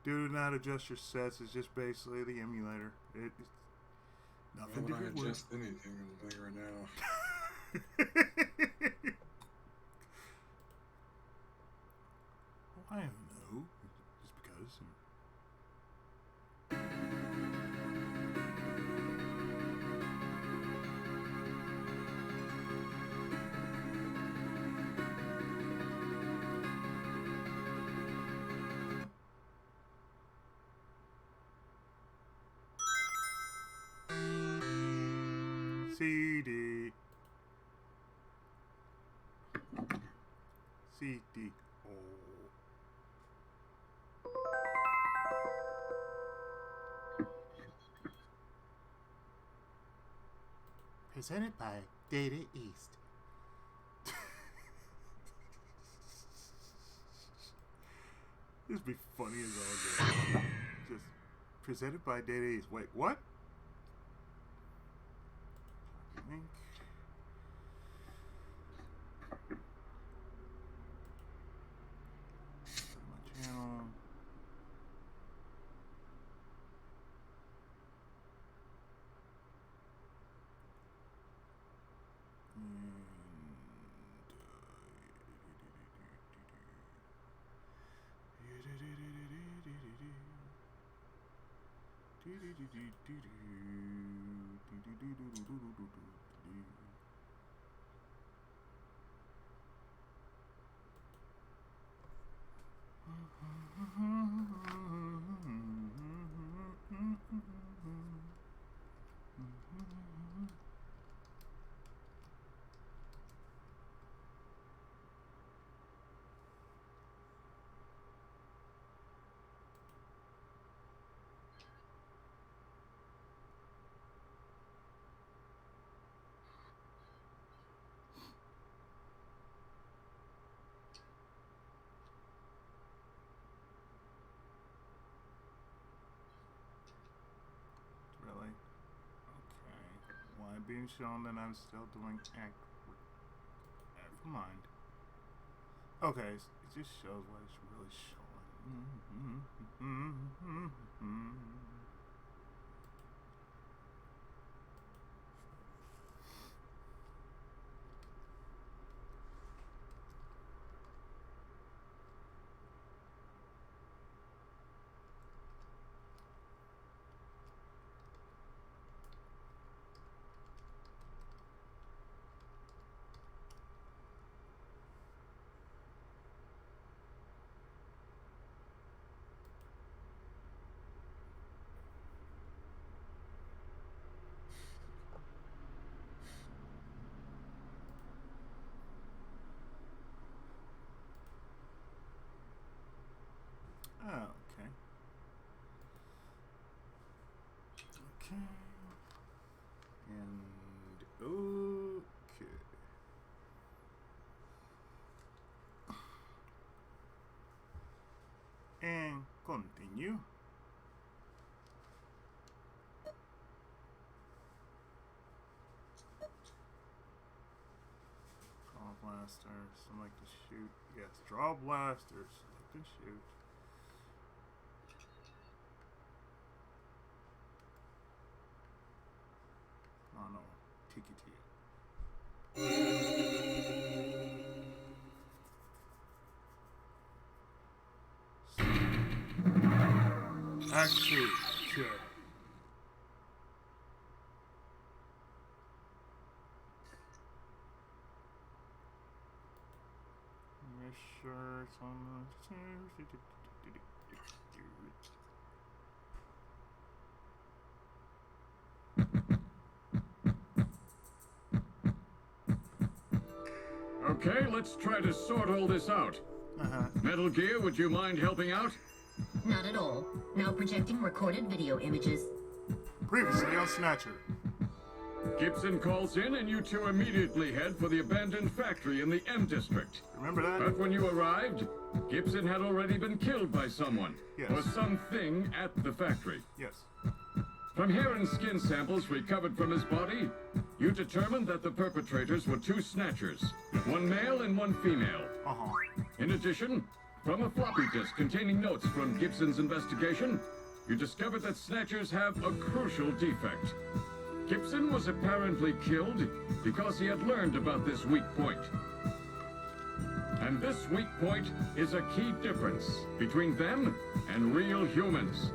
Do not adjust your sets. It's just basically the emulator. It's nothing to Why do would I adjust anything on the thing right now? I don't know. Just because. CD. CD. Oh. Presented by Data East. This would be funny as all day. Just presented by Data East. Wait, what? Link. My channel. Really? Okay. Why being shown that I'm still doing act? Never mind. Okay, it just shows what it's really showing. Oh, okay. Okay. And okay. And continue. Draw blaster, select to shoot. Yes, draw blaster, select to shoot. Oh no, TKT. Act 2. Okay. Make sure it's on the... Okay, let's try to sort all this out. Metal Gear, would you mind helping out? Not at all. Now projecting recorded video images. Previously on Snatcher. Gibson calls in and you two immediately head for the abandoned factory in the M District. Remember that? But when you arrived, Gibson had already been killed by someone. Yes. Or something at the factory. Yes. From hair and skin samples recovered from his body, you determined that the perpetrators were two Snatchers. One male and one female. Uh-huh. In addition, From a floppy disk containing notes from Gibson's investigation, you discovered that Snatchers have a crucial defect. Gibson was apparently killed because he had learned about this weak point. And this weak point is a key difference between them and real humans.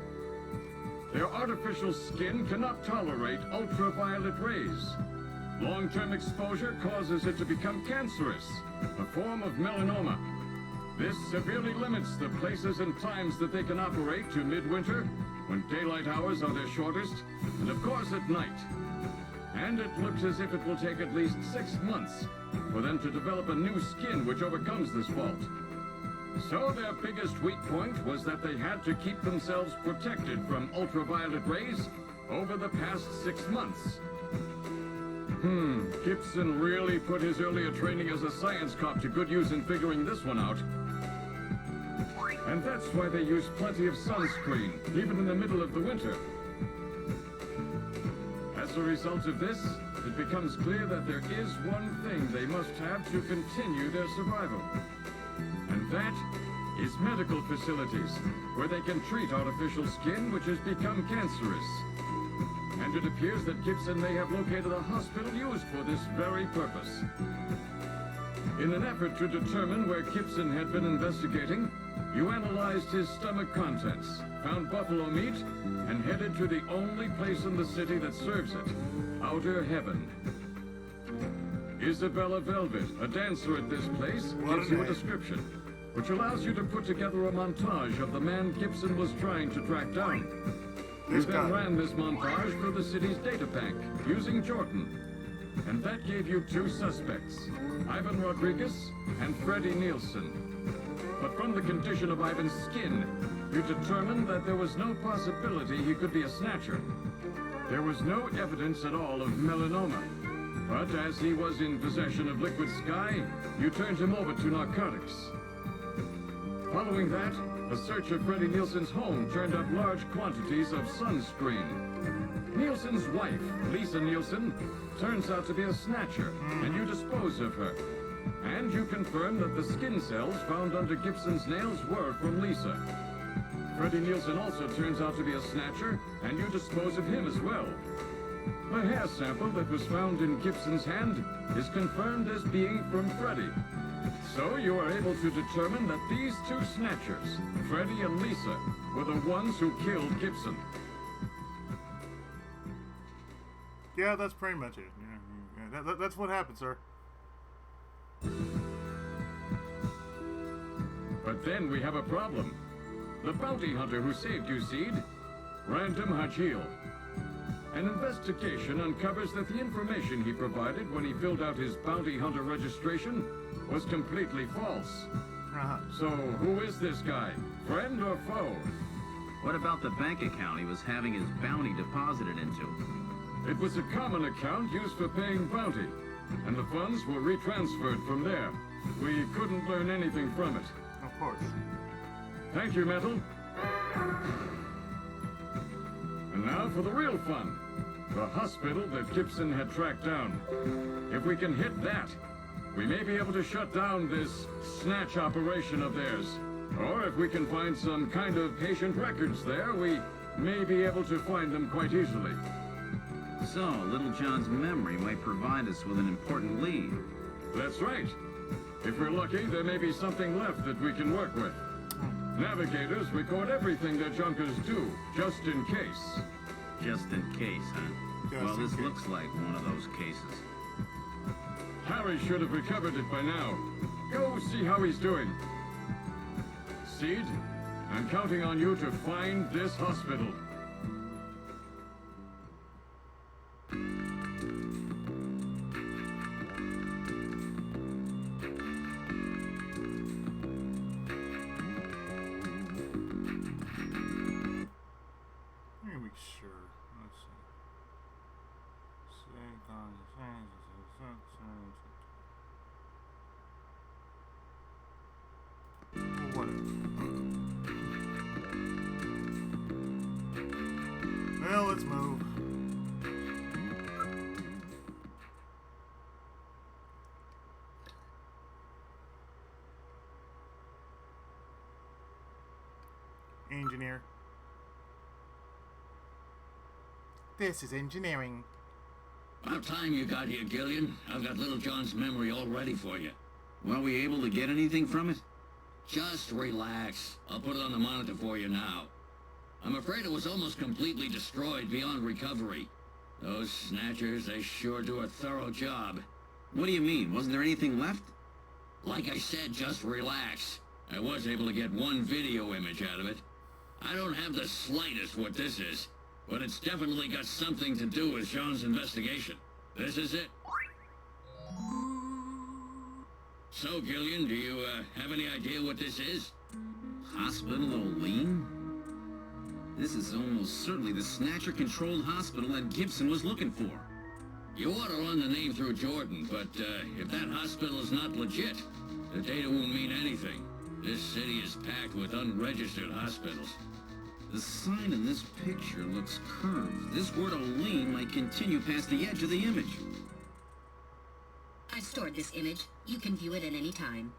Their artificial skin cannot tolerate ultraviolet rays. Long-term exposure causes it to become cancerous, a form of melanoma. This severely limits the places and times that they can operate to midwinter, when daylight hours are their shortest, and of course at night. And it looks as if it will take at least 6 months for them to develop a new skin which overcomes this fault. So their biggest weak point was that they had to keep themselves protected from ultraviolet rays over the past 6 months. Gibson really put his earlier training as a science cop to good use in figuring this one out. And that's why they use plenty of sunscreen, even in the middle of the winter. As a result of this, it becomes clear that there is one thing they must have to continue their survival. And that is medical facilities, where they can treat artificial skin which has become cancerous. And it appears that Gibson may have located a hospital used for this very purpose. In an effort to determine where Gibson had been investigating, you analyzed his stomach contents, found buffalo meat, and headed to the only place in the city that serves it, Outer Heaven. Isabella Velvet, a dancer at this place, gives you a description, which allows you to put together a montage of the man Gibson was trying to track down. You then ran this montage through the city's data bank, using Jordan. And that gave you 2 suspects, Ivan Rodriguez and Freddie Nielsen. But from the condition of Ivan's skin, you determined that there was no possibility he could be a snatcher. There was no evidence at all of melanoma. But as he was in possession of liquid sky, you turned him over to narcotics. Following that, a search of Freddie Nielsen's home turned up large quantities of sunscreen. Nielsen's wife, Lisa Nielsen, turns out to be a snatcher, and you dispose of her. And you confirm that the skin cells found under Gibson's nails were from Lisa. Freddie Nielsen also turns out to be a snatcher, and you dispose of him as well. The hair sample that was found in Gibson's hand is confirmed as being from Freddie. So you are able to determine that these 2 snatchers, Freddie and Lisa, were the ones who killed Gibson. Yeah, that's pretty much it. Yeah, that's what happened, sir. But then we have a problem. The bounty hunter who saved you, Seed, Random Hachil. An investigation uncovers that the information he provided when he filled out his bounty hunter registration was completely false. So, who is this guy? Friend or foe? What about the bank account he was having his bounty deposited into? It was a common account used for paying bounty, and the funds were retransferred from there. We couldn't learn anything from it. Of course. Thank you, Metal. And now for the real fun. The hospital that Gibson had tracked down. If we can hit that, we may be able to shut down this snatch operation of theirs. Or if we can find some kind of patient records there, we may be able to find them quite easily. So, Little John's memory might provide us with an important lead. That's right. If we're lucky, there may be something left that we can work with. Navigators record everything their junkers do, just in case. Just in case, huh? Well, this looks like one of those cases. Harry should have recovered it by now. Go see how he's doing. Seed, I'm counting on you to find this hospital. Well, let's move. engineer. This is engineering. About time you got here, Gillian. I've got Little John's memory all ready for you. Were we able to get anything from it? Just relax. I'll put it on the monitor for you now. I'm afraid it was almost completely destroyed beyond recovery. Those Snatchers, they sure do a thorough job. What do you mean? Wasn't there anything left? Like I said, just relax. I was able to get one video image out of it. I don't have the slightest what this is, but it's definitely got something to do with Jean's investigation. This is it. So, Gillian, do you have any idea what this is? Hospital O'Lean? This is almost certainly the Snatcher-controlled hospital that Gibson was looking for. You ought to run the name through Jordan, but if that hospital is not legit, the data won't mean anything. This city is packed with unregistered hospitals. The sign in this picture looks curved. This word O'Lean might continue past the edge of the image. I've stored this image. You can view it at any time.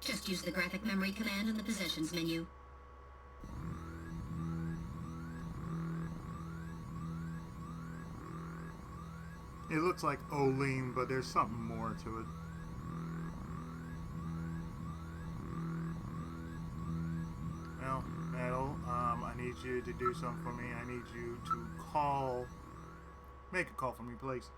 Just use the graphic memory command in the possessions menu. It looks like Olean, but there's something more to it. Well, Metal, I need you to do something for me. I need you to make a call for me, please.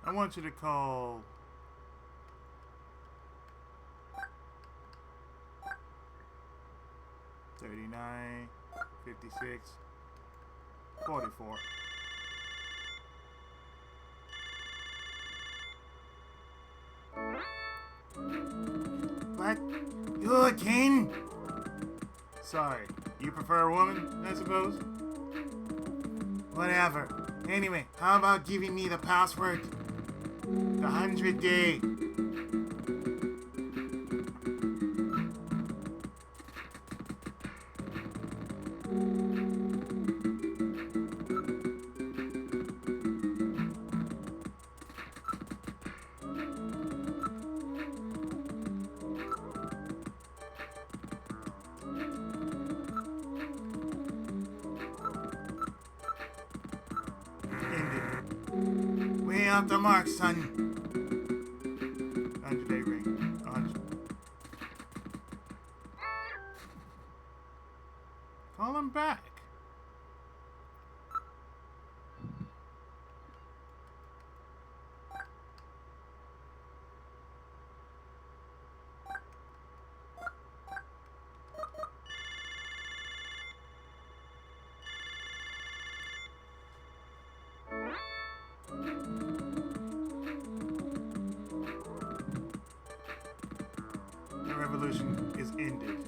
I want you to call 39, 56, 44. What? You again? Sorry. You prefer a woman, I suppose? Whatever. Anyway, how about giving me the password? The 100-day. Way off the mark, son. 100-day ring. 100. Call him back. The revolution is ended.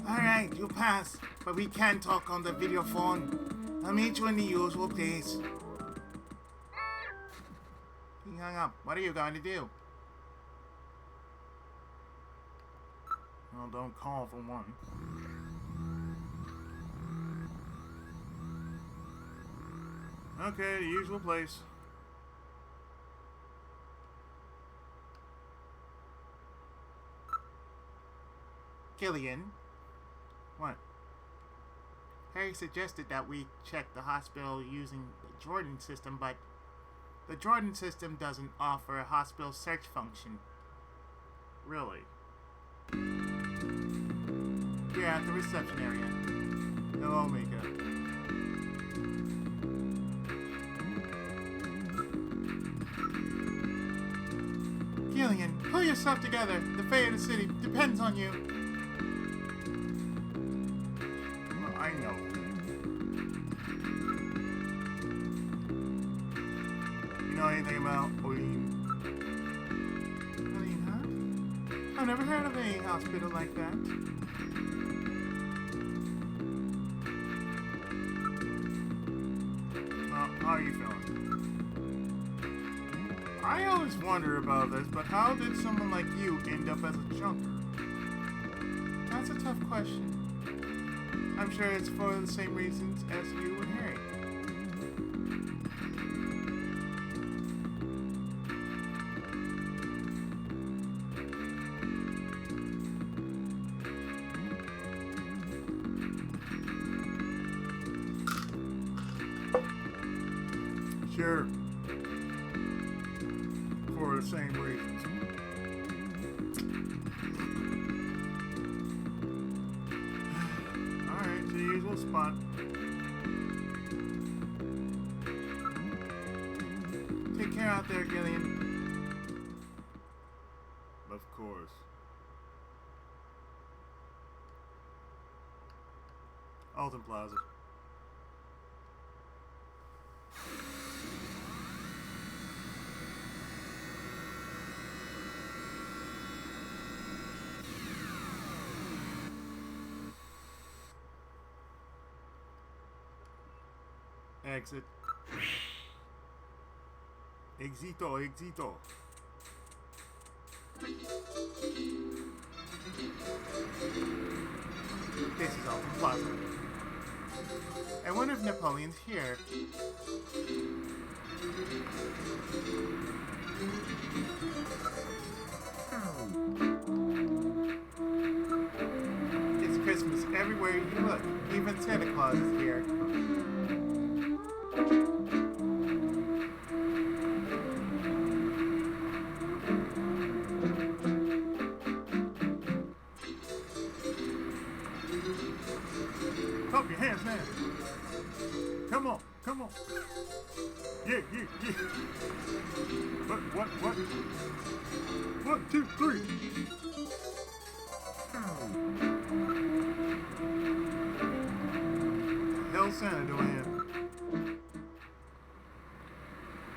Alright, you pass, but we can talk on the video phone. I'll meet you in the usual place. He hung up. What are you going to do? Well, don't call for one. Okay, the usual place. Gillian? What? Harry suggested that we check the hospital using the Jordan system, but the Jordan system doesn't offer a hospital search function. Really? We're at the reception area. Hello, Mika. Gillian, pull yourself together. The fate of the city depends on you. Well, I know. You know anything about Olean? Olean, huh? I've never heard of any hospital like that. How are you feeling? I always wonder about this, but how did someone like you end up as a junker? That's a tough question. I'm sure it's for the same reasons as you and Harry. Sure. For the same reasons. Alright, to the usual spot. Take care out there, Gillian. Of course. Alton Plaza. Exit. Exito, exito. This is Alton Plaza. I wonder if Napoleon's here. It's Christmas everywhere you look. Even Santa Claus is here. Clap your hands, man. Come on, come on. Yeah, yeah, yeah. What? 1, 2, 3. What the hell's Santa doing here?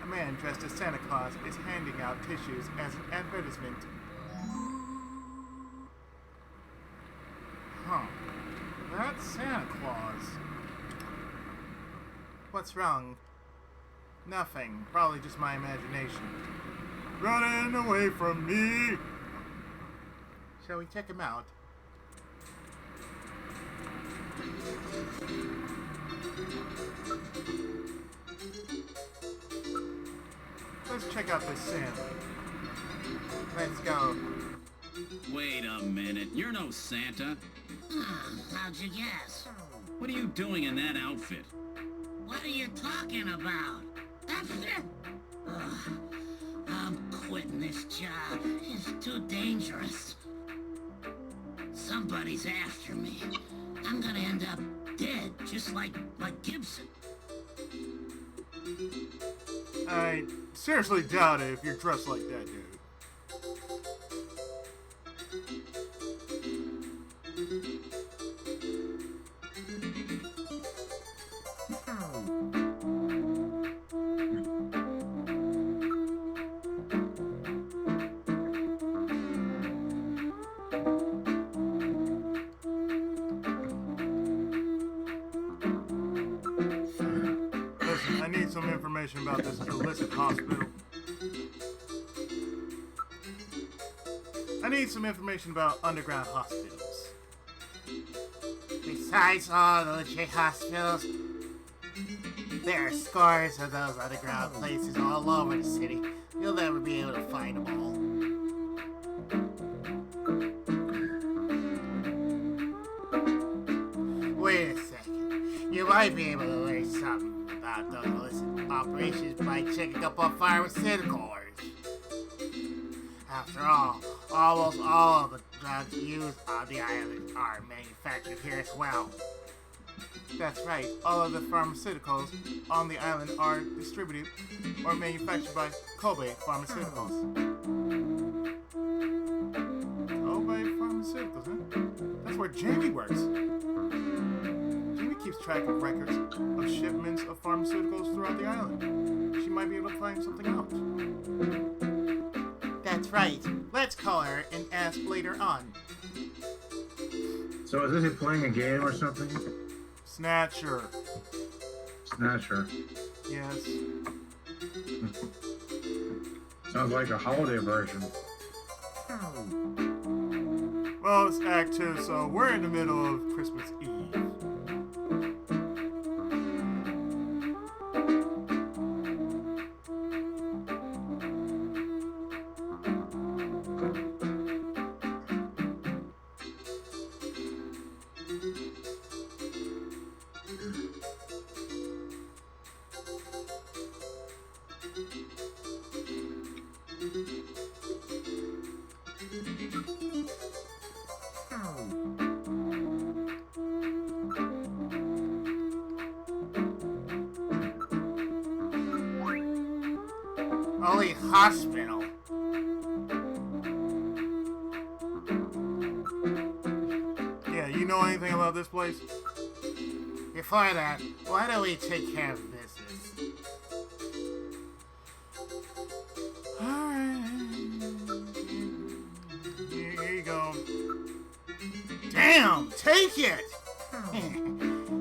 A man dressed as Santa Claus is handing out tissues as an advertisement. Huh. That's Santa Claus. What's wrong? Nothing. Probably just my imagination. Running away from me! Shall we check him out? Let's check out this Santa. Let's go. Wait a minute. You're no Santa. How'd you guess? What are you doing in that outfit? What are you talking about? That's it! Ugh, I'm quitting this job. It's too dangerous. Somebody's after me. I'm gonna end up dead, just like Gibson. I seriously doubt it if you're dressed like that, dude. Listen, I need some information about this illicit hospital. I need some information about underground hospitals. Besides all the legit hospitals, there are scores of those underground places all over the city. You'll never be able to find them all. Wait a second. You might be able to learn something about those illicit operations by checking up on pharmaceuticals. After all, almost all of the drugs used on the island are manufactured here as well. That's right, all of the pharmaceuticals on the island are distributed or manufactured by Kobe Pharmaceuticals. Kobe Pharmaceuticals, huh? That's where Jamie works. Jamie keeps track of records of shipments of pharmaceuticals throughout the island. She might be able to find something out. That's right. Let's call her and ask later on. So is this playing a game or something? Snatcher. Snatcher. Yes. Sounds like a holiday version. Well, it's Act 2, so we're in the middle of Christmas Eve. Only hospital. Yeah, you know anything about this place? Before that, why don't we take care of business? Alright. Here you go. Damn! Take it!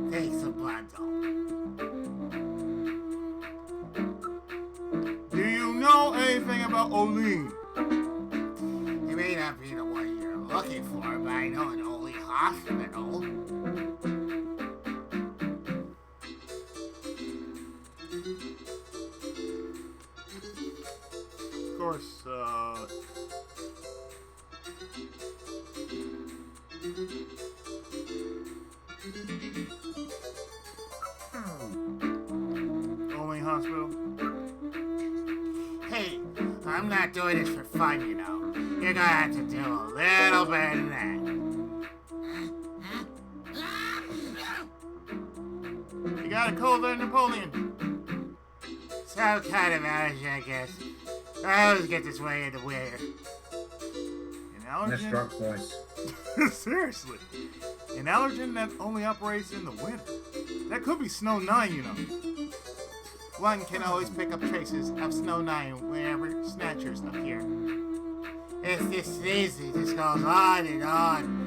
Thanks a bundle. Do you know anything about Olean? It may not be the one you're looking for, but I know an Ole hospital. Of course, Ole hospital. Hey, I'm not doing this for fun, you know. You're gonna have to do a little better than that. You got a cold there, Napoleon? Some kind of allergy, I guess. I always get this way in the winter. An allergen? That's drunk voice. Seriously. An allergen that only operates in the winter. That could be Snow 9, you know. One can always pick up traces of Snow 9 wherever Snatcher's appear. It's this season, this goes on and on.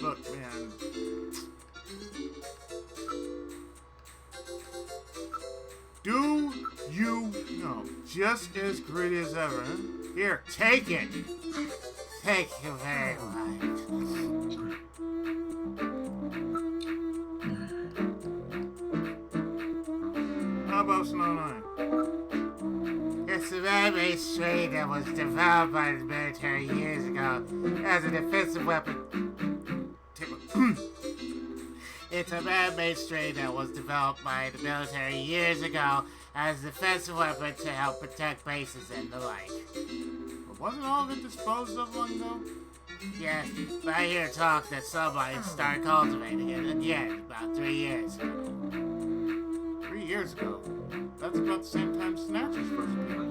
Look, man. Do you know? Just as gritty as ever, huh? Here, take it. Thank you very much. How about Snow 9? It's a man-made strain that was developed by the military years ago as a defensive weapon. It's a man-made strain that was developed by the military years ago as a defensive weapon to help protect bases and the like. But wasn't all of it disposed of long ago? Yes, but I hear talk that somebody started cultivating it again about 3 years ago. 3 years ago? That's about the same time Snatcher's first appeared.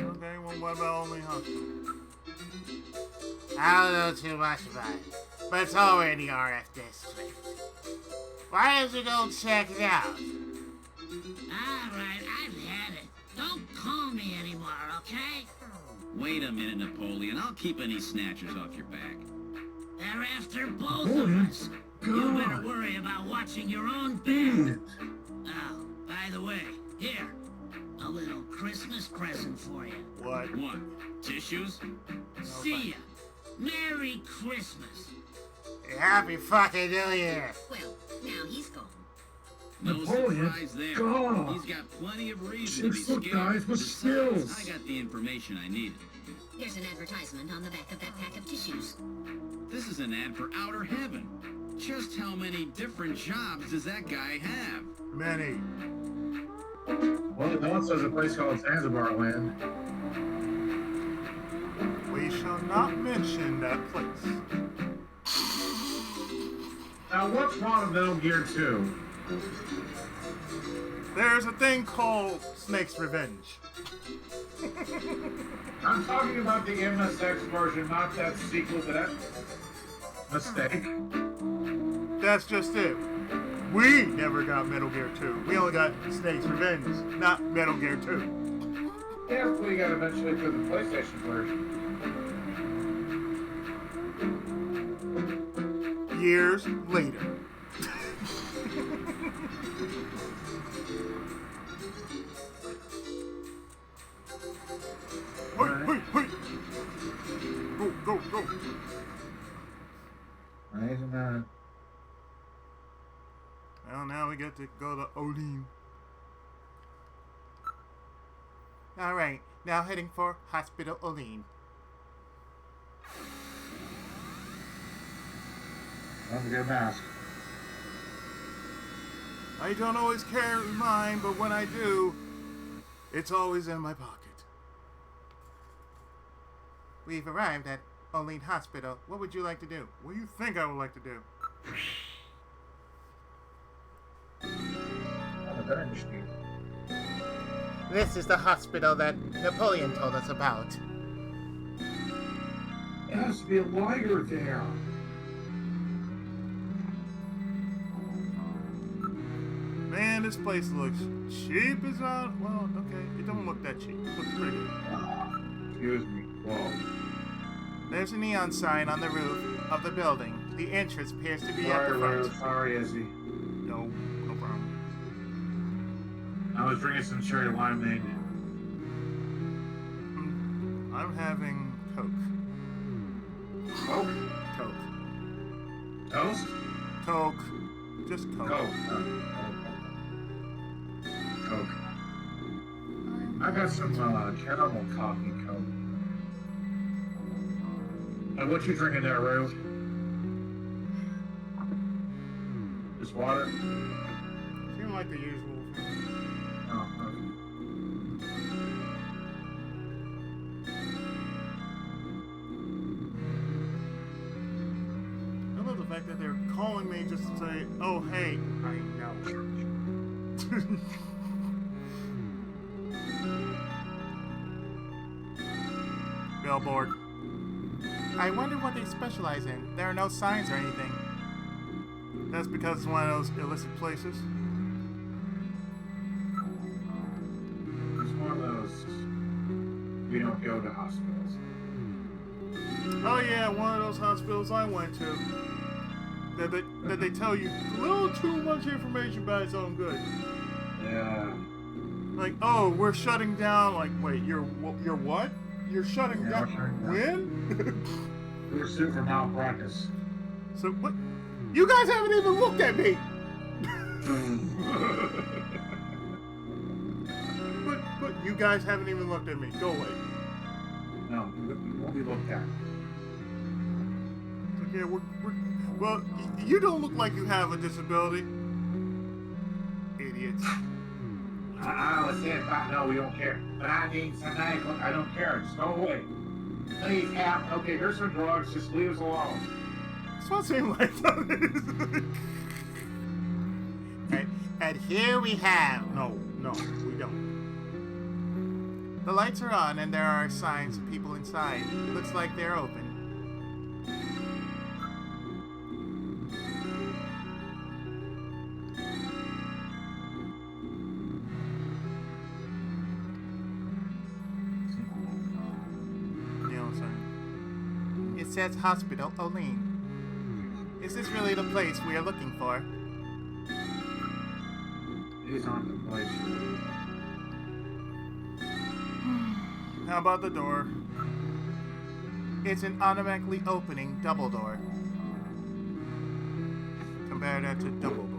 Okay, well, what about Only Hospital? I don't know too much about it, but it's over in the RF district. Why don't you go check it out? Alright, I've had it. Don't call me anymore, okay? Wait a minute, Napoleon. I'll keep any snatchers off your back. They're after both of us. You better worry about watching your own back. Oh, by the way, here, a little Christmas present for you. What? What? Tissues? See ya. Merry Christmas. Happy fucking New Year! Well, now he's gone. No Napoleon, surprise there. God. He's got plenty of reason to be 6 foot scared. guys with Besides, skills. I got the information I needed. There's an advertisement on the back of that pack of tissues. This is an ad for outer heaven. Just how many different jobs does that guy have? Many. Well, no one says a place called Zanzibar Land. We shall not mention that place. Now, what's wrong with Metal Gear 2? There's a thing called Snake's Revenge. I'm talking about the MSX version, not that sequel to that mistake. that's just it. We never got Metal Gear 2. We only got Snake's Revenge, not Metal Gear 2. Yeah, we got eventually for the PlayStation version. Years later. Hey. Go. Amazing man. Well, now we get to go to Odin. Alright, now heading for Hospital Odin. That's a good mask. I don't always carry mine, but when I do, it's always in my pocket. We've arrived at Odin Hospital. What would you like to do? What do you think I would like to do? Very interesting. This is the hospital that Napoleon told us about. There has to be a lawyer there. Man, this place looks cheap as all. Well, okay, it don't look that cheap. It looks pretty good. Excuse me. Whoa. There's a neon sign on the roof of the building. The entrance appears to be at the front. Sorry, Izzy. No problem. I was drinking some cherry lemonade. I'm having Coke. Coke? Coke. Toast? Coke. Just Coke. Coke. Coke. I got some caramel coffee Coke. And what you drinking there, Rue? Just water? Seem like the usual. Oh, okay. I love the fact that they're calling me just to say, oh, hey, I know. Billboard. I wonder what they specialize in. There are no signs or anything. That's because it's one of those illicit places. It's one of those. We don't go to hospitals. Oh yeah, one of those hospitals I went to. That they tell you a little too much information about its own good. Yeah. Like, oh, we're shutting down. Like, wait, you're what? You're shutting Yeah, down. we're shutting down. When? We were sued for malpractice. So what? You guys haven't even looked at me. But you guys haven't even looked at me. Go away. No, we won't be looked at. Okay, well, you don't look like you have a disability. Idiots. I was saying, no, we don't care. But I need some medical. I don't care. Just go away. Please, Cap. Okay, here's some drugs. Just leave us alone. That's what it seems like. And here we have. No, we don't. The lights are on, and there are signs of people inside. It looks like they're open. It says Hospital Odin. Is this really the place we are looking for? These aren't the place. How about the door? It's an automatically opening double door. Compare that to double door.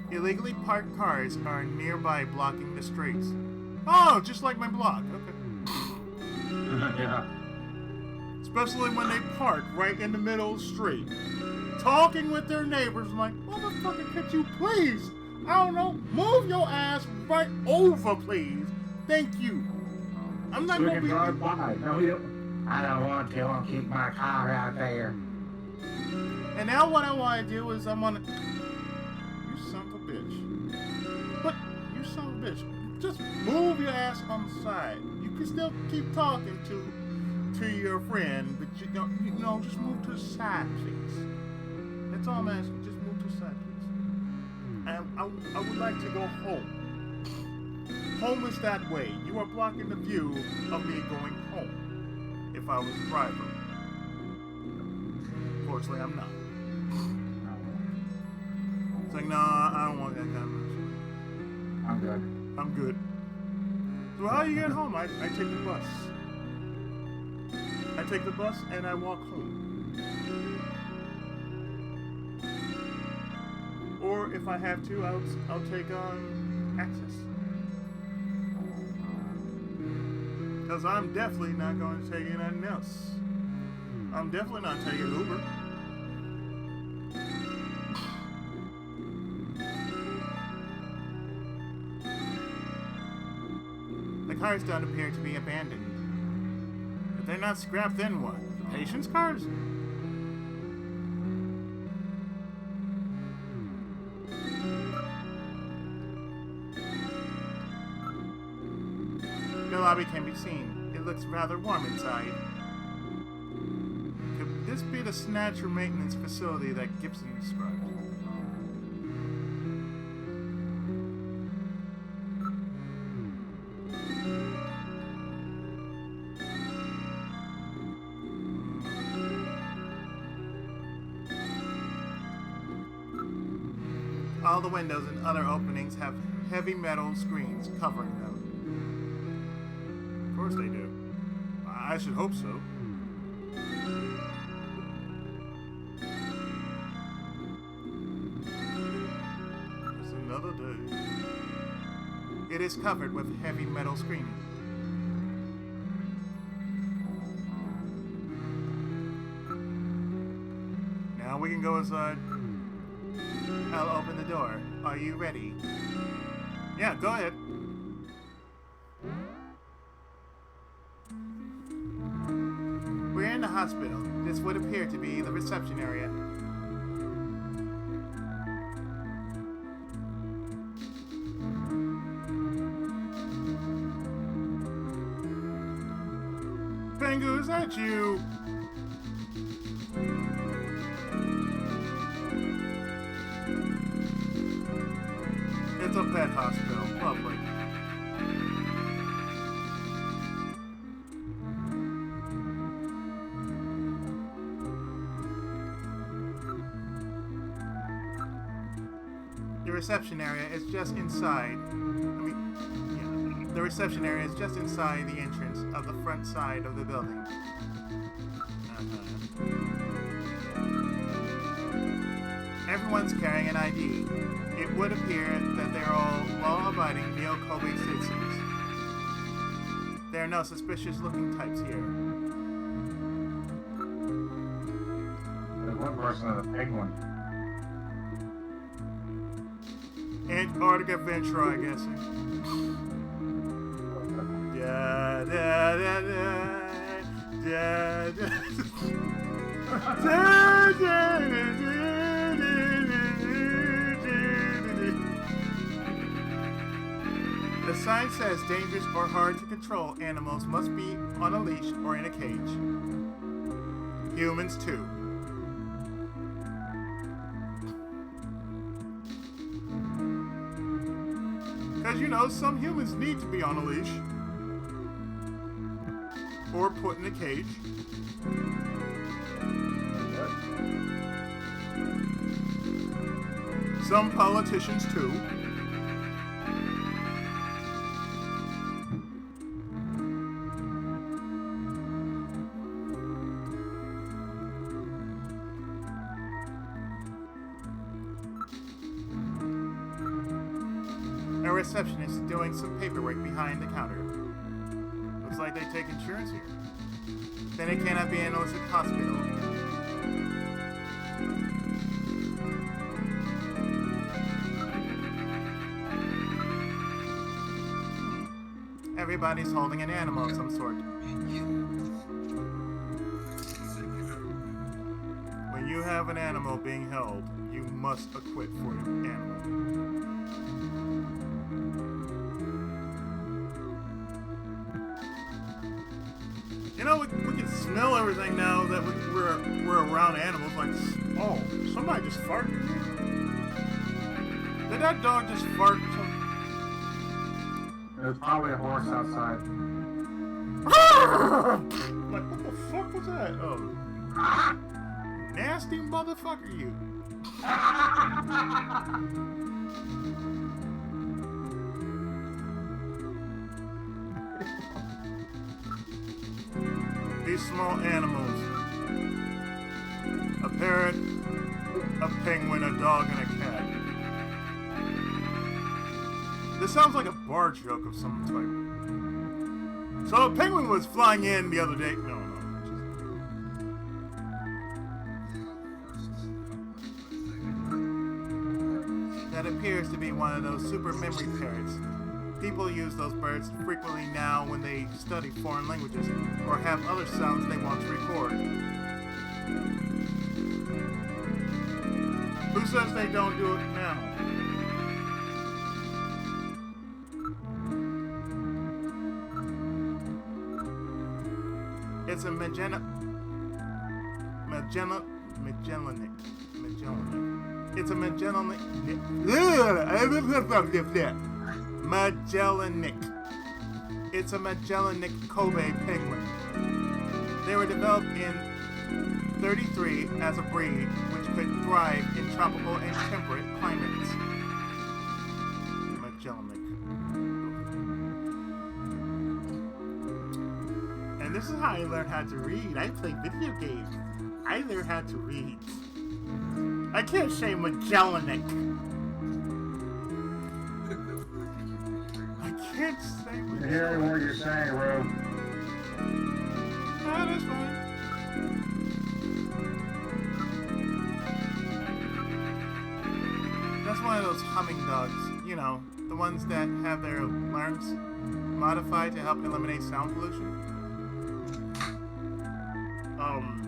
Illegally parked cars are nearby blocking the streets. Oh, just like my block. Okay. Yeah. Especially when they park right in the middle of the street. Talking with their neighbors like, motherfucker, could you please, I don't know, move your ass right over, please. Thank you. I'm not So we gonna can be... drive by. No, you don't. I don't want to. I'll keep my car out there. And now what I want to do is I want to... You son of a bitch. But, you son of a bitch. Just move your ass on the side. You can still keep talking to your friend, but you know, just move to the side, please. That's all I'm asking. Just move to the side, please. And I would like to go home. Home is that way. You are blocking the view of me going home. If I was a driver. Unfortunately, I'm not. It's like, nah, I don't want that kind of... I'm good. I'm good. So how do you get home? I take the bus. I take the bus and I walk home. Or if I have to, I'll take Access. Because I'm definitely not going to take anything else. I'm definitely not taking Uber. The cars don't appear to be abandoned. If they're not scrapped, then what? Patients' cars? The lobby can be seen. It looks rather warm inside. Could this be the Snatcher maintenance facility that Gibson described? All the windows and other openings have heavy metal screens covering them. Of course they do. I should hope so. It's another day. It is covered with heavy metal screening. Now we can go inside. I'll open the door. Are you ready? Yeah, go ahead. We're in the hospital. This would appear to be the reception area. Pengu, is that you? It's a pet hospital. Lovely. The reception area is just inside. The reception area is just inside the entrance of the front side of the building. Everyone's carrying an ID. It would appear that they're all law-abiding Neo-Kobe citizens. There are no suspicious-looking types here. There's one person in the penguin. Antarctic adventure, I guess. Da da da da da da da da. The sign says dangerous or hard to control animals must be on a leash or in a cage. Humans too. Because, you know, some humans need to be on a leash. Or put in a cage. Some politicians too. A receptionist is doing some paperwork behind the counter. Looks like they take insurance here. Then it cannot be an illicit hospital. Everybody's holding an animal of some sort. When you you have an animal being held, you must acquit for your animal. You know, we can smell everything now that we're around animals. Like, oh, somebody just farted. Did that dog just fart? There's probably a horse outside. Like, what the fuck was that? Oh. Nasty motherfucker, you. These small animals. A parrot, a penguin, a dog, and a cat. This sounds like a bar joke of some type. So a penguin was flying in the other day. No. That appears to be one of those super memory parrots. People use those birds frequently now when they study foreign languages or have other sounds they want to record. Who says they don't do it now? It's a Magellanic. It's a Magellanic. Magellanic. It's a Magellanic Kobe penguin. They were developed in 33 as a breed which could thrive in tropical and temperate climates. Magellanic. And this is how I learned how to read. I play video games. I learned how to read. I can't say Magellanic. I can't say Magellanic. I'm hearing what you're saying, Ro. Oh, that's fine. That's one of those humming dogs, you know, the ones that have their larynx modified to help eliminate sound pollution.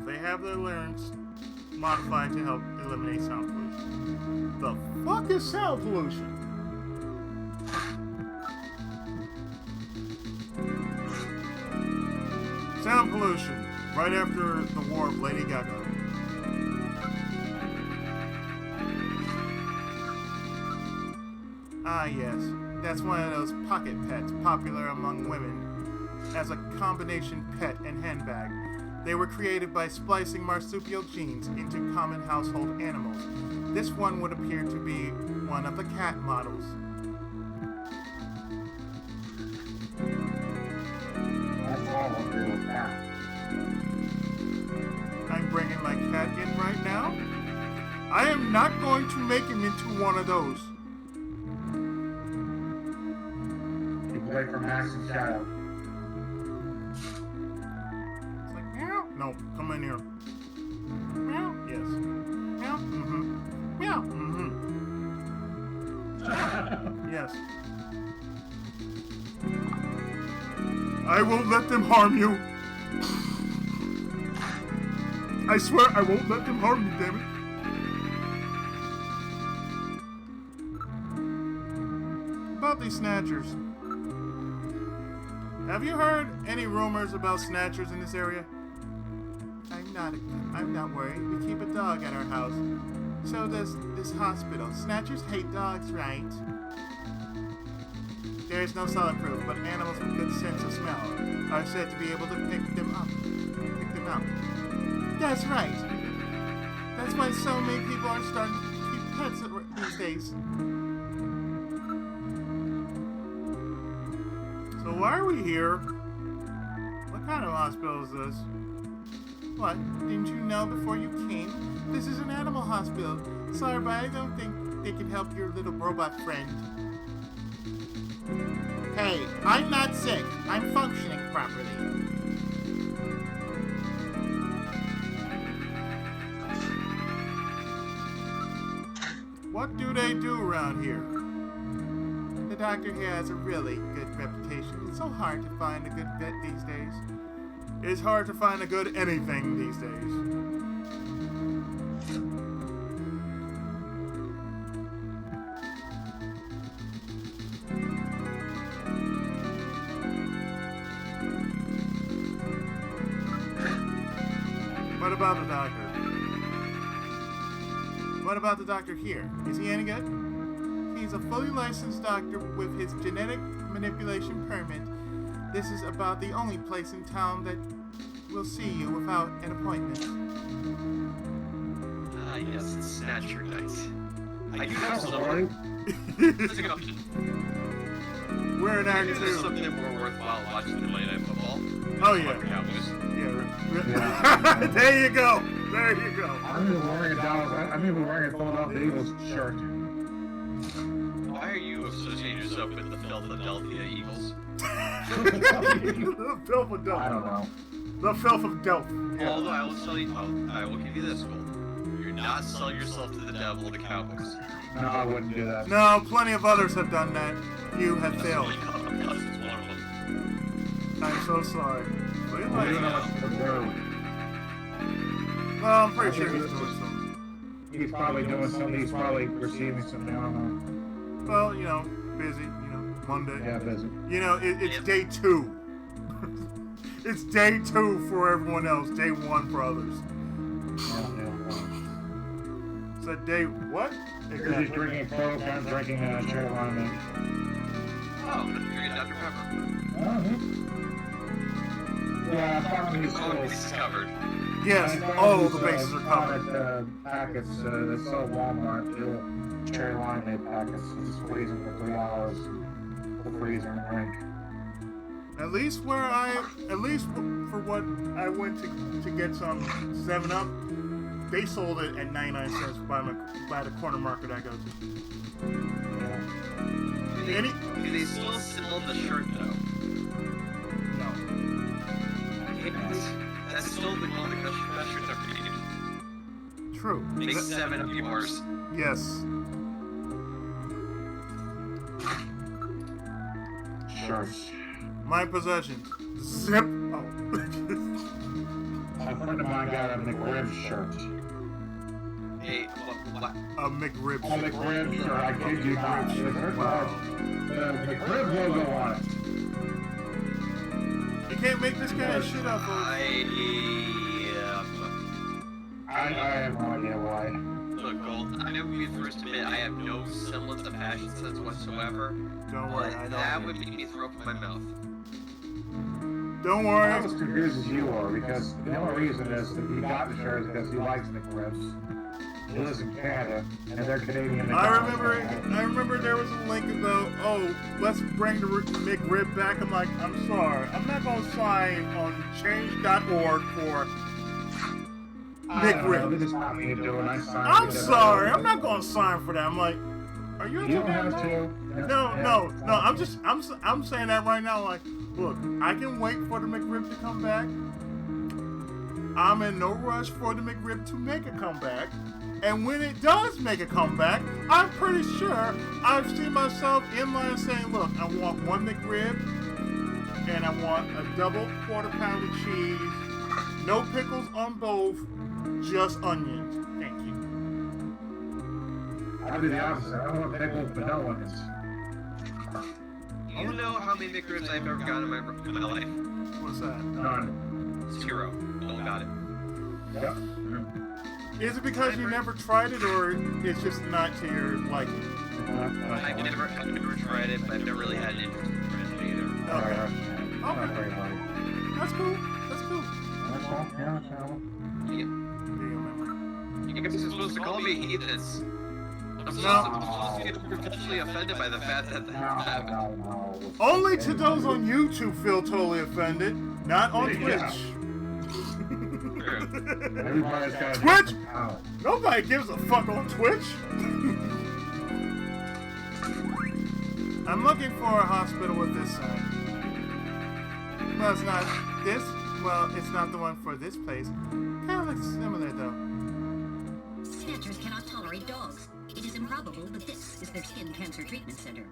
They have their larynx modified to help eliminate sound pollution. The fuck is sound pollution? Sound pollution, right after the war of Lady Gaga. Ah yes, that's one of those pocket pets popular among women as a combination pet and handbag. They were created by splicing marsupial genes into common household animals. This one would appear to be one of the cat models. I'm bringing my cat in right now. I am not going to make him into one of those. You play from Max and Shadow. It's like, meow. No, come in here. Meow. Yes. Meow. Mm-hmm. Meow. Mm-hmm. Yes. I won't let them harm you. I swear I won't let them harm you, damn it. About these snatchers. Have you heard any rumors about snatchers in this area? I'm not worried. We keep a dog at our house. So does this hospital. Snatchers hate dogs, right? There is no solid proof, but animals with good sense of smell are said to be able to pick them out. That's right. That's why so many people are starting to keep pets these days. So why are we here? What kind of hospital is this? What? Didn't you know before you came? This is an animal hospital. Sorry, but I don't think they can help your little robot friend. Hey, I'm not sick. I'm functioning properly. What do they do around here? The doctor here has a really good reputation. It's so hard to find a good vet these days. It's hard to find a good anything these days. about the doctor? What about the doctor here? Is he any good? He's a fully licensed doctor with his genetic manipulation permit. This is about the only place in town that will see you without an appointment. Yes, it's Snatcher night. I do have some option. We're in Act Maybe 2. there's something more worthwhile watching than Monday Night Football. Oh, yeah. Yeah. There you go. There you go. I'm even wearing a Philadelphia Eagles shirt. Why are you associating yourself with the Philadelphia Eagles? The filth of Delph. I don't know. The filth of Delph. Yeah. Although I will tell you, I will give you this goal. You're not selling yourself to the devil or the Cowboys. No, I wouldn't do that. No, plenty of others have done that. You have failed. I'm so sorry. Well, I'm pretty sure he's doing something. He's probably doing something. He's probably receiving something. I don't know. Well, you know, busy. You know, Monday. Yeah, busy. You know, it's day 2. It's day 2 for everyone else. Day 1 for others. So day what? Because he's drinking Coke, I'm drinking cherry lemonade. Oh, I'm drinking Dr. Pepper. Yeah, probably All the bases covered. Yes, all the bases are covered. Packets that sell at Walmart, cherry lemonade packets. Just squeeze them for 3 hours. The freezer and drink. At least for what I went to get some 7-Up, they sold it at 99 cents by the corner market I go to. Do they still sell the shirt though? No. That's still one of the best shirts I've ever made. True. Big 7-Up bars. Yes. Shirts. My possessions. Zip. Oh. A friend of mine got a McRib shirt. Hey, what? A McRib A McRib shirt, I kid you not. Wow. The McRib logo on it. You can't make this kind of shit up, folks. I have no idea why. Look, Gold, I know we first admit I have no semblance of fashion sense whatsoever. Don't worry, I But don't. that would make me throw up in my mouth. Don't worry. I'm as confused as you are because the only reason is that he got the shirt is because he likes McRibs. He lives in Canada, and they're Canadian. I remember there was a link about, oh, let's bring the McRib back. I'm like, I'm sorry. I'm not going to sign on change.org for McRib. This is not me doing. I'm sorry. I'm not going to sign for that. I'm like, are you You don't have to. No. I'm saying that right now. Like, look, I can wait for the McRib to come back. I'm in no rush for the McRib to make a comeback. And when it does make a comeback, I'm pretty sure I've seen myself in line saying, look, I want 1 McRib, and I want a double quarter-pounder cheese, no pickles on both, just onions. Thank you. I do the opposite. I want pickles, but no onions. You know how many McRibs I've ever gotten in my life? What's that? None. 0. Oh, got it. Yep. Is it because you never tried it, or it's just not to your liking? I've never tried it, but I've never really had an interest in it either. Okay. Not very hard. That's cool. That's cool. You guys are supposed to call me heathens. I'm supposed to get potentially offended by the fact that that happened. Only to those on YouTube feel totally offended, not on Twitch. Everybody's got Twitch? Nobody gives a fuck on Twitch. I'm looking for a hospital with this sign. Well, it's not this. Well, it's not the one for this place. Kind of looks similar, though. Snatchers cannot tolerate dogs. It is improbable, but this is their skin cancer treatment center.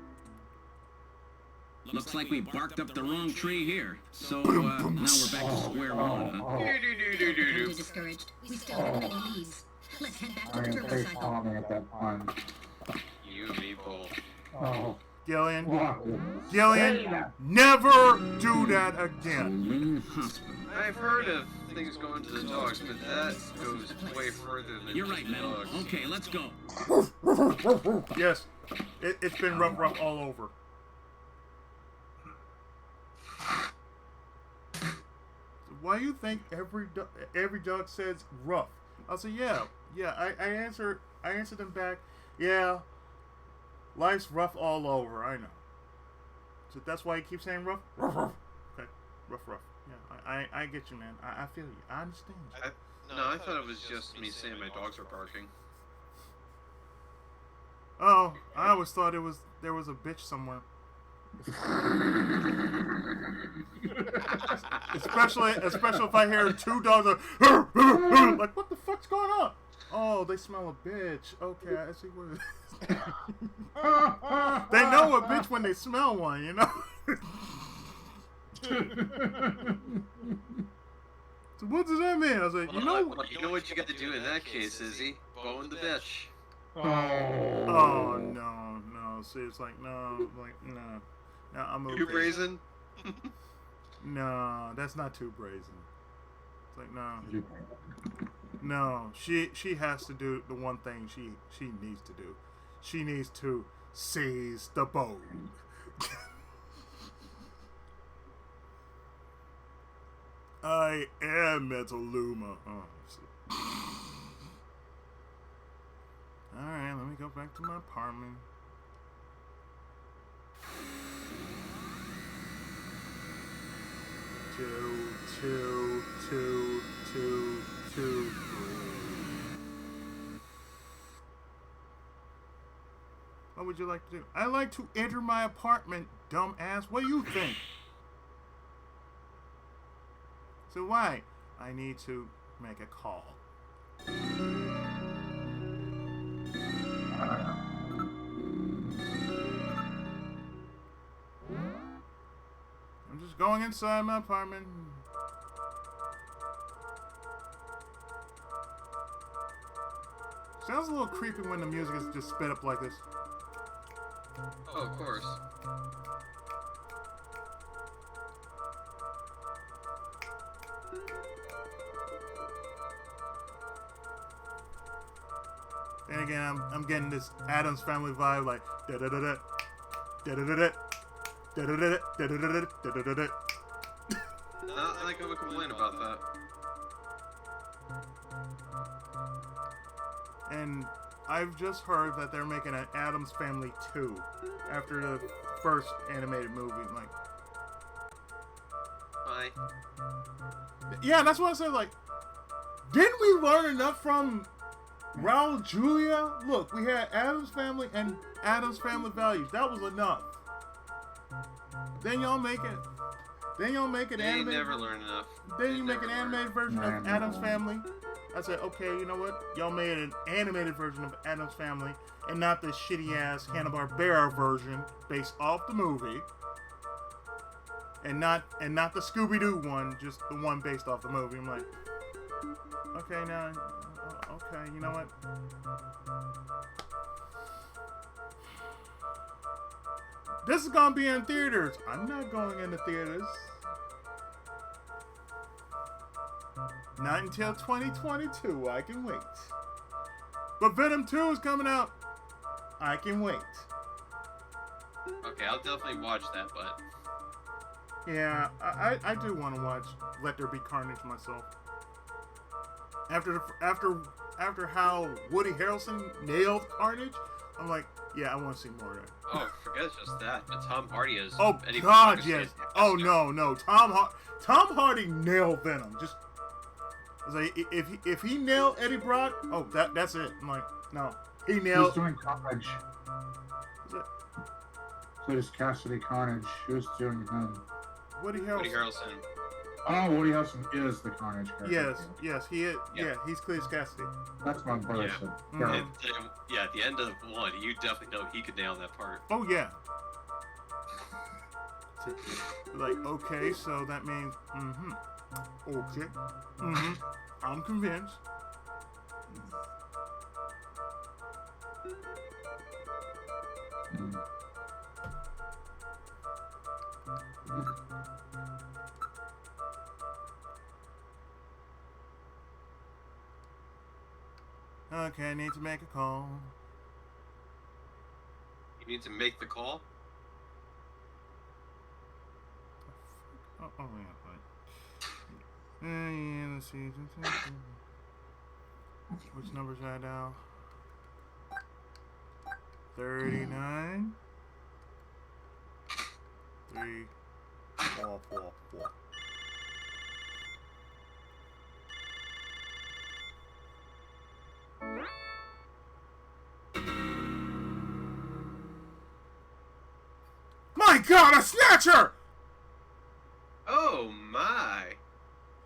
Looks like we barked up the wrong tree here. So, now we're back to square one, huh? Don't be discouraged. We still have many leads. Let's head back to the turbo cycle. at that point. You people. Oh. Gillian, Gillian, never do that again. Hospital. I've heard of things going to the dogs, but that goes way further than You're just right, Metal. dogs. Okay, let's go. Yes, it's been rough all over. Why do you think every dog says rough? I'll say yeah. I answer them back. Yeah, life's rough all over. I know. So that's why you keep saying rough. Okay, rough. Yeah, I get you, man. I feel you. I understand you. I thought it was just me saying my dogs were barking. Oh, I always thought there was a bitch somewhere. especially if I hear two dogs like, what the fuck's going on? Oh, they smell a bitch. Okay, I see what it is. They know a bitch when they smell one, you know? So what does that mean? I was like, you know what you got to do in that case, Izzy? Bone the bitch. Oh no. See, it's like no. No, I'm okay. Too brazen? No, that's not too brazen. It's like no. She has to do the one thing she needs to do. She needs to seize the bone. I am Metaluma. Oh, alright, let me go back to my apartment. Two, 3. What would you like to do? I like to enter my apartment, dumbass. What do you think? So why? I need to make a call. I'm just going inside my apartment. Sounds a little creepy when the music is just sped up like this. Oh, of course. And again, I'm getting this Addams Family vibe, like da da da da da da da da da da da da da da. Not like I would complain about that. And I've just heard that they're making an Addams Family 2 after the first animated movie. Like, Bye. yeah, that's what I said. Like, didn't we learn enough from Raul Julia? Look, we had Addams Family and Addams Family Values. That was enough. Then y'all make it. Then y'all make an animated. They never learn enough. Then you make an animated version of Addams Family. I said, okay, you know what? Y'all made an animated version of Addams Family, and not the shitty-ass Hanna-Barbera version based off the movie, and not the Scooby-Doo one, just the one based off the movie. I'm like, okay, now, okay, you know what? This is gonna be in theaters. I'm not going into theaters. Not until 2022. I can wait. But Venom 2 is coming out. I can wait. Okay, I'll definitely watch that, but... Yeah, I do want to watch Let There Be Carnage myself. After how Woody Harrelson nailed Carnage, I'm like, yeah, I want to see more of that. Oh, forget just that. But Tom Hardy is... Oh, Eddie God, Brock is yes. fantastic. Oh, no. Tom Hardy nailed Venom. Just... I was like, if he nailed Eddie Brock, oh, that's it. I'm like, no. He nailed... Who's doing Carnage? Cletus Cassidy Carnage. Who's doing him? Woody Harrelson. Oh, Woody Harrelson is the Carnage character. Yes, he is. Yeah, he's Cletus Cassidy. That's my brother Yeah. said. Mhm. Yeah, at the end of one, you definitely know he could nail that part. Oh, yeah. Like, okay, so that means, okay, I'm convinced. Okay, I need to make a call. You need to make the call? Oh yeah, yeah, let's see. Which number should I dial? 39 3 4 4 4. My God, a snatcher! Oh my.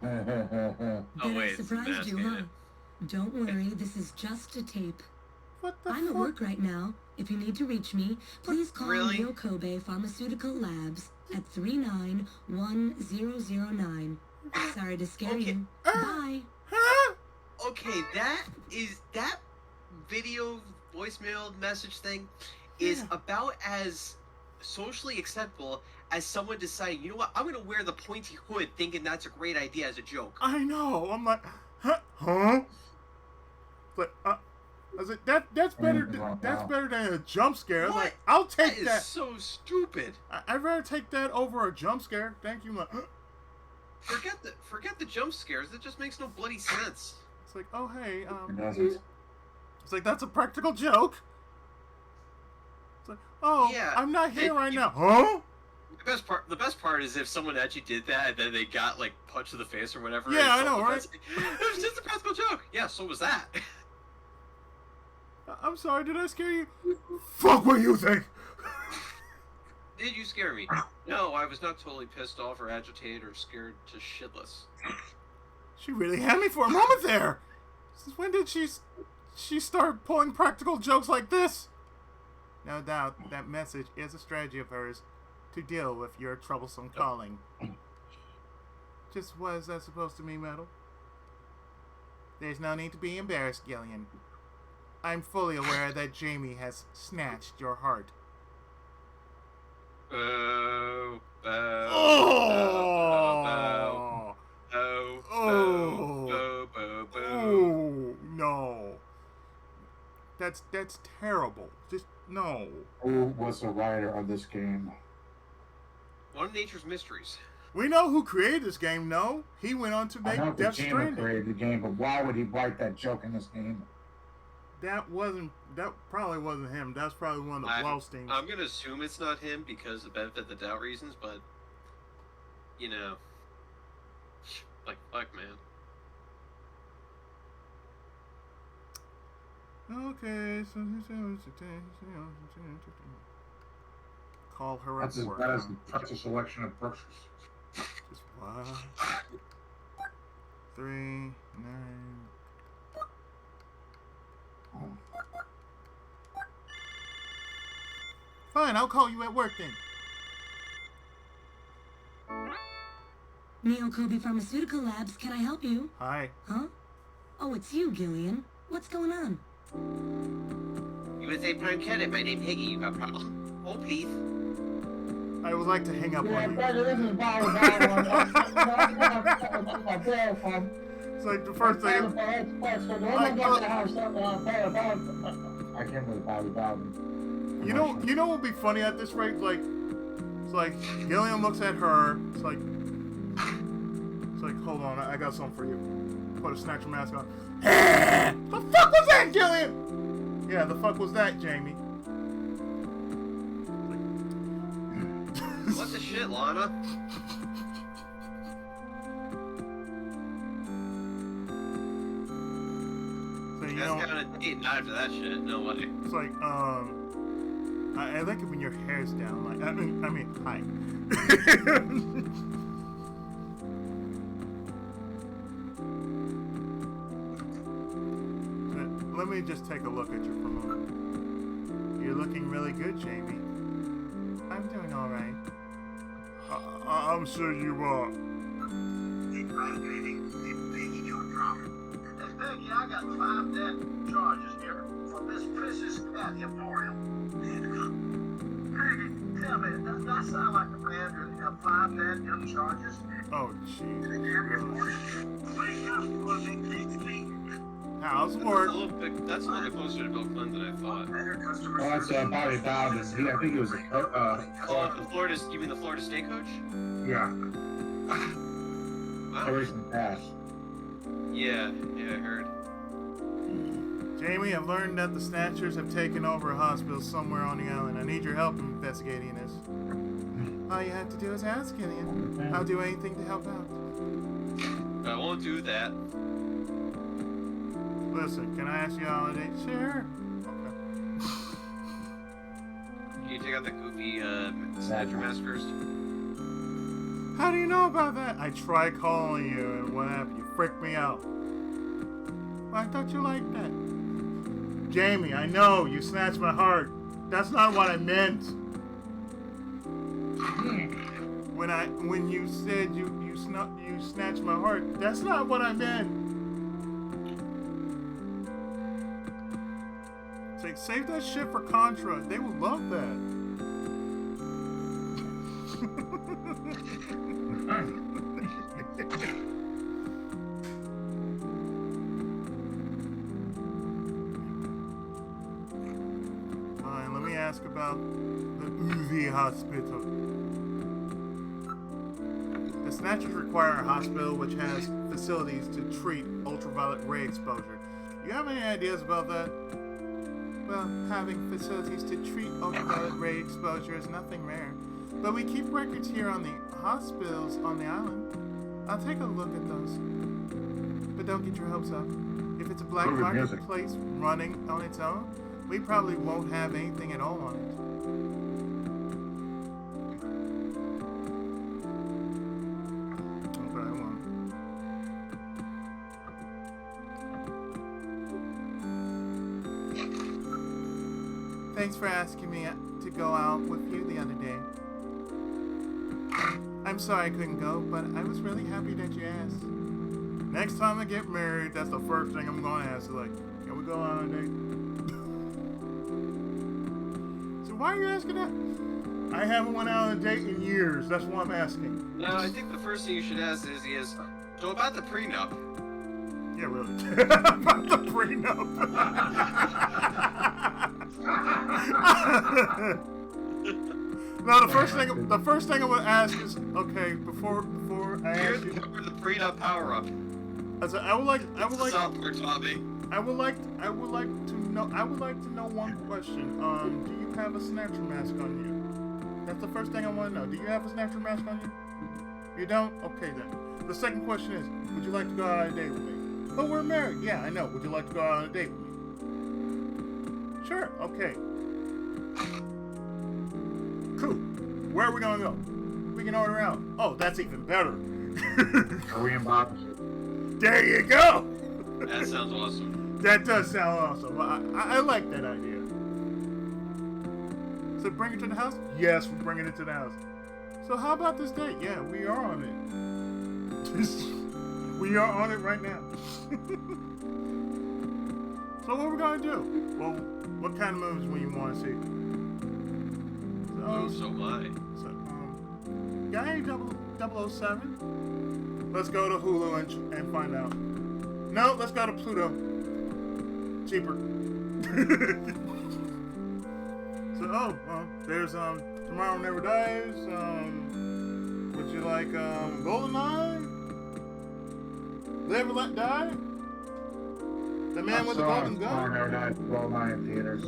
That Oh wait, surprised you, huh? Don't worry, this is just a tape. What the I'm at work right now. If you need to reach me, please call Really? Neo Kobe Pharmaceutical Labs at 391009. Sorry to scare you. Bye. Huh? Okay, that video voicemail message thing is about as socially acceptable as someone deciding, you know what, I'm gonna wear the pointy hood thinking that's a great idea as a joke. I know. I'm like, huh? But I was like, that's better. That's better than a jump scare. I was like, I'll take That that. is so stupid. I'd rather take that over a jump scare. Thank you. I'm like, Forget the jump scares. That just makes no bloody sense. it's like, oh hey, It doesn't. it's like that's a practical joke. It's like, oh, Yeah, I'm not here right you- now, huh? The best part is if someone actually did that and then they got like punched in the face or whatever. Yeah, and I know, felt right? offensive. It was just a practical joke. Yeah, so was that. I'm sorry, did I scare you? Fuck what you think. Did you scare me? No, I was not totally pissed off or agitated or scared to shitless. She really had me for a moment there. Since when did she start pulling practical jokes like this? No doubt that message is a strategy of hers to deal with your troublesome calling. Just what is that supposed to mean, Metal? There's no need to be embarrassed, Gillian. I'm fully aware that Jamie has snatched your heart. Oh. Oh no. That's terrible. Just no. Who was the writer of this game? One of nature's mysteries. We know who created this game, no? He went on to I make know the Death gamer Stranding. created the game, but why would he write that joke in this game? That probably wasn't him. That's probably one of the Blausteins. I'm gonna assume it's not him because of benefit of the doubt reasons, but you know, like fuck, man. Okay, so call her That's at as work. bad as such a selection of books. Just 1, 3, 9. Fine, I'll call you at work then. Neo Kobe Pharmaceutical Labs, can I help you? Hi. Huh? Oh, it's you, Gillian. What's going on? USA Prime Cadet, my name Higgy. You got a problem? Oh, please. I would like to hang up on you. It's like the first thing. I can't believe Bobby Bobby. You know what would be funny at this rate? Like, it's like Gillian looks at her. It's like, hold on, I got something for you. Put a Snatcher mask on. The fuck was that, Gillian? Yeah, the fuck was that, Jamie? What the shit, Lana? So, you That's know, kind of neat. Not after that shit. No way. it's like, I like it when your hair's down. Like, I mean, hi. Let me just take a look at you for a moment. You're looking really good, Jamie. I'm doing all right. I'm sure you are. Hey, Peggy, your drama. Hey, Peggy, I got 5 dead charges here from this Princess Cat Emporium. Peggy, tell me, does that sound like a man who have 5 dead charges? Oh, jeez. Wake up, pussy, please. How's work? That's a little bit closer to Bill Clinton than I thought. Oh, that's Bobby Bowden. I think he was a The Florida, you mean the Florida State coach? yeah. Wow. A recent past. Yeah, I heard. Jamie, I've learned that the Snatchers have taken over a hospital somewhere on the island. I need your help in investigating this. All you have to do is ask, Killian. I'll do anything to help out. I won't do that. Listen, can I ask you all a date? Sure. Okay. Can you take out the goofy Snatcher mask first? How do you know about that? I tried calling you, and what happened? You freaked me out. Well, I thought you liked that. Jamie, I know, you snatched my heart. That's not what I meant. When you said you snatched my heart, that's not what I meant. Say, save that shit for Contra. They would love that. Fine, let me ask about the Izzy hospital. The Snatchers require a hospital which has facilities to treat ultraviolet ray exposure. You have any ideas about that? Well, having facilities to treat ultraviolet ray exposure is nothing rare. But we keep records here on the hospitals on the island. I'll take a look at those. But don't get your hopes up. If it's a black market place running on its own, we probably won't have anything at all on it. Okay, well. Thanks for asking me to go out with you the other day. I'm sorry I couldn't go, but I was really happy that you asked. Next time I get married, that's the first thing I'm gonna ask. Like, can we go on a date? So why are you asking that? I haven't went out on a date in years. That's why I'm asking. No, I think the first thing you should ask Izzy is, so about the prenup. Yeah, really. About the prenup. No, the first thing I would ask is, okay, before I ask you the prenup power up. I would like Software Tommy. I would like to know one question. Do you have a Snatcher mask on you? That's the first thing I want to know. Do you have a Snatcher mask on you? You don't? Okay then. The second question is, would you like to go out on a date with me? Oh, we're married. Yeah, I know. Would you like to go out on a date with me? Sure. Okay. Cool. Where are we gonna go? We can order out. Oh, that's even better. Korean barbecue. There you go. That sounds awesome. That does sound awesome. I like that idea. So bring it to the house? Yes, we're bringing it to the house. So how about this date? Yeah, we are on it. We are on it right now. So what we're gonna do? Well, what kind of movies will you want to see? So am I. Got any 007? Let's go to Hulu and find out. No, let's go to Pluto. Cheaper. So, there's Tomorrow Never Dies. Would you like GoldenEye? Live and Let Die? The Man with the Golden Gun? Tomorrow Never Dies, GoldenEye in theaters. I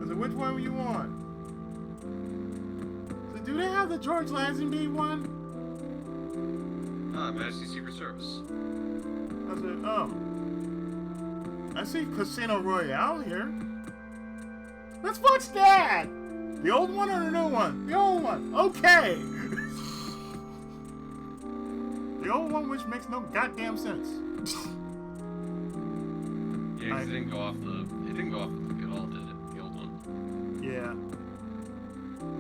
said, which one you want? So, do they have the George Lazenby one? Majesty Secret Service. I said, oh. I see Casino Royale here. Let's watch that! The old one or the new one? The old one. Okay. The old one, which makes no goddamn sense. Yeah, 'cause it didn't go off the book at all, did it? The old one. Yeah.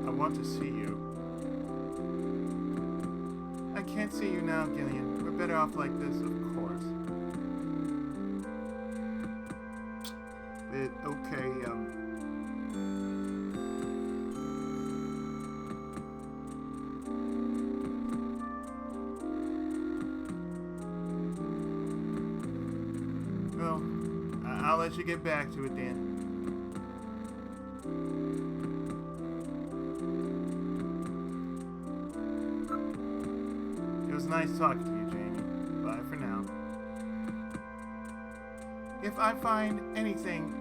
I want to see you. I can't see you now, Gillian. We're better off like this, of course. Okay, well, I'll let you get back to it then. It was nice talking to you, Jamie. Bye for now. If I find anything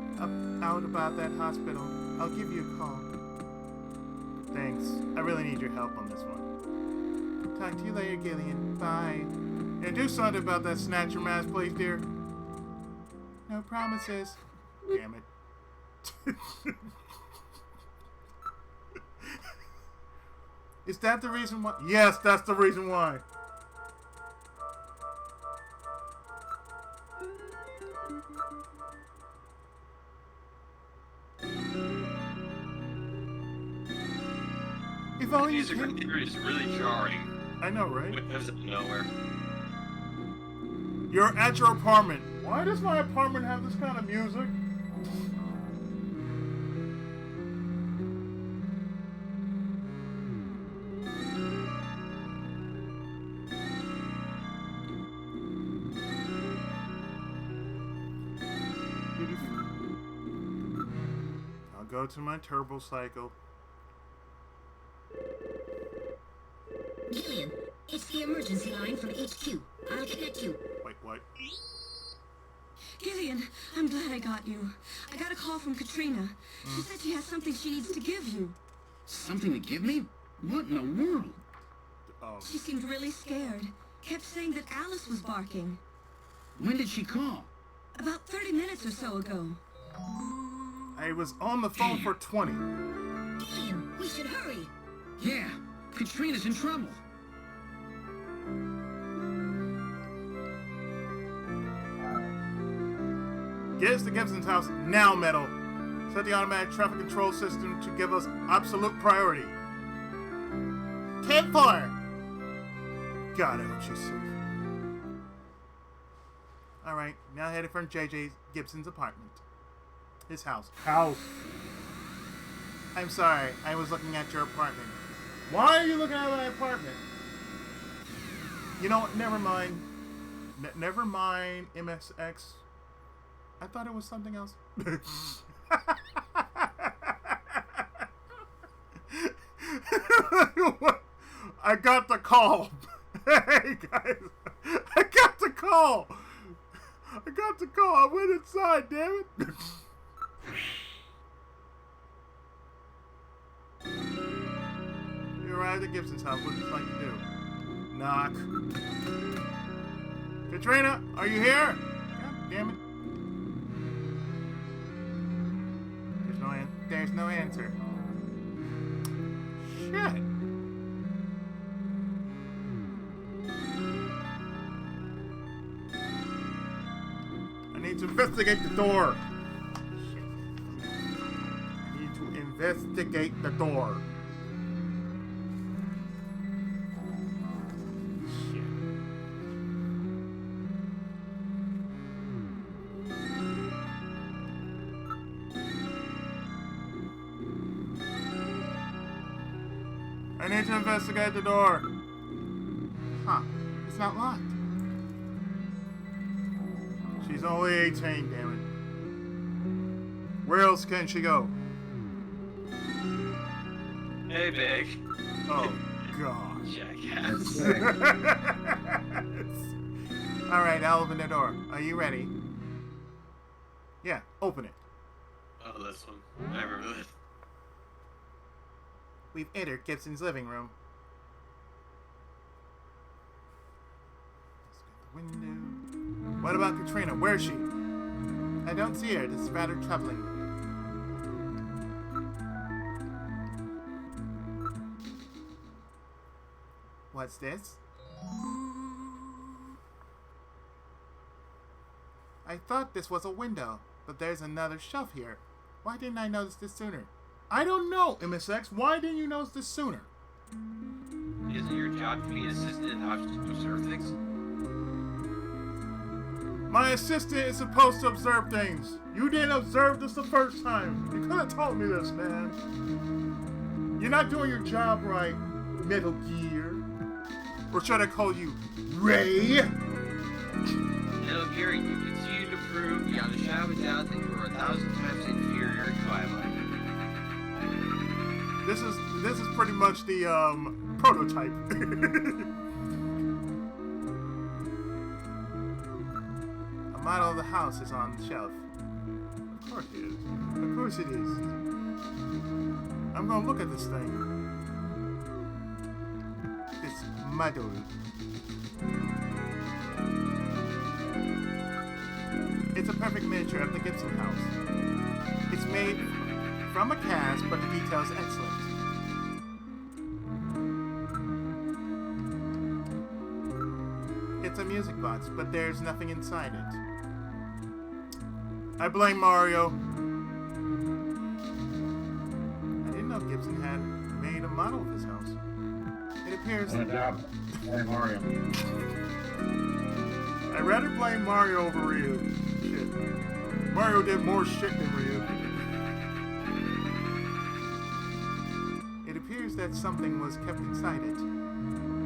out about that hospital, I'll give you a call. Thanks. I really need your help on this one. Talk to you later, Gillian. Bye. And do something about that Snatcher mask, please, dear. No promises. Damn it. Is that the reason why? Yes, that's the reason why. If only music right there is really jarring. I know, right? It comes out of nowhere. You're at your apartment. Why does my apartment have this kind of music? I'll go to my turbo cycle. Gillian, it's the emergency line from HQ. I'll connect you. Wait, what? Gillian, I'm glad I got you. I got a call from Katrina. She said she has something she needs to give you. Something to give me? What in the world? She seemed really scared. Kept saying that Alice was barking. When did she call? About 30 minutes or so ago. I was on the phone for 20. Gillian, we should hurry. Yeah, Katrina's in trouble. Get us to Gibson's house now, Metal. Set the automatic traffic control system to give us absolute priority. 10-4. God, I hope she's safe. Alright, now headed from JJ Gibson's apartment. His house. House. I'm sorry, I was looking at your apartment. Why are you looking at my apartment? You know what, never mind. Never mind, MSX. I thought it was something else. I got the call. Hey guys, I got the call. I got the call. I went inside, damn it. You arrived at Gibson's house. What would you like to do? Knock. Katrina, are you here? God damn it. There's no answer. Shit. I need to investigate the door. Shit. I need to investigate the door. I need to investigate the door. Huh. It's not locked. She's only 18, damn it. Where else can she go? Hey, Big. Oh, God. Jackass. Alright, I'll open the door. Are you ready? Yeah, open it. Oh, this one. I remember this. We've entered Gibson's living room. Let's get the window. What about Katrina? Where is she? I don't see her. This is rather troubling. What's this? I thought this was a window, but there's another shelf here. Why didn't I notice this sooner? I don't know, MSX. Why didn't you notice this sooner? Isn't your job to be an assistant and not just to observe things? My assistant is supposed to observe things. You didn't observe this the first time. You could have told me this, man. You're not doing your job right, Metal Gear. Or should I call you Ray? Metal Gear, you continue to prove beyond a shadow of a doubt that you are 1,000 times inferior to Twilight. This is pretty much the prototype. A model of the house is on the shelf. Of course it is. Of course it is. I'm gonna look at this thing. This model. It's a perfect miniature of the Gibson house. It's made from a cast, but the details excellent. It's a music box, but there's nothing inside it. I blame Mario. I didn't know Gibson had made a model of his house. It appears... Good job. Hey, Mario. I'd rather blame Mario over Ryu. Shit. Mario did more shit than Ryu. It appears that something was kept inside it.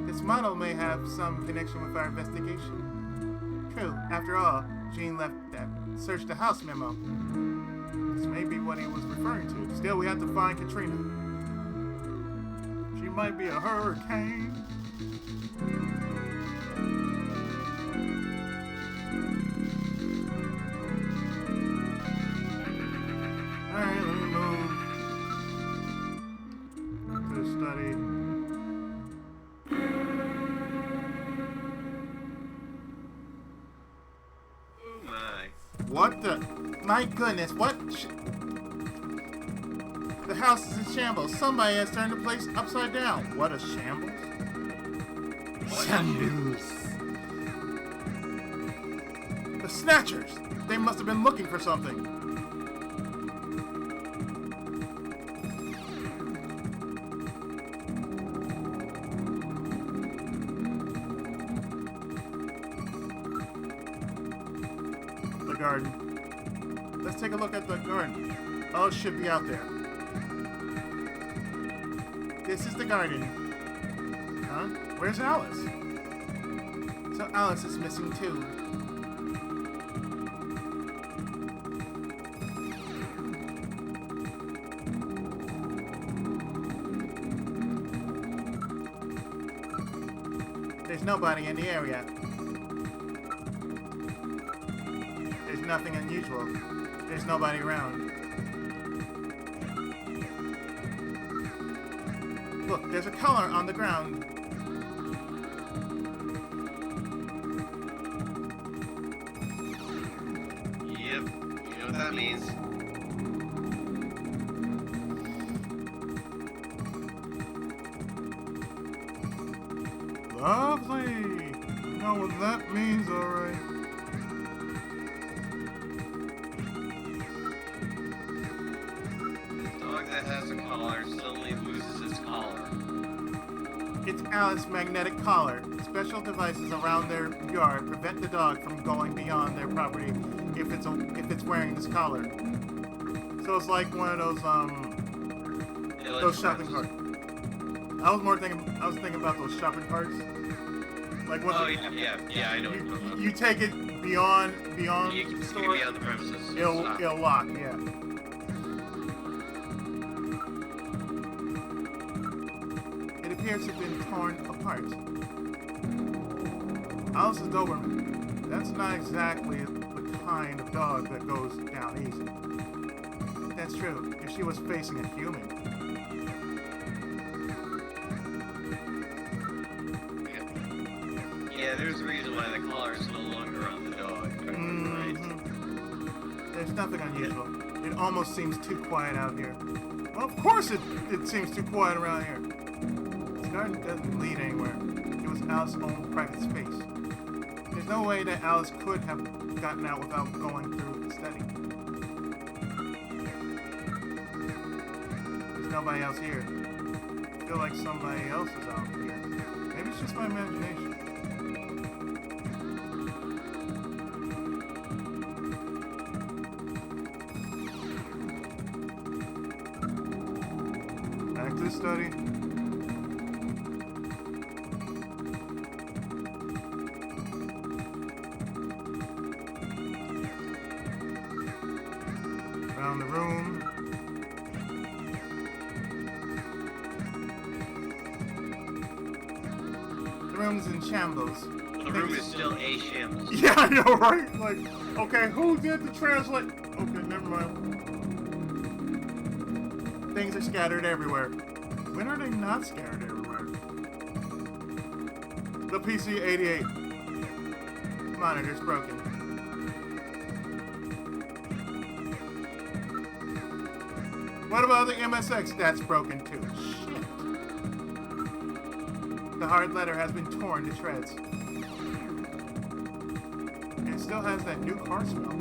This model may have some connection with our investigation. True, after all, Gene left that search the house memo. This may be what he was referring to. Still, we have to find Katrina. She might be a hurricane. Alright, let me move to the study. Oh my. What the? My goodness, what? The house is in shambles. Somebody has turned the place upside down. What a shambles? Shambles. The Snatchers! They must have been looking for something. The garden. Let's take a look at the garden. Oh, it should be out there. This is the garden. Huh? Where's Alice? So Alice is missing too. There's nobody in the area. There's nothing unusual. There's nobody around. Look, there's a collar on the ground. Yep, you know what that means. Lovely! You know what that means, alright. Dog that has a collar suddenly loses its collar. It's Alice's magnetic collar. Special devices around their yard prevent the dog from going beyond their property if it's wearing this collar. So it's like one of those shopping carts. I was thinking about those shopping carts. Like what? Oh yeah, I know. You take it beyond the store. Beyond the premises. It'll lock. Yeah. It appears to have been torn apart. Alice's Doberman. That's not exactly the kind of dog that goes down easy. That's true. If she was facing a human. Yeah, there's a reason why the collar is no longer on the dog. Right? There's nothing unusual. It almost seems too quiet out here. Well, of course it seems too quiet around here. This garden doesn't lead anywhere. It was Alice's own private space. There's no way that Alice could have gotten out without going through the study. There's nobody else here. I feel like somebody else is out here. Maybe it's just my imagination. Back to the study. around the room. The room's in shambles. The room is still a shambles. Yeah, I know, right? Like, okay, who did the translate? Okay, never mind. Things are scattered everywhere. When are they not scattered everywhere? The PC-88 monitor's broken. What about the MSX? That's broken too. Shit. The hard letter has been torn to shreds. And it still has that new car smell.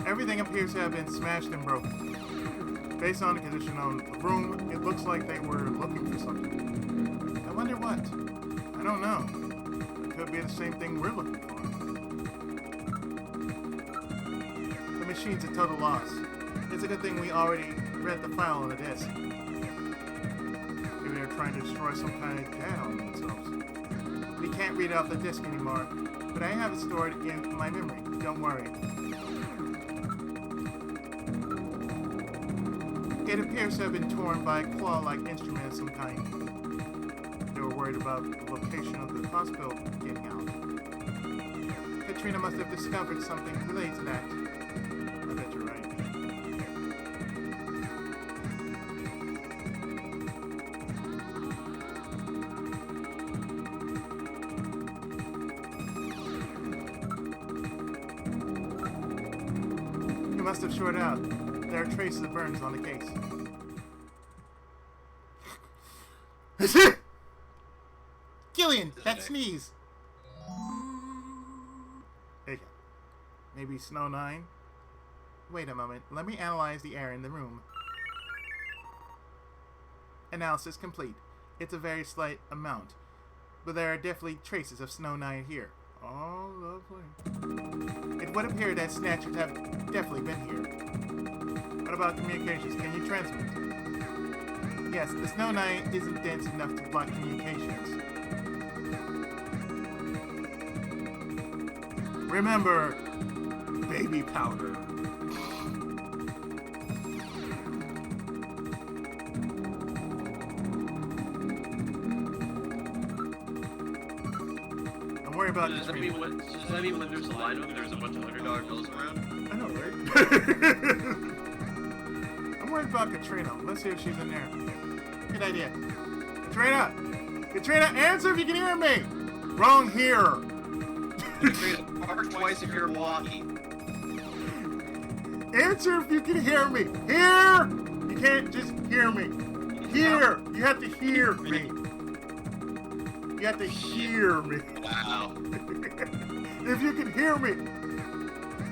Everything appears to have been smashed and broken. Based on the condition of the room, it looks like they were looking for something. I wonder what? I don't know. It could be the same thing we're looking for. The machine's a total loss. It's a good thing we already read the file on the disk. Maybe they're trying to destroy some kind of data on themselves. We can't read it off the disk anymore, but I have it stored in my memory. Don't worry. It appears to have been torn by a claw-like instrument of some kind. They were worried about the location of the hospital getting out. Katrina must have discovered something related to that. I bet you're right. You must have shorted out. There are traces of burns on the case. Gillian, that sneeze. There you go. Maybe Snow 9? Wait a moment. Let me analyze the air in the room. Analysis complete. It's a very slight amount, but there are definitely traces of Snow 9 here. Oh, lovely. It would appear that Snatchers have definitely been here. What about communications? Can you transmit? Yes, the Snow 9 isn't dense enough to block communications. Remember, baby powder. I'm worried about does that mean when there's a lineup, there's a bunch of $100 bills around? I know, right? I'm worried about Katrina. Let's see if she's in there. Good idea. Katrina! Katrina, answer if you can hear me! Wrong here! Katrina, park twice if you're walking. Answer if you can hear me. Here! You can't just hear me. Here! You have to hear me. You have to hear me. Wow. If you can hear me.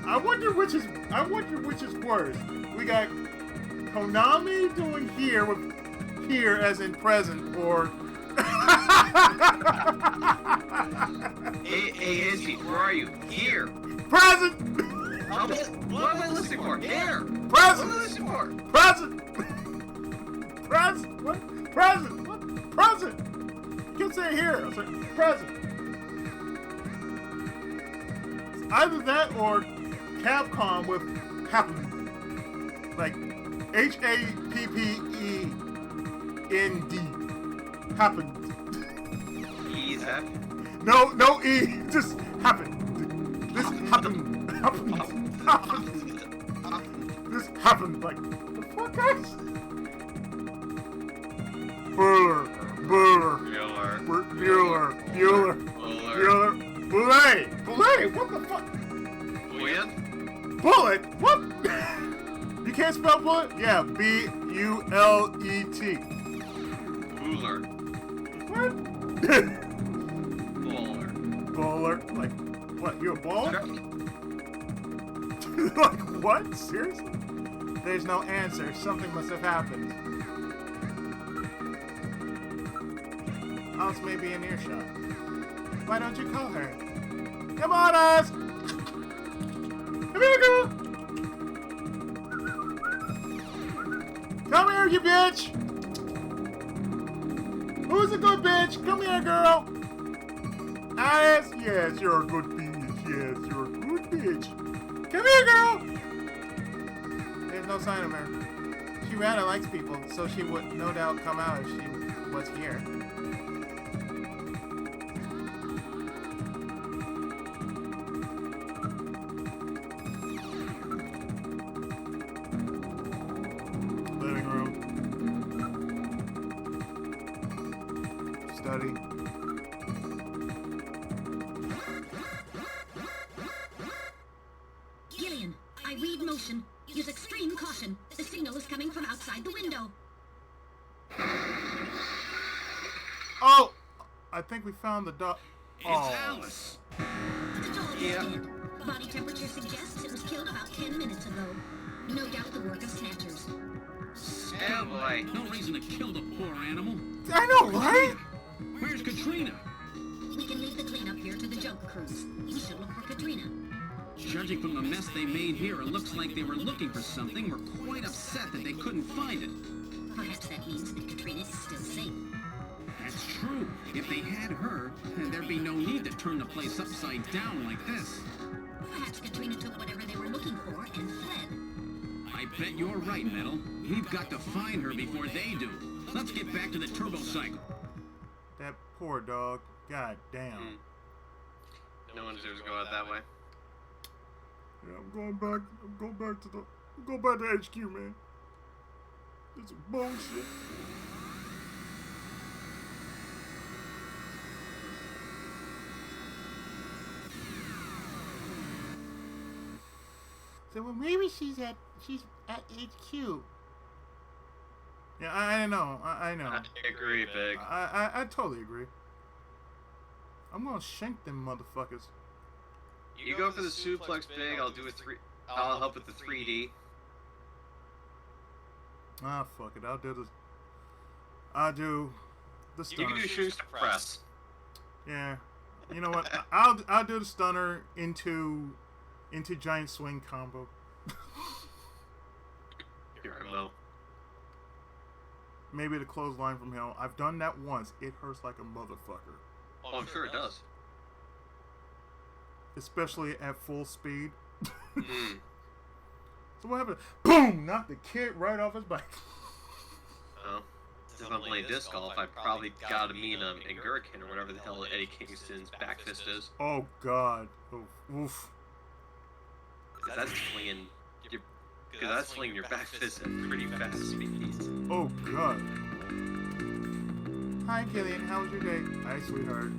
I wonder which is worse. We got Konami doing here with here as in present, or Hey, Izzy, where are you? Here. present. What am I listening for? Here. Present. What am I listening for? Present. Present. What? Present. What? Present. You can't say here. I said present. It's either that or Capcom with happened. Like HAPPEND. Happened. E's happened. No E. Just happened. This happened. This happened. Like, the fuck, guys? Bueller. Bullet. What the fuck? When? Bullet? What? You can't spell bullet? Yeah, B-U-L-E-T. Bueller. What? Bowler? Like, what? You a baller? Like, what? Seriously? There's no answer. Something must have happened. Alice may be in earshot. Why don't you call her? Come on, Oz! Come here, girl! Come here, you bitch! Who's a good bitch? Come here, girl! Alice? Yes, you're a good bitch. Yes, you're a good bitch. Come here, girl! There's no sign of her. She rather likes people, so she would no doubt come out if she was here. Living room. Study. Gillian, I read motion. Use extreme caution. The signal is coming from outside the window. Oh! I think we found the dog. Oh. Alice. The dog is dead. Body temperature suggests it was killed about 10 minutes ago. No doubt the work of Snatchers. Oh boy. No reason to kill the poor animal. I know, right? Where's Katrina? We can leave the cleanup here to the junk crews. We should look for Katrina. Judging from the mess they made here, it looks like they were looking for something. Were quite upset that they couldn't find it. Perhaps that means that Katrina is still safe. That's true. If they had her, then there'd be no need to turn the place upside down like this. Perhaps Katrina took whatever they were looking for and fled. I bet you're right, Metal. We've got to find her before they do. Let's get back to the turbo cycle. That poor dog. God damn. No one deserves to go out that way. Yeah, I'm going back to HQ, man. This is bullshit. So well, maybe she's at HQ. Yeah, I know. I know. I agree, Big. I totally agree. I'm gonna shank them motherfuckers. You go for the suplex, Big. I'll do a three. I'll help with the 3D. Ah, fuck it. I'll do the You stunner. can do shooting to press. Yeah. You know what? I'll do the stunner into giant swing combo. Here I will. Maybe the clothesline from hell. I've done that once. It hurts like a motherfucker. Oh, I'm sure it does. Especially at full speed. Mm. So what happened? Boom! Knocked the kid right off his bike. Oh. Since I'm playing disc golf, I probably gotta mean in Gherkin or whatever the hell Eddie Kingston's back fist is. Oh god. Oh, oof. Cause that's flinging your back fist at pretty fast speeds. Oh god. Hi Killian, how was your day? Hi sweetheart.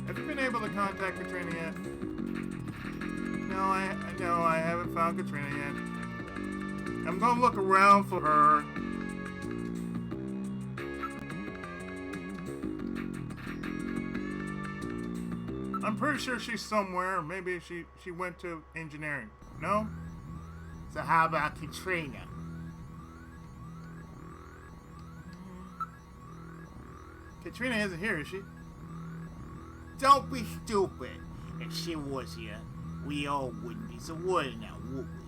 Have you been able to contact Katrina yet? No, I haven't found Katrina yet. I'm gonna look around for her. I'm pretty sure she's somewhere. Maybe she went to engineering. No? So how about Katrina? Katrina isn't here, is she? Don't be stupid. If she was here, we all wouldn't be so worried now, would we?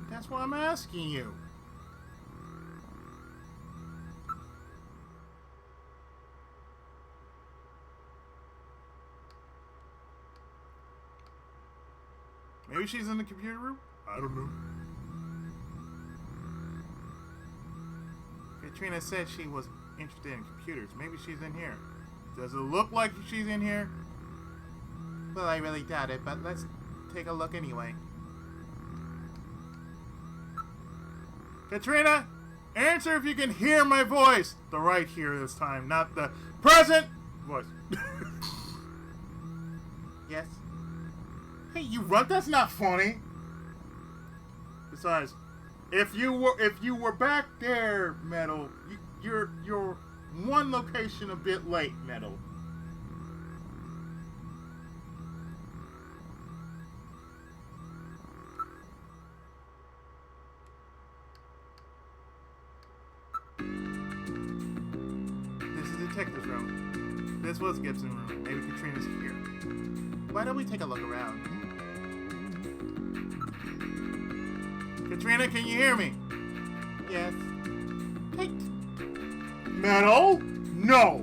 That's why I'm asking you. Maybe she's in the computer room? I don't know. Katrina said she was interested in computers. Maybe she's in here. Does it look like she's in here? Well, I really doubt it, but let's take a look anyway. Katrina, answer if you can hear my voice. The right here this time, not the present voice. Yes? Hey, you run. That's not funny. Besides, if you were back there, Metal, you're one location a bit late, Metal. This is Detective's room. This was Gibson's room. Maybe Katrina's here. Why don't we take a look around? Katrina, can you hear me? Yes. Hey. Metal? No!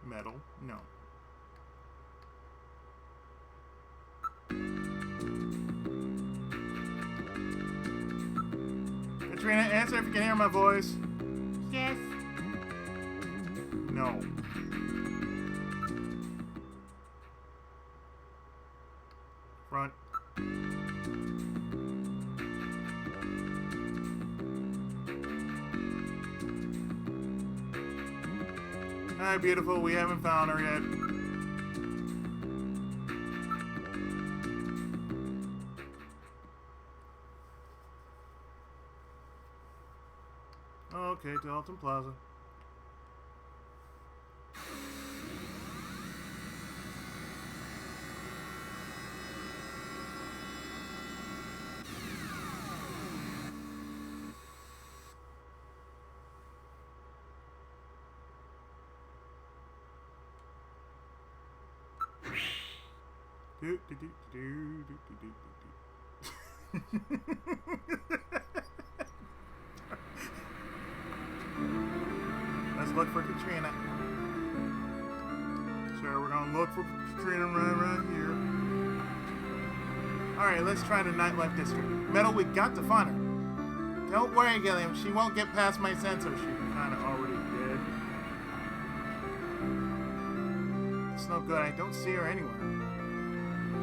Metal? No. Katrina, answer if you can hear my voice. Yes. No. Front. Alright, beautiful. We haven't found her yet. Okay, to Alton Plaza. Do, do, do, do, do, do, do, do. Let's look for Katrina. So we're gonna look for Katrina right here. Alright, let's try the nightlife district. Metal, we got to find her. Don't worry, Gilliam. She won't get past my sensor. She kinda already did. It's no good. I don't see her anywhere.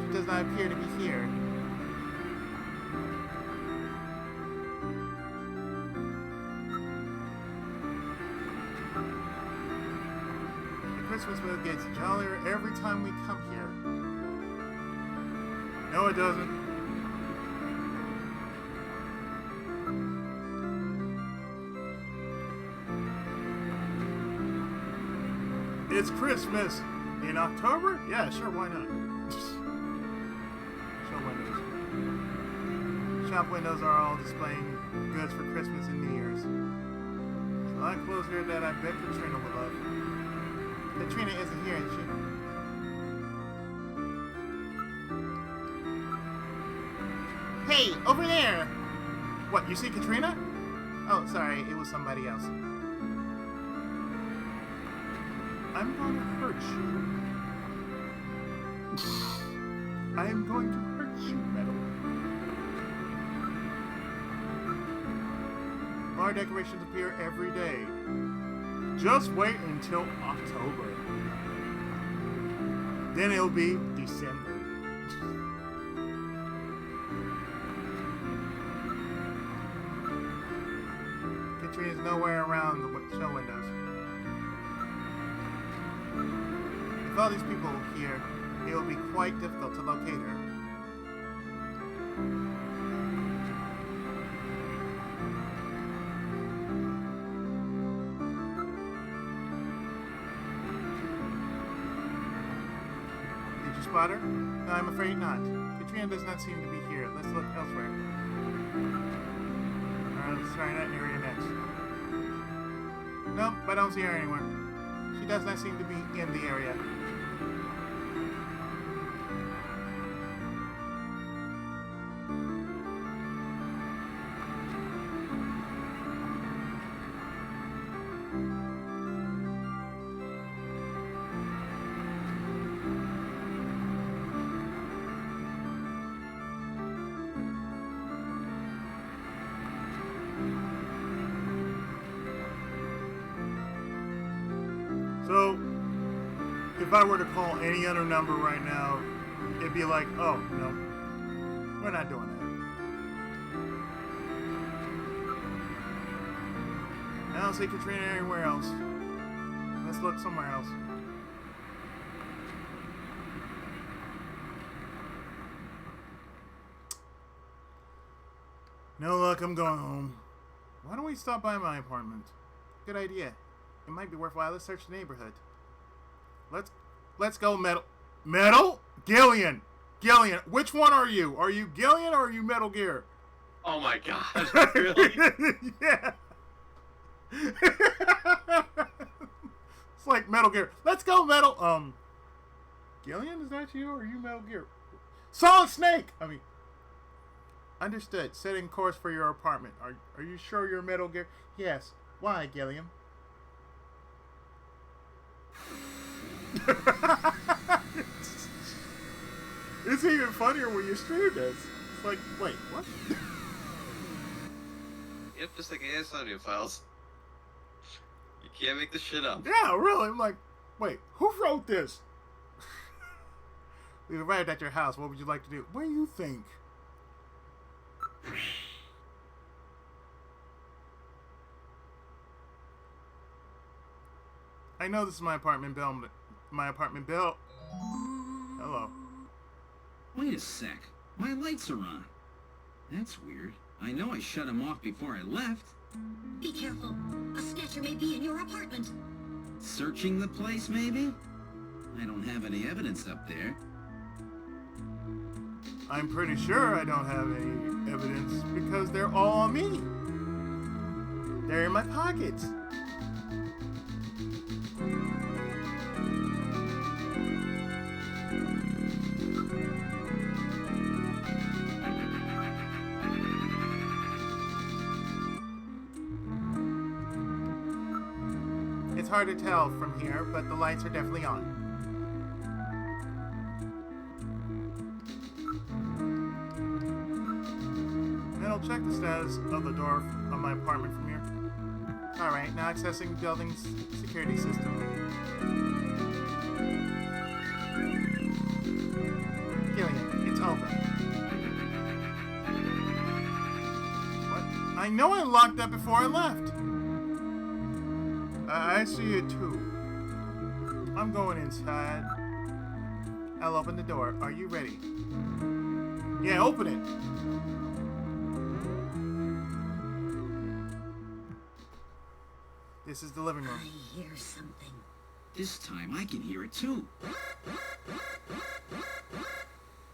She does not appear to be here. The Christmas mood gets jollier every time we come here. No, it doesn't. It's Christmas in October? Yeah, sure, why not? Show windows. Shop windows are all displaying goods for Christmas and New Year's. There's a lot of clothes here that I bet Katrina would love. Katrina isn't here, is she? Hey, over there! What, you see Katrina? Oh, sorry, it was somebody else. I'm gonna hurt you. I am going to hurt you, Metal. Bar decorations appear every day. Just wait until October. Then it'll be December. Katrina's nowhere around the show windows. With all these people here, it will be quite difficult to locate her. Did you spot her? No, I'm afraid not. Katrina does not seem to be here. Let's look elsewhere. Alright, let's try that area next. Nope, I don't see her anywhere. She does not seem to be in the area. So, if I were to call any other number right now, it'd be like, oh, no, we're not doing that. I don't see Katrina anywhere else. Let's look somewhere else. No luck, I'm going home. Why don't we stop by my apartment? Good idea. It might be worthwhile. Let's search the neighborhood. Let's go, Metal. Metal? Gillian! Gillian, which one are you? Are you Gillian or are you Metal Gear? Oh my god, really? Yeah. It's like Metal Gear. Let's go, Metal. Gillian, is that you or are you Metal Gear? Solid Snake! Understood. Setting course for your apartment. Are you sure you're Metal Gear? Yes. Why, Gilliam? It's even funnier when you stream this. It's like, wait, what? Yep, just like AS audio files. You can't make this shit up. Yeah, really. I'm like, wait, who wrote this? We arrived at your house. What would you like to do? What do you think? I know this is my apartment bill, but Hello. Wait a sec. My lights are on. That's weird. I know I shut them off before I left. Be careful. A snatcher may be in your apartment. Searching the place, maybe? I don't have any evidence up there. I'm pretty sure I don't have any evidence because they're all on me. They're in my pockets. It's hard to tell from here, but the lights are definitely on. And I'll check the status of the door of my apartment from here. Alright, now accessing building's security system. Gillian, it's open. What? I know I locked that before I left. I see it too. I'm going inside. I'll open the door. Are you ready? Yeah, open it. This is the living room. I hear something. This time I can hear it too.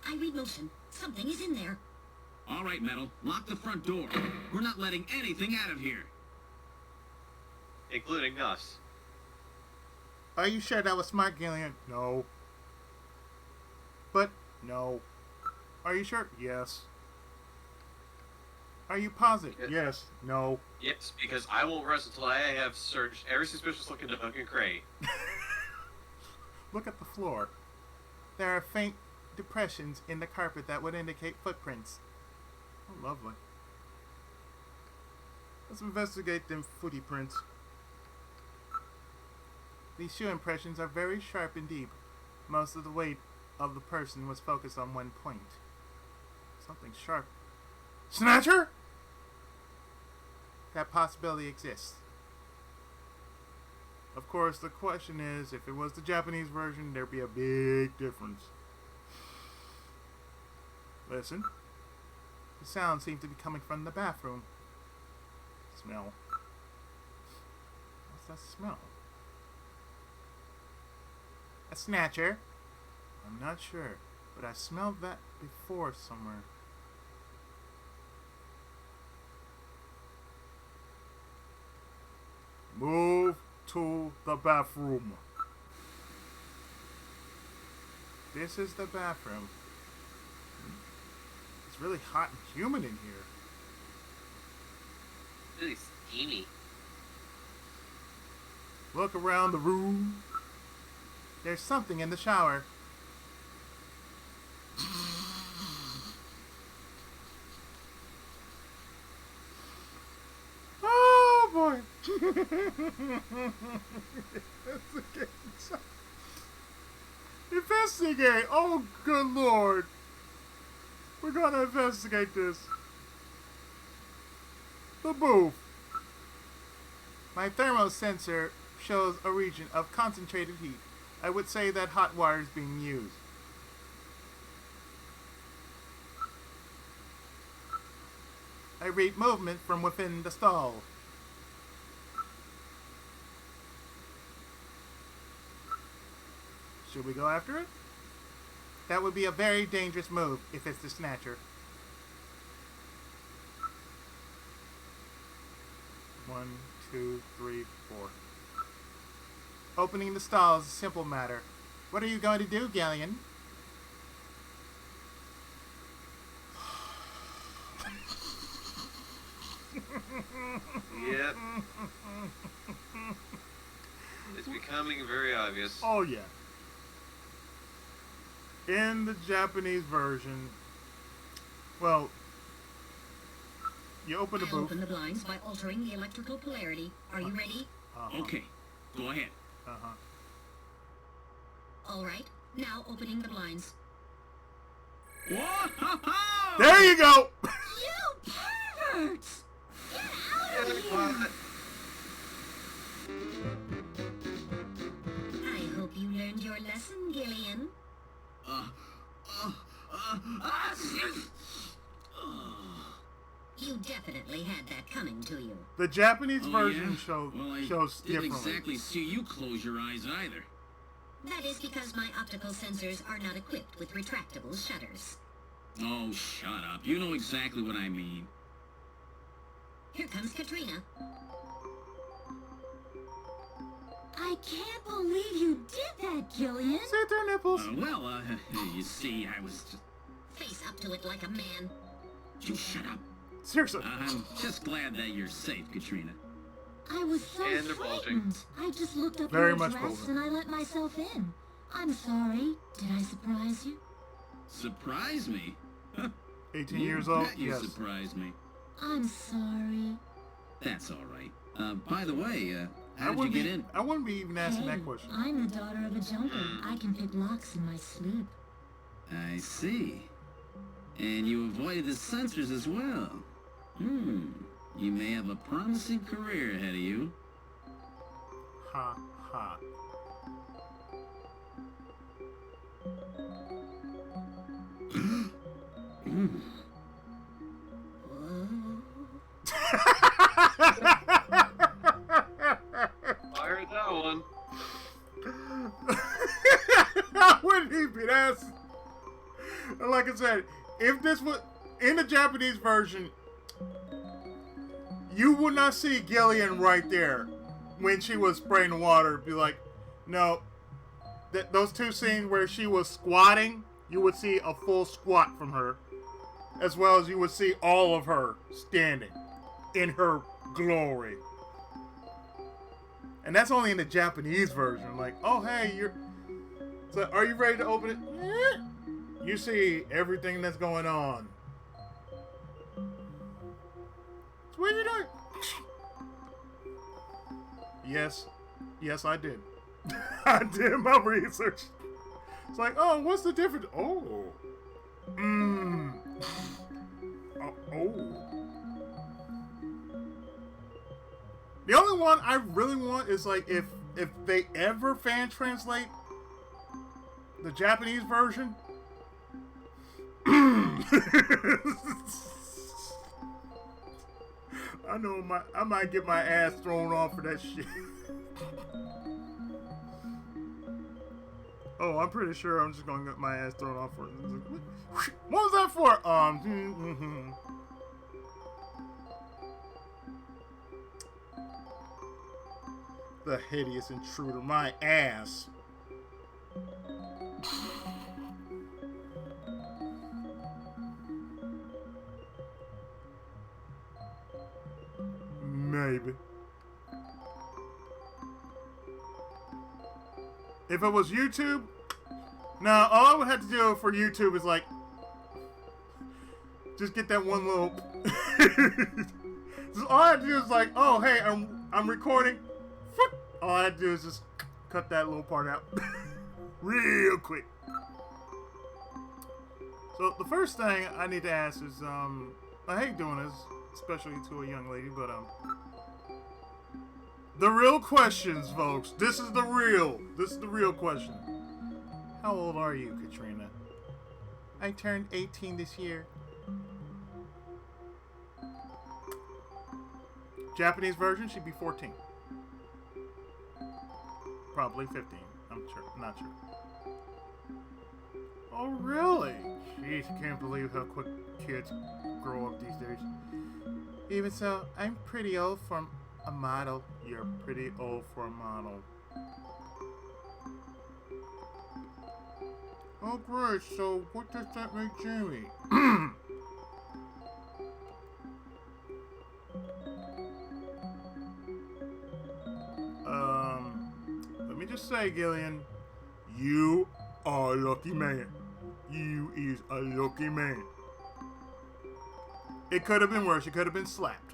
I read motion. Something is in there. All right, Metal. Lock the front door. We're not letting anything out of here. Including us. Are you sure that was smart, Gillian? No. But, no. Are you sure? Yes. Are you positive? Yes. No. Yes, because I won't rest until I have searched every suspicious looking nook and crate. Look at the floor. There are faint depressions in the carpet that would indicate footprints. Oh, lovely. Let's investigate them footy prints. These shoe impressions are very sharp and deep. Most of the weight of the person was focused on one point. Something sharp. Snatcher? That possibility exists. Of course, the question is, if it was the Japanese version, there'd be a big difference. Listen. The sound seems to be coming from the bathroom. Smell. What's that smell? A snatcher? I'm not sure, but I smelled that before somewhere. Move to the bathroom. This is the bathroom. It's really hot and humid in here. Really steamy. Look around the room. There's something in the shower. Oh boy. Investigate. Oh good lord. We're gonna investigate this. The booth. My thermosensor shows a region of concentrated heat. I would say that hot water is being used. I read movement from within the stall. Should we go after it? That would be a very dangerous move if it's the Snatcher. 1, 2, 3, 4. Opening the stall is a simple matter. What are you going to do, Gillian? Yep. It's becoming very obvious. Oh, yeah. In the Japanese version, well, you open the I'll booth. open the blinds by altering the electrical polarity. Are you ready? Okay, go ahead. All right. Now opening the blinds. Whoa! There you go! You perverts! Get out of here! I hope you learned your lesson, Gillian. You definitely had that coming to you. The Japanese Oh, version yeah? shows Didn't differently. exactly see you close your eyes either. That is because my optical sensors are not equipped with retractable shutters. Oh, shut up. You know exactly what I mean. Here comes Katrina. I can't believe you did that, Gillian. Sit there, nipples. You see, I was just... Face up to it like a man. You shut up. Seriously. I'm just glad that you're safe, Katrina. I was so And they're bulging. frightened. I just looked up Very your much address bulging. and I let myself in. I'm sorry. Did I surprise you? Surprise me? 18 years old? You Yes. surprised me. I'm sorry. That's all right. By the way, I how'd you wouldn't get be, in? I wouldn't be even asking Hey, that question. I'm the daughter of a jumper. I can pick locks in my sleep. I see. And you avoided the censors as well. You may have a promising career ahead of you. Ha ha. I heard that one. I wouldn't even ask. Like I said, if this was in the Japanese version, you would not see Gillian right there when she was spraying the water. Be like, no. Those two scenes where she was squatting, you would see a full squat from her, as well as you would see all of her standing in her glory. And that's only in the Japanese version. Like, oh hey, so are you ready to open it? Yeah. You see everything that's going on. So what are you doing? Yes, I did. I did my research. It's like, oh, what's the difference? Oh. Oh. The only one I really want is like if they ever fan translate the Japanese version. I know I might get my ass thrown off for that shit. Oh, I'm pretty sure I'm just gonna get my ass thrown off for it. What was that for? The hideous intruder, my ass. Maybe. If it was YouTube, now all I would have to do for YouTube is like, just get that one little. Just all I have to do is like, oh hey, I'm recording. All I have to do is just cut that little part out, real quick. So the first thing I need to ask is, I hate doing this, especially to a young lady, but the real questions, folks. This is the real question. How old are you, Katrina? I turned 18 this year. Japanese version, she'd be 14. Probably 15. I'm not sure. Oh, really? Jeez, I can't believe how quick kids grow up these days. Even so, I'm pretty old for a model. You're pretty old for a model. Oh, great. So, what does that make Jamie? Let me just say, Gillian, you are a lucky man. You is a lucky man. It could have been worse. You could have been slapped.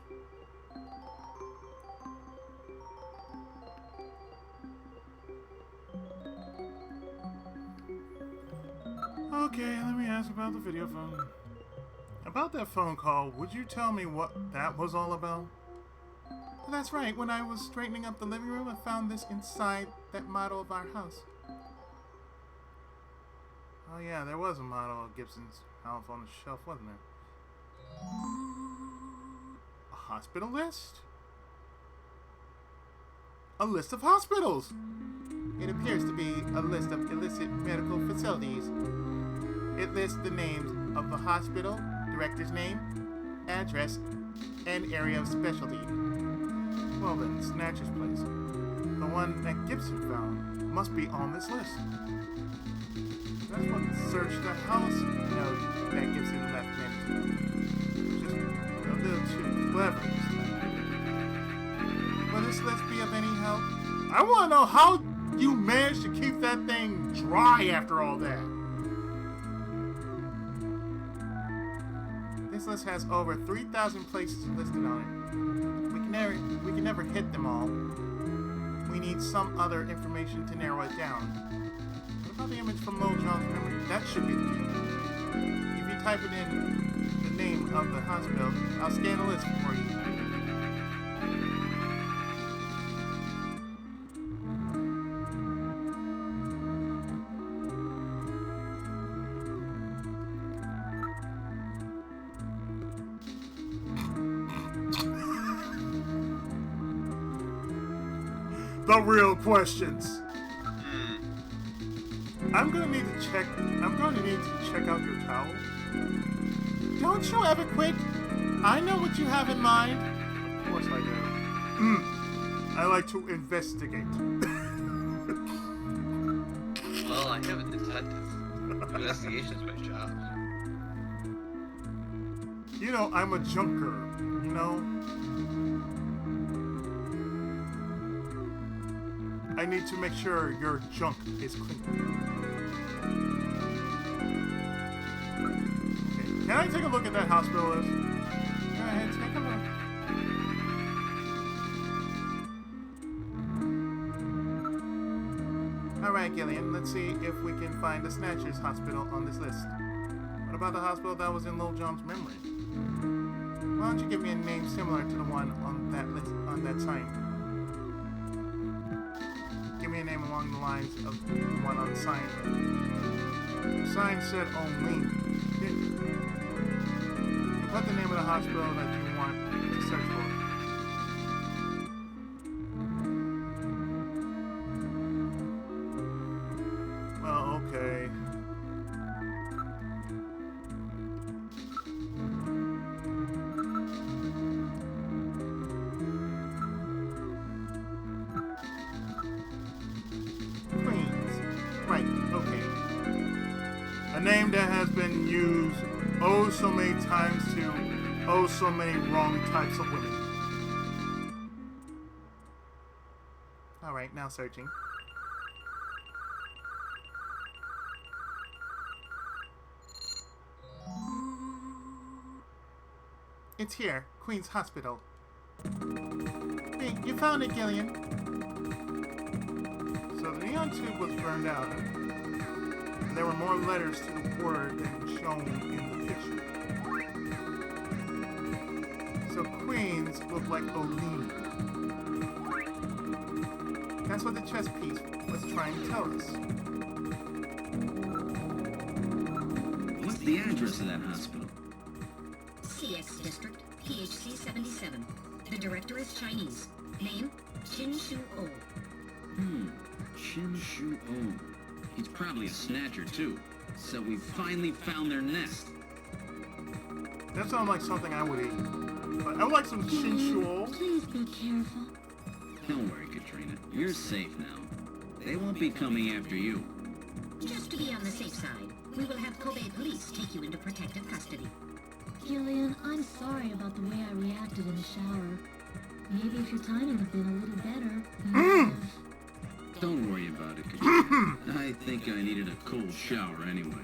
Okay, let me ask about the video phone. About that phone call, would you tell me what that was all about? Well, that's right. When I was straightening up the living room, I found this inside that model of our house. Oh yeah, there was a model of Gibson's house on the shelf, wasn't there? A hospital list? A list of hospitals! It appears to be a list of illicit medical facilities. It lists the names of the hospital, director's name, address, and area of specialty. Well then, Snatcher's place. The one that Gibson found must be on this list. That's what searched the house note that Gibson left management. Just a little too clever. Will this list be of any help? I want to know how you managed to keep that thing dry after all that. This list has over 3,000 places listed on it. We can never hit them all. We need some other information to narrow it down. What about the image from Lil Jon's memory? That should be the key. If you type it in the name of the hospital, I'll scan the list for you. The real questions. I'm gonna need to check out your towel. Don't you ever quit? I know what you have in mind. Of course I do. I like to investigate. Well, I am a detective. Investigation's my job. You know, I'm a junker, you know? I need to make sure your junk is clean. Okay, can I take a look at that hospital list? Go ahead, take a look. Alright, Gillian, let's see if we can find the Snatcher's hospital on this list. What about the hospital that was in Lil Jon's memory? Why don't you give me a name similar to the one on that list, on that sign? Give me a name along the lines of the one on the sign. The sign said O'Lean. Put the name of the hospital that you want to search for. Well, okay. Right, okay. A name that has been used oh so many times to oh so many wrong types of women. Alright, now searching. It's here, Queen's Hospital. Hey, you found it, Gillian. So the neon tube was burned out, and there were more letters to the word than shown in the picture. So Queens looked like O'Lean. That's what the chess piece was trying to tell us. What's the address of that hospital? CX District, PHC 77. The director is Chinese. Name, Chin Shu Oh. Chin Shu Oh. He's probably a snatcher, too. So we finally found their nest. That sounds like something I would eat. But I would like some shinshul. Please be careful. Don't worry, Katrina. You're safe now. They won't be coming after you. Just to be on the safe side, we will have Kobe police take you into protective custody. Gillian, I'm sorry about the way I reacted in the shower. Maybe if your timing had been a little better. Don't worry about it, Katrina. I think I needed a cold shower anyway.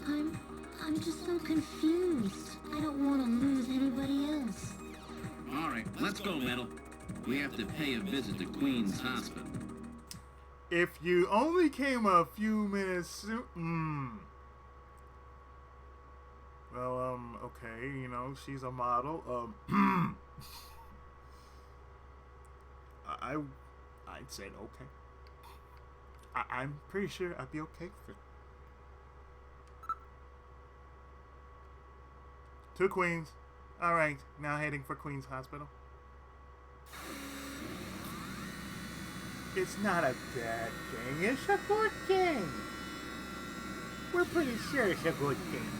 I'm just so confused. I don't want to lose anybody else. All right, let's go, Metal. We have to pay a visit to Queen's Hospital. If you only came a few minutes soon. Well, okay, you know, she's a model. I'd say okay. I'm pretty sure I'd be okay with it. To Queens. Alright, now heading for Queens Hospital. It's not a bad thing, it's a good thing. We're pretty sure it's a good thing.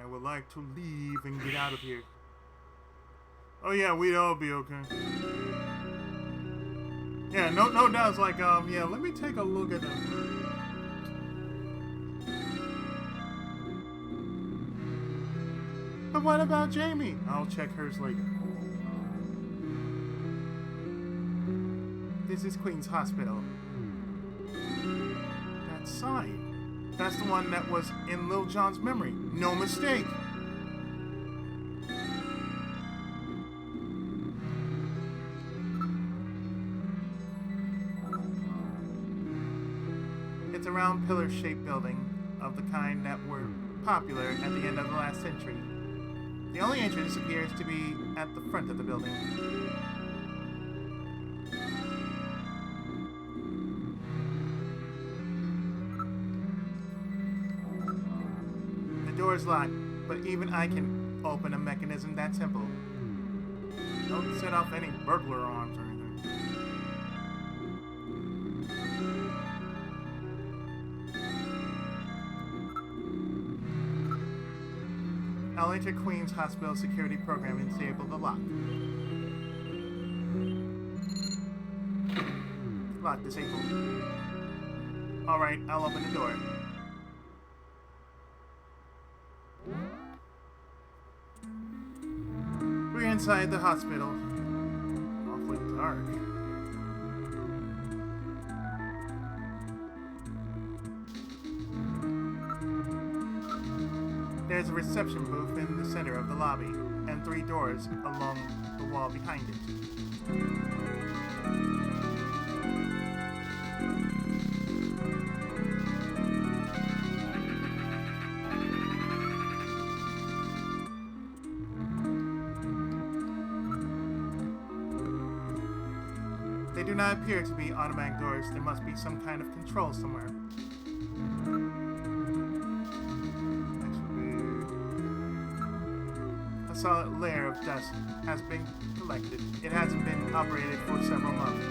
I would like to leave and get out of here. Oh yeah, we'd all be okay. Yeah, no doubts. Like, yeah, let me take a look at them. But what about Jamie? I'll check hers later. This is Queen's Hospital. That sign. That's the one that was in Lil Jon's memory. No mistake. It's a round pillar-shaped building of the kind that were popular at the end of the last century. The only entrance appears to be at the front of the building. The door is locked, but even I can open a mechanism that simple. Don't set off any burglar alarms or anything. I'll enter Queen's Hospital security program and disable the lock. Lock disabled. Alright, I'll open the door. We're inside the hospital. Awfully dark. There's a reception booth in the center of the lobby, and 3 doors along the wall behind it. They do not appear to be automatic doors. There must be some kind of control somewhere. A solid layer of dust has been collected. It hasn't been operated for several months.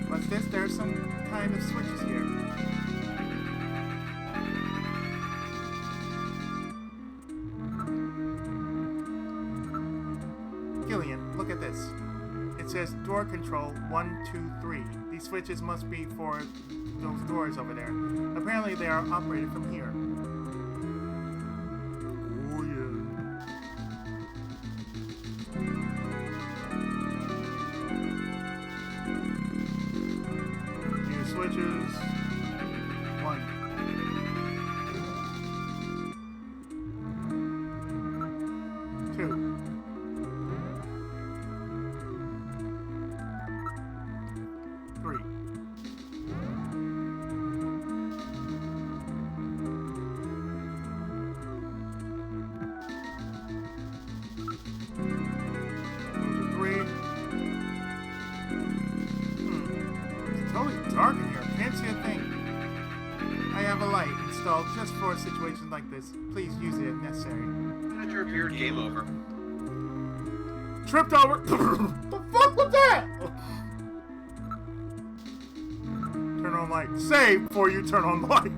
What's this? There are some kind of switches here. Gillian, look at this. It says door control 1, 2, 3. These switches must be for those doors over there. Apparently they are operated from here. Oh yeah. New switches. 1. 2. 3. It's totally dark in here. Can't see a thing. I have a light installed just for situations like this. Please use it if necessary. Snatcher appeared, game over. Tripped over. The fuck was that? Turn on light. Save before you turn on light.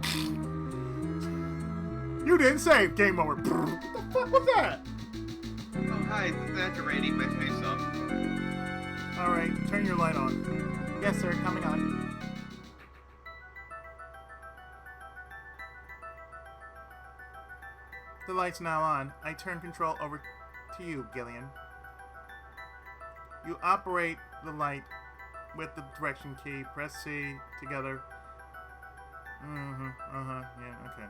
You didn't save. Game over. What the fuck was that? Oh, hi. Snatcher rating my face off. Alright, turn your light on. Yes, sir. Coming on. The light's now on. I turn control over to you, Gillian. You operate the light with the direction key. Press C together. Yeah, okay.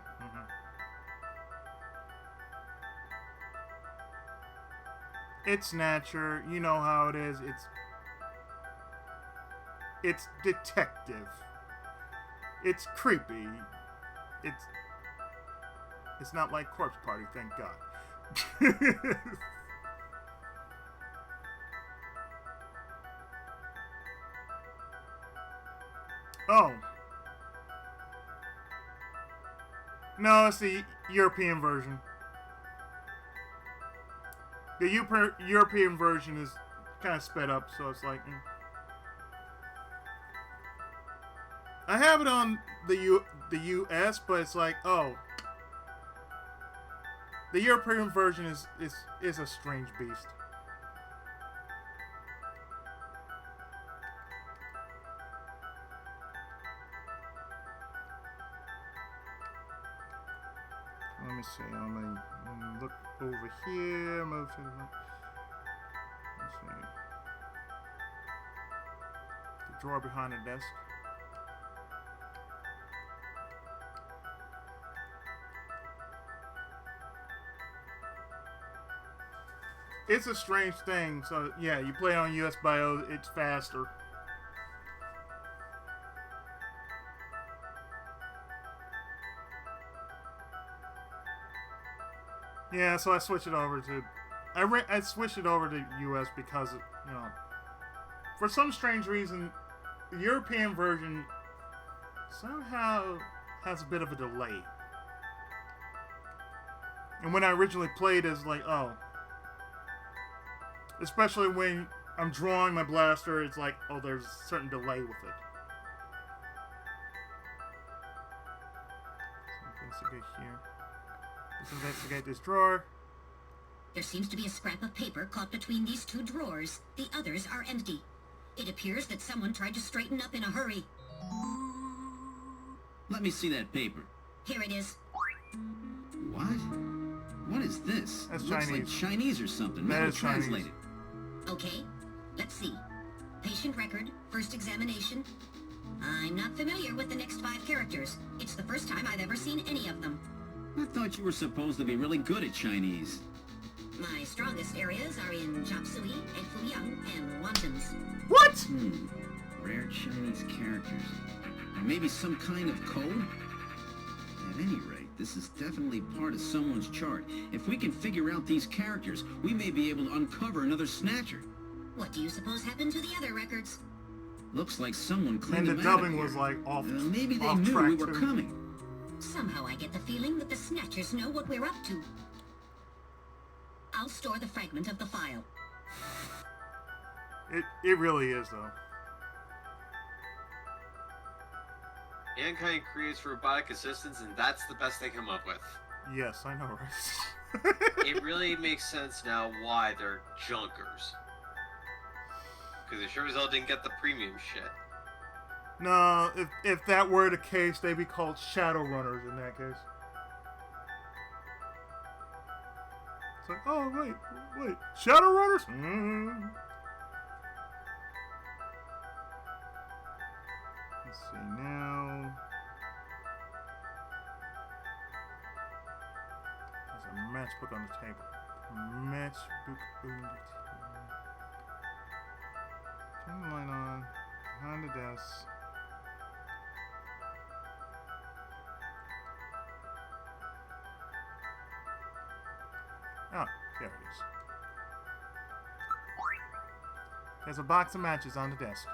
It's Snatcher. You know how it is. It's detective. It's creepy. It's not like Corpse Party, thank God. Oh. No, it's the European version. The European version is kind of sped up, so it's like... I have it on the US, but it's like, oh. The European version is a strange beast. Let me see. Let me look over here. Move to the. Let's see. The drawer behind the desk. It's a strange thing. So yeah, you play it on US Bio. It's faster. Yeah, so I switched it over to... I switched it over to US because, you know... For some strange reason, the European version somehow has a bit of a delay. And when I originally played, it's like, oh... Especially when I'm drawing my blaster, it's like, oh, there's a certain delay with it. So investigate here. Let's investigate this drawer. There seems to be a scrap of paper caught between these two drawers. The others are empty. It appears that someone tried to straighten up in a hurry. Let me see that paper. Here it is. What? What is this? That's Looks Chinese. like Chinese or something. That Never is Chinese. translated. Okay, let's see. Patient record, first examination. I'm not familiar with the next 5 characters. It's the first time I've ever seen any of them. I thought you were supposed to be really good at Chinese. My strongest areas are in chop suey, egg foo young, and wontons. What? Rare Chinese characters. Or maybe some kind of code? At any rate, this is definitely part of someone's chart. If we can figure out these characters, we may be able to uncover another Snatcher. What do you suppose happened to the other records? Looks like someone cleaned And the them out dubbing of was here. like off. Maybe they off knew track we were too. coming. Somehow I get the feeling that the Snatchers know what we're up to. I'll store the fragment of the file. It really is, though. Mankind creates robotic assistants, and that's the best they come up with. Yes, I know, right? It really makes sense now why they're junkers. Because they sure as hell didn't get the premium shit. No, if that were the case, they'd be called Shadowrunners in that case. It's like, oh, wait. Shadowrunners? Let's see now. There's a matchbook on the table. Matchbook on the table. Turn the light on. Behind the desk. Oh, there it is. There's a box of matches on the desk.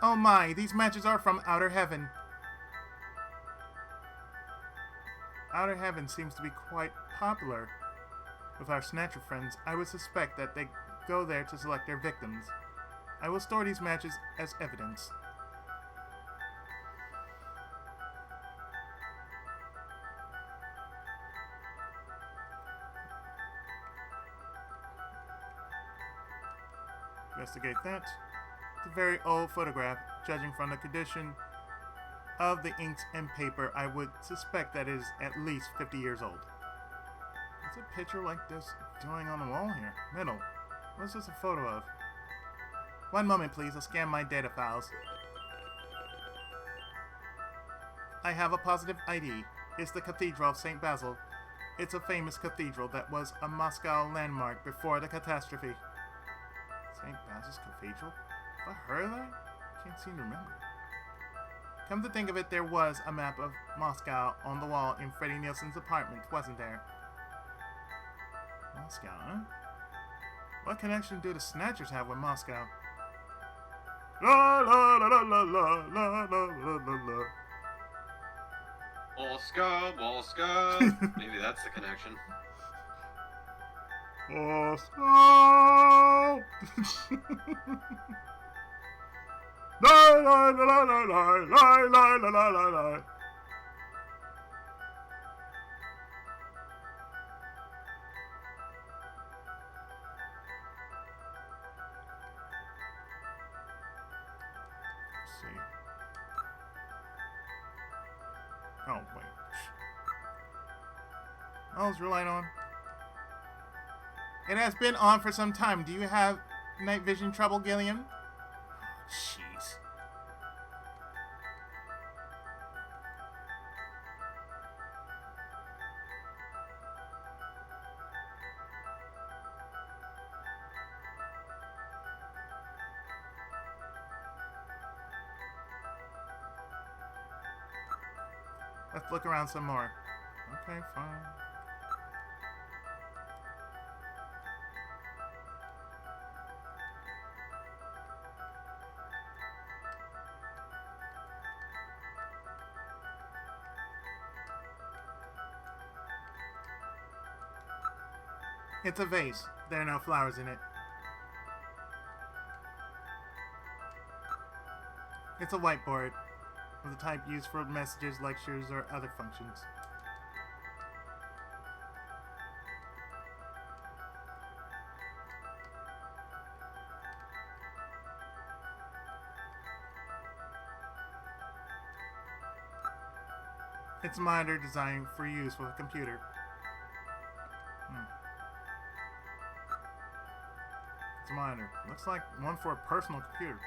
Oh my, these matches are from outer heaven. Outer Heaven seems to be quite popular with our Snatcher friends. I would suspect that they go there to select their victims. I will store these matches as evidence. Investigate that. It's a very old photograph. Judging from the condition of the inks and paper, I would suspect that it is at least 50 years old. What's a picture like this doing on the wall here? Middle. What's this a photo of? One moment, please. I'll scan my data files. I have a positive ID. It's the Cathedral of St. Basil. It's a famous cathedral that was a Moscow landmark before the catastrophe. St. Basil's Cathedral? Have I heard of that? Can't seem to remember. Come to think of it, there was a map of Moscow on the wall in Freddie Nielsen's apartment, wasn't there? Moscow, huh? What connection do the Snatchers have with Moscow? La la la la la la la la la la. Moscow, Moscow. Maybe that's the connection. Moscow. La la la la la la la la la la la. See. Oh, wait. Oh, is your light on? It has been on for some time. Do you have night vision trouble, Gillian? Jeez. Let's look around some more. Okay, fine. It's a vase. There are no flowers in it. It's a whiteboard, of the type used for messages, lectures, or other functions. It's a monitor designed for use with a computer. It's a monitor. Looks like one for a personal computer.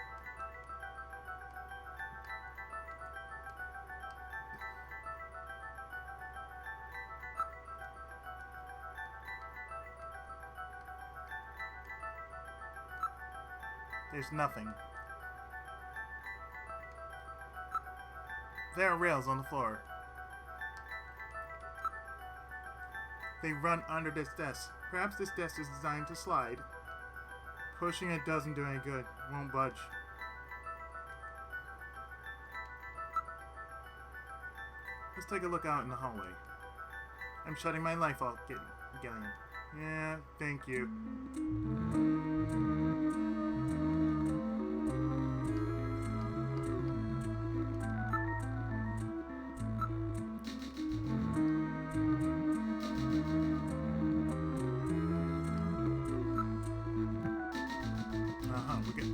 There's nothing. There are rails on the floor. They run under this desk. Perhaps this desk is designed to slide. Pushing it doesn't do any good. Won't budge. Let's take a look out in the hallway. I'm shutting my life off, Gillian. Yeah, thank you.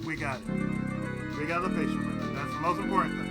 We got it. We got the patient with it. That's the most important thing.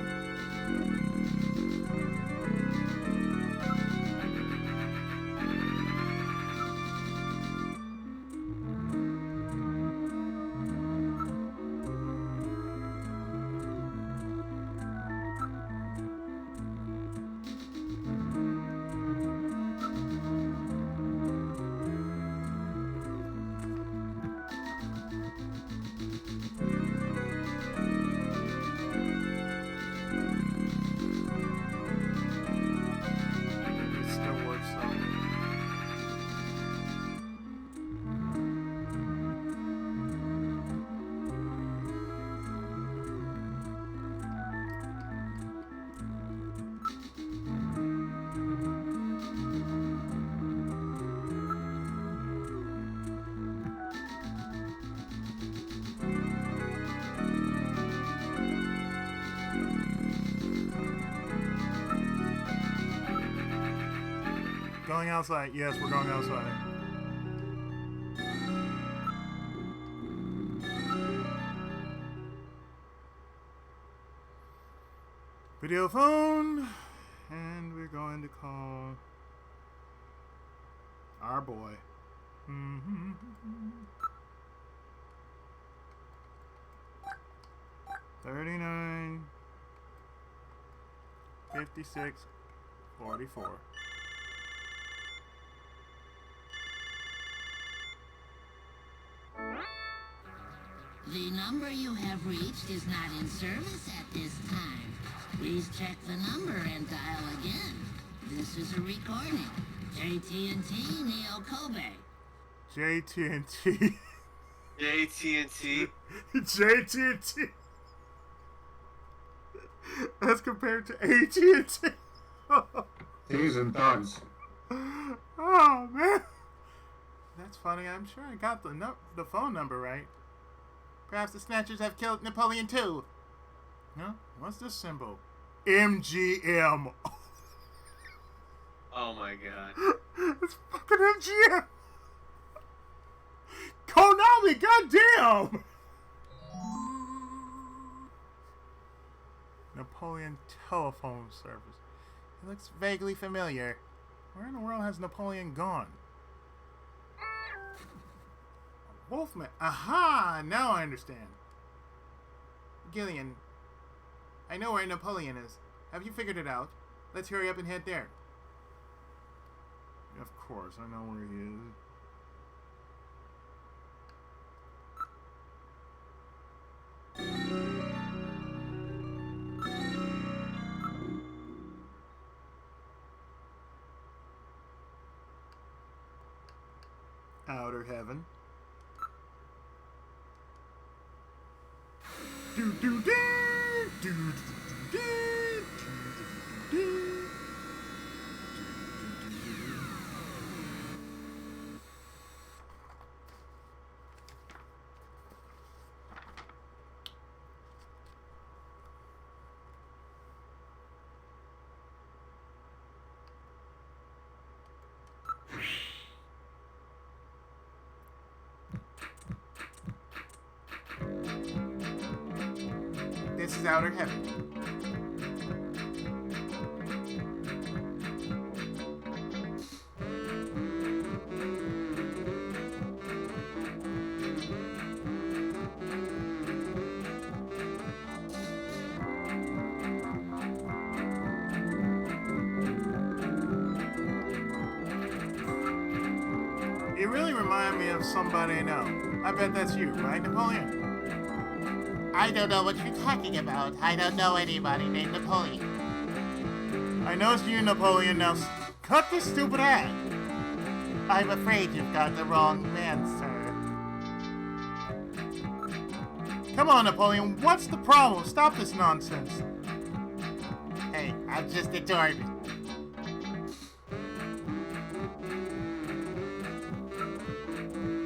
going outside? Yes, we're going outside. Video phone. And we're going to call our boy. 39 56 44. The number you have reached is not in service at this time. Please check the number and dial again. This is a recording. JT&T Neo Kobe. JT&T. AT&T. JT&T. As compared to AT&T. T's and thugs. Oh, man. That's funny. I'm sure I got the phone number right. Perhaps the Snatchers have killed Napoleon too. No? What's this symbol? MGM. Oh my god. It's fucking MGM. Konami, goddamn. Napoleon telephone service. It looks vaguely familiar. Where in the world has Napoleon gone? Wolfman. Aha! Now I understand. Gillian, I know where Napoleon is. Have you figured it out? Let's hurry up and head there. Of course, I know where he is. Outer heaven. Do do do do do do do do. This is outer heaven. You really remind me of somebody I know. I bet that's you, right, Napoleon? I don't know what you're talking about. I don't know anybody named Napoleon. I know it's you, Napoleon. Now, cut this stupid ad. I'm afraid you've got the wrong man, sir. Come on, Napoleon. What's the problem? Stop this nonsense. Hey, I'm just adoring it.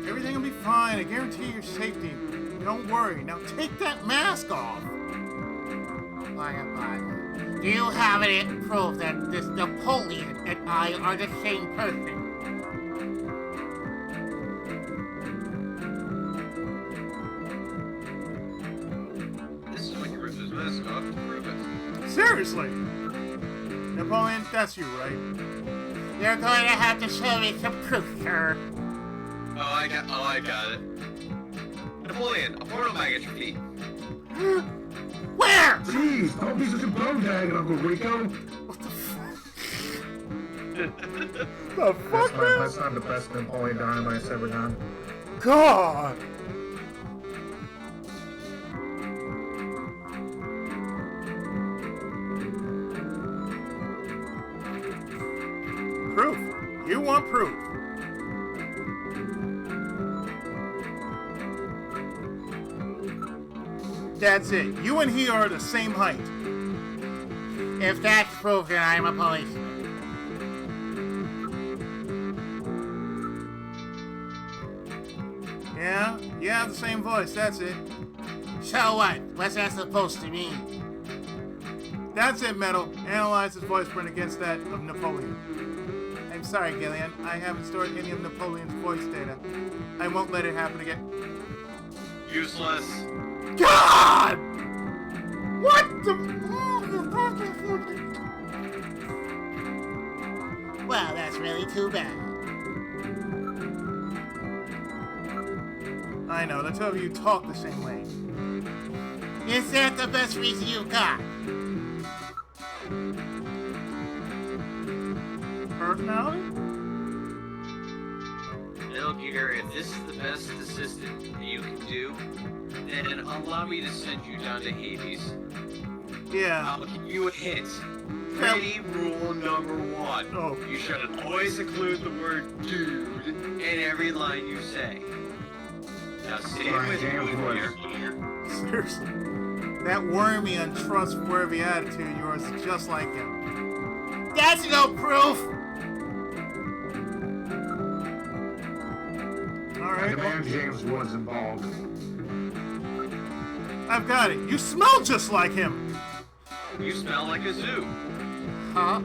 Everything will be fine. I guarantee your safety. Don't worry. Now take that mask off. Do you have any proof that this Napoleon and I are the same person? This is when you rip his mask off to prove it. Seriously. Napoleon, that's you, right? You're going to have to show me some proof, sir. Oh, I got it. Napoleon, a portal mag at your feet. Where? Jeez, don't be such a bum dag, Uncle Rico. What the fuck? The fuck, man? That's not the best Napoleon Dynamite's ever done. God! Proof. You want proof. That's it. You and he are the same height. If that's proof, then I'm a policeman. Yeah, the same voice. That's it. So what? What's that supposed to mean? That's it, Metal. Analyze his voice print against that of Napoleon. I'm sorry, Gillian. I haven't stored any of Napoleon's voice data. I won't let it happen again. Useless. God! What the... Well, that's really too bad. I know, the two of you talk the same way. Is that the best reason you got? Personality? Metal Gear, if this is the best assistant you can do, then allow me to send you down to Hades. Yeah. I'll give you a hint. Ready, rule number 1. Oh. You should always include the word dude in every line you say. Now say it with me here. Seriously. That wormy, untrustworthy attitude of yours is just like him. That's no proof! Alright. Demand James was involved. I've got it. You smell just like him. You smell like a zoo. Huh?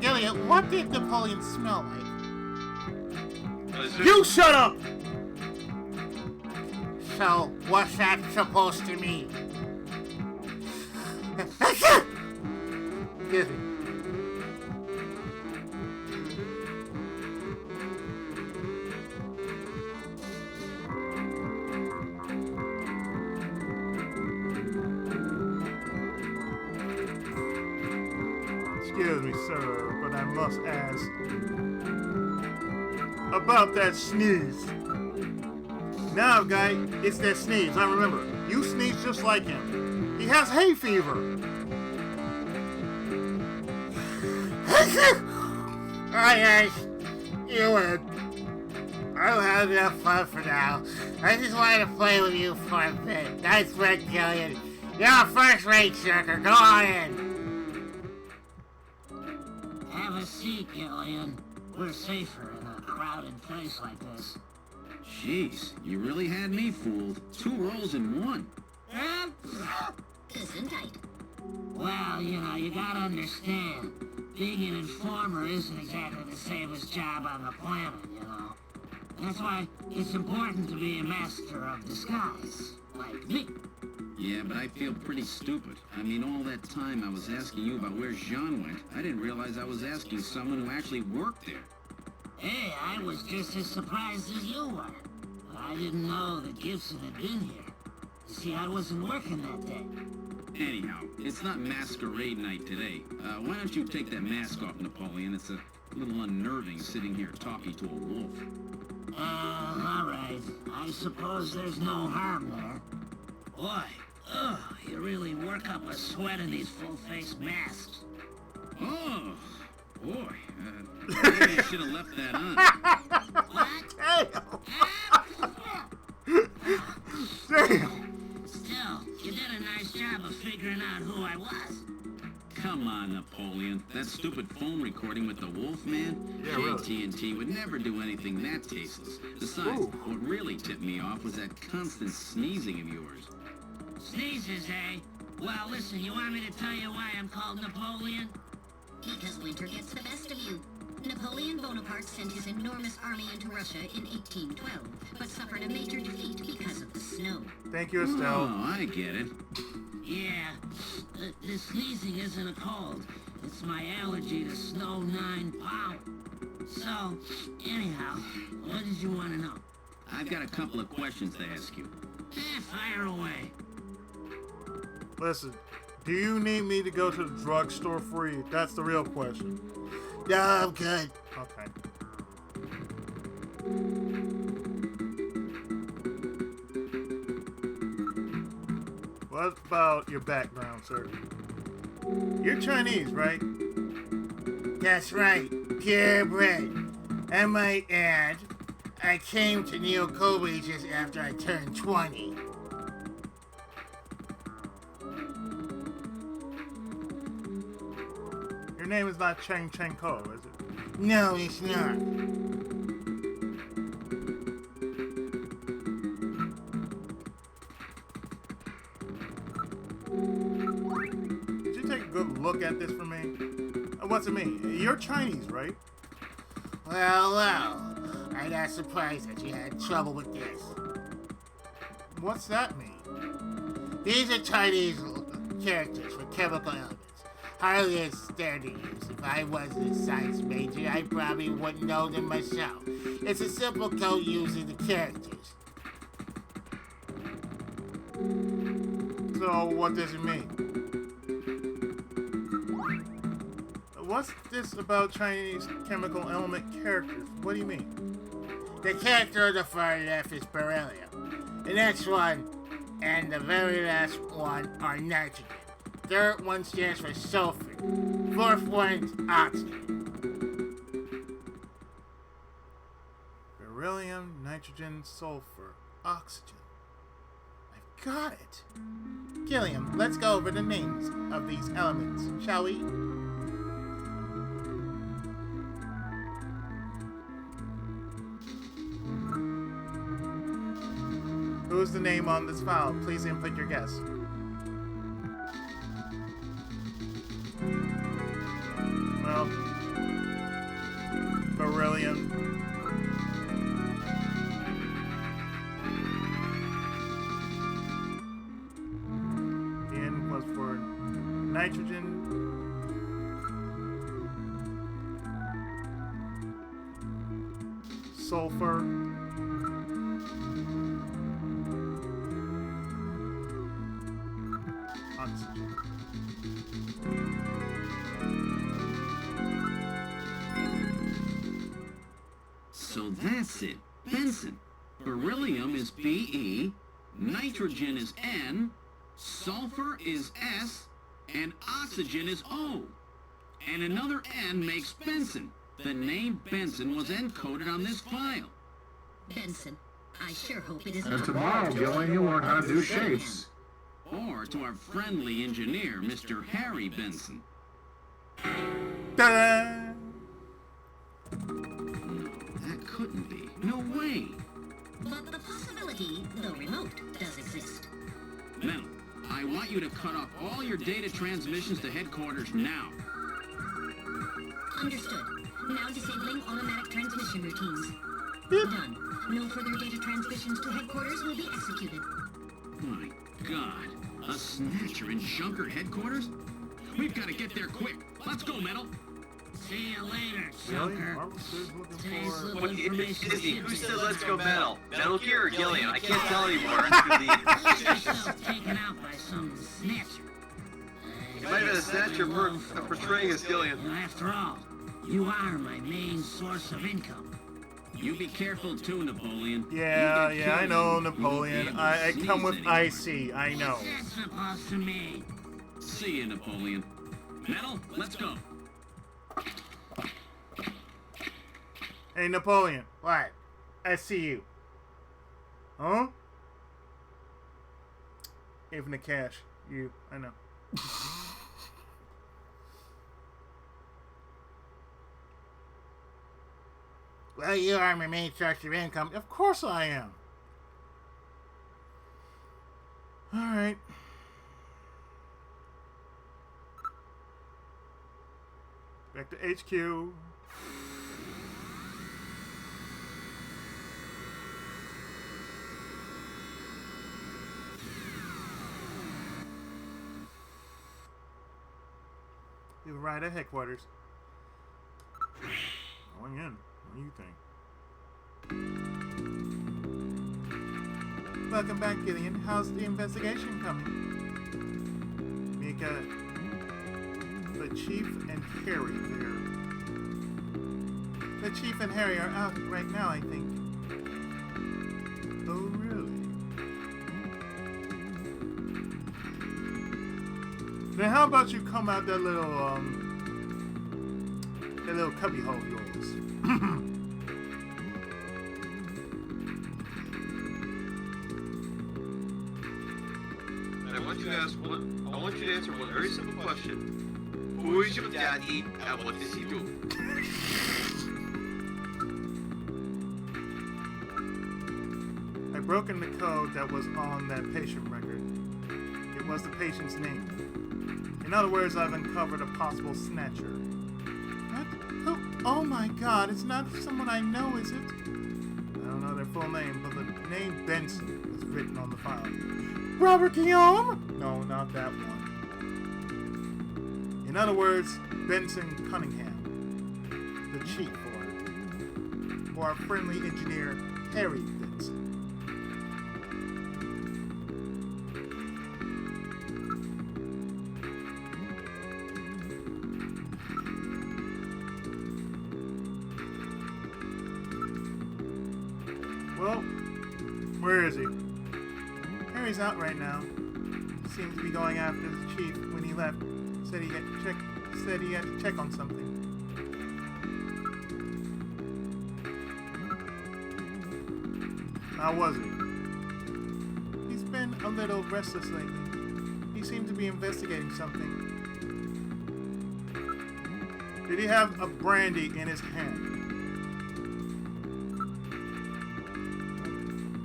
Gillian, what did Napoleon smell like? A zoo. You shut up! So, what's that supposed to mean? Excuse me. Excuse me, sir, but I must ask about that sneeze. Now, guy, it's that sneeze. I remember. You sneeze just like him. He has hay fever. Alright, guys. You win. I'll have enough fun for now. I just wanted to play with you for a bit. Nice work, Gillian. You're a first-rate sucker. Go on in. Have a seat, Gillian. We're safer in a crowded place like this. Jeez, you really had me fooled. 2 roles in 1. Gesundheit. Well, you gotta understand. Being an informer isn't exactly the safest job on the planet, That's why it's important to be a master of disguise, like me. Yeah, but I feel pretty stupid. I mean, all that time I was asking you about where Jean went, I didn't realize I was asking someone who actually worked there. Hey, I was just as surprised as you were. But I didn't know that Gibson had been here. You see, I wasn't working that day. Anyhow, it's not masquerade night today. Why don't you take that mask off, Napoleon? It's a little unnerving sitting here talking to a wolf. All right. I suppose there's no harm there. Boy, you really work up a sweat in these full-face masks. Oh, boy. Maybe I should have left that on. Damn. Still, you did a nice job of figuring out who I was. Come on, Napoleon. That stupid phone recording with the wolf man? Yeah, really. JT&T would never do anything that tasteless. Besides, what really tipped me off was that constant sneezing of yours. Sneezes, eh? Well, listen, you want me to tell you why I'm called Napoleon? Because winter gets the best of you. Napoleon Bonaparte sent his enormous army into Russia in 1812, but suffered a major defeat because of the snow. Thank you, Estelle. Oh, I get it. Yeah, the sneezing isn't a cold. It's my allergy to snow 9 power. So, anyhow, what did you want to know? I've got a couple of questions to ask you. Fire away. Listen, do you need me to go to the drugstore for you? That's the real question. No, I'm good. Okay. What about your background, sir? You're Chinese, right? That's right, purebred. I might add, I came to Neo Kobe just after I turned 20. Your name is not Cheng Cheng Ko, is it? No, it's not. Could you take a good look at this for me? What's it mean? You're Chinese, right? Well, I'm not surprised that you had trouble with this. What's that mean? These are Chinese characters with chemical elements. Hardly a standard use. If I wasn't a science major, I probably wouldn't know them myself. It's a simple code using the characters. So, what does it mean? What's this about Chinese chemical element characters? What do you mean? The character on the far left is beryllium. The next one and the very last one are nitrogen. Third one stands for sulfur. Fourth one's oxygen. Beryllium, nitrogen, sulfur, oxygen. I've got it. Gilliam, let's go over the names of these elements, shall we? Who's the name on this file? Please input your guess. Well, beryllium. The N was for nitrogen. Sulfur. Oxygen. So that's it. Benson. Beryllium is Be, nitrogen is N, sulfur is S, and oxygen is O. And another N makes Benson. The name Benson was encoded on this file. Benson, I sure hope it isn't. And tomorrow, Gillian, you'll learn how to do shapes. Or to our friendly engineer, Mr. Harry Benson. Ta-da! That couldn't be. No way. But the possibility, though remote, does exist. Metal, I want you to cut off all your data transmissions to headquarters now. Understood. Now disabling automatic transmission routines. Done. No further data transmissions to headquarters will be executed. My God. A Snatcher in Junker headquarters? We've got to get there quick. Let's go, Metal. See you later, Really? Joker. Marvel Studios looking Today's for... little What, information Izzy, who sheet said is let's go about Metal? Metal Gear or Gillian? I can't tell anymore. Get yourself taken out by some snatcher. You might have been a Snatcher portraying as Gillian. You know, after all, you are my main source of income. You be careful too, Napoleon. Yeah, You get I killed, know, you won't be Napoleon. able to I come sneeze with anymore. IC, I know. What's that supposed to mean? See you, Napoleon. Metal, let's go. Hey, Napoleon. What? I see you. Huh? Even the cash. You. I know. Well, you are my main source of income. Of course I am. Alright. Back to HQ. You've arrived at headquarters. Going in. What do you think? Welcome back, Gillian. How's the investigation coming? Mika, the Chief and Harry there. The Chief and Harry are out right now, I think. Oh, really? Then how about you come out that little cubby hole of yours? I want you to answer one very simple question. Who is your daddy and what does he do? I've broken the code that was on that patient record. It was the patient's name. In other words, I've uncovered a possible snatcher. What? Who? Oh my god, it's not someone I know, is it? I don't know their full name, but the name Benson is written on the file. Robert Guillaume? No, not that one. In other words, Benson Cunningham, the chief, or our friendly engineer, Harry Benson. Well, where is he? Harry's out right now. Seems to be going after the chief. When he left, said he had to check on something. How was he? He's been a little restless lately. He seemed to be investigating something. Did he have a brandy in his hand?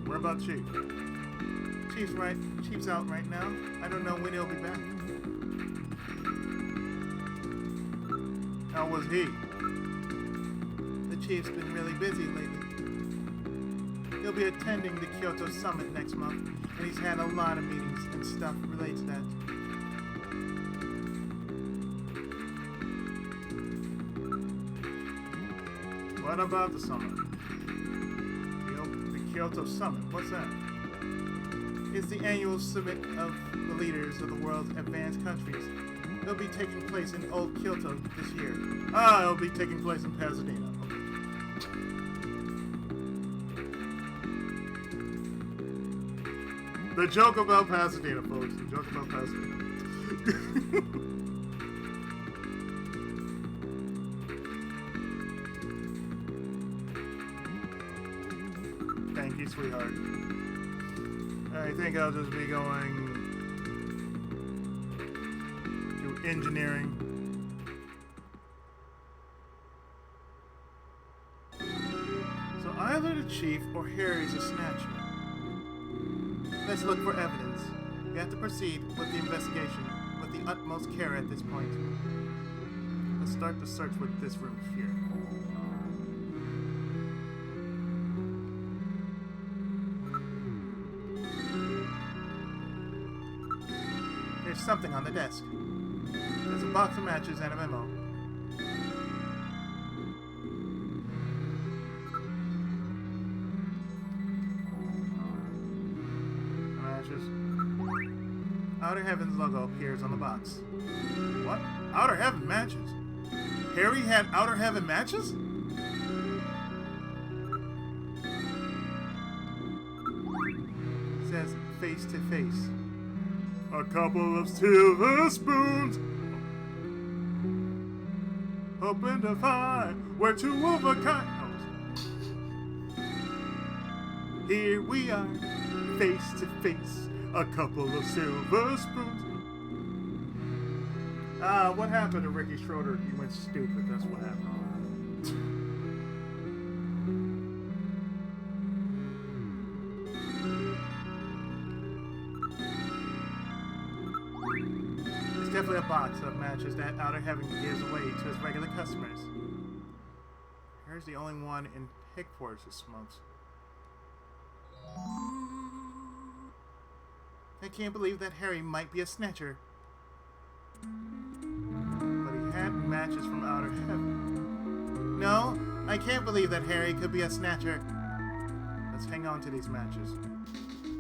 What about Chief? Chief's out right now. I don't know when he'll be back. How was he? The Chief's been really busy lately. He'll be attending the Kyoto Summit next month, and he's had a lot of meetings and stuff related to that. What about the summit? The Kyoto Summit, what's that? It's the annual summit of the leaders of the world's advanced countries. It'll be taking place in Old Kyoto this year. It'll be taking place in Pasadena. The joke about Pasadena, folks. The joke about Pasadena. Thank you, sweetheart. I think I'll just be going to engineering. So either the chief or Harry's a snatcher. Let's look for evidence. We have to proceed with the investigation with the utmost care at this point. Let's start the search with this room here. There's something on the desk. There's a box of matches and a memo. Outer Heaven's logo appears on the box. What? Outer Heaven matches? Harry had Outer Heaven matches? It says face to face. A couple of silver spoons. Hoping to find we're two of a kind. Oh. Here we are, face to face. A couple of silver spoons. What happened to Ricky Schroeder? He went stupid. That's what happened. It's definitely a box of matches that Outer Heaven gives away to his regular customers. Here's the only one in headquarters this month. I can't believe that Harry might be a snatcher. But he had matches from Outer Heaven. No, I can't believe that Harry could be a snatcher. Let's hang on to these matches.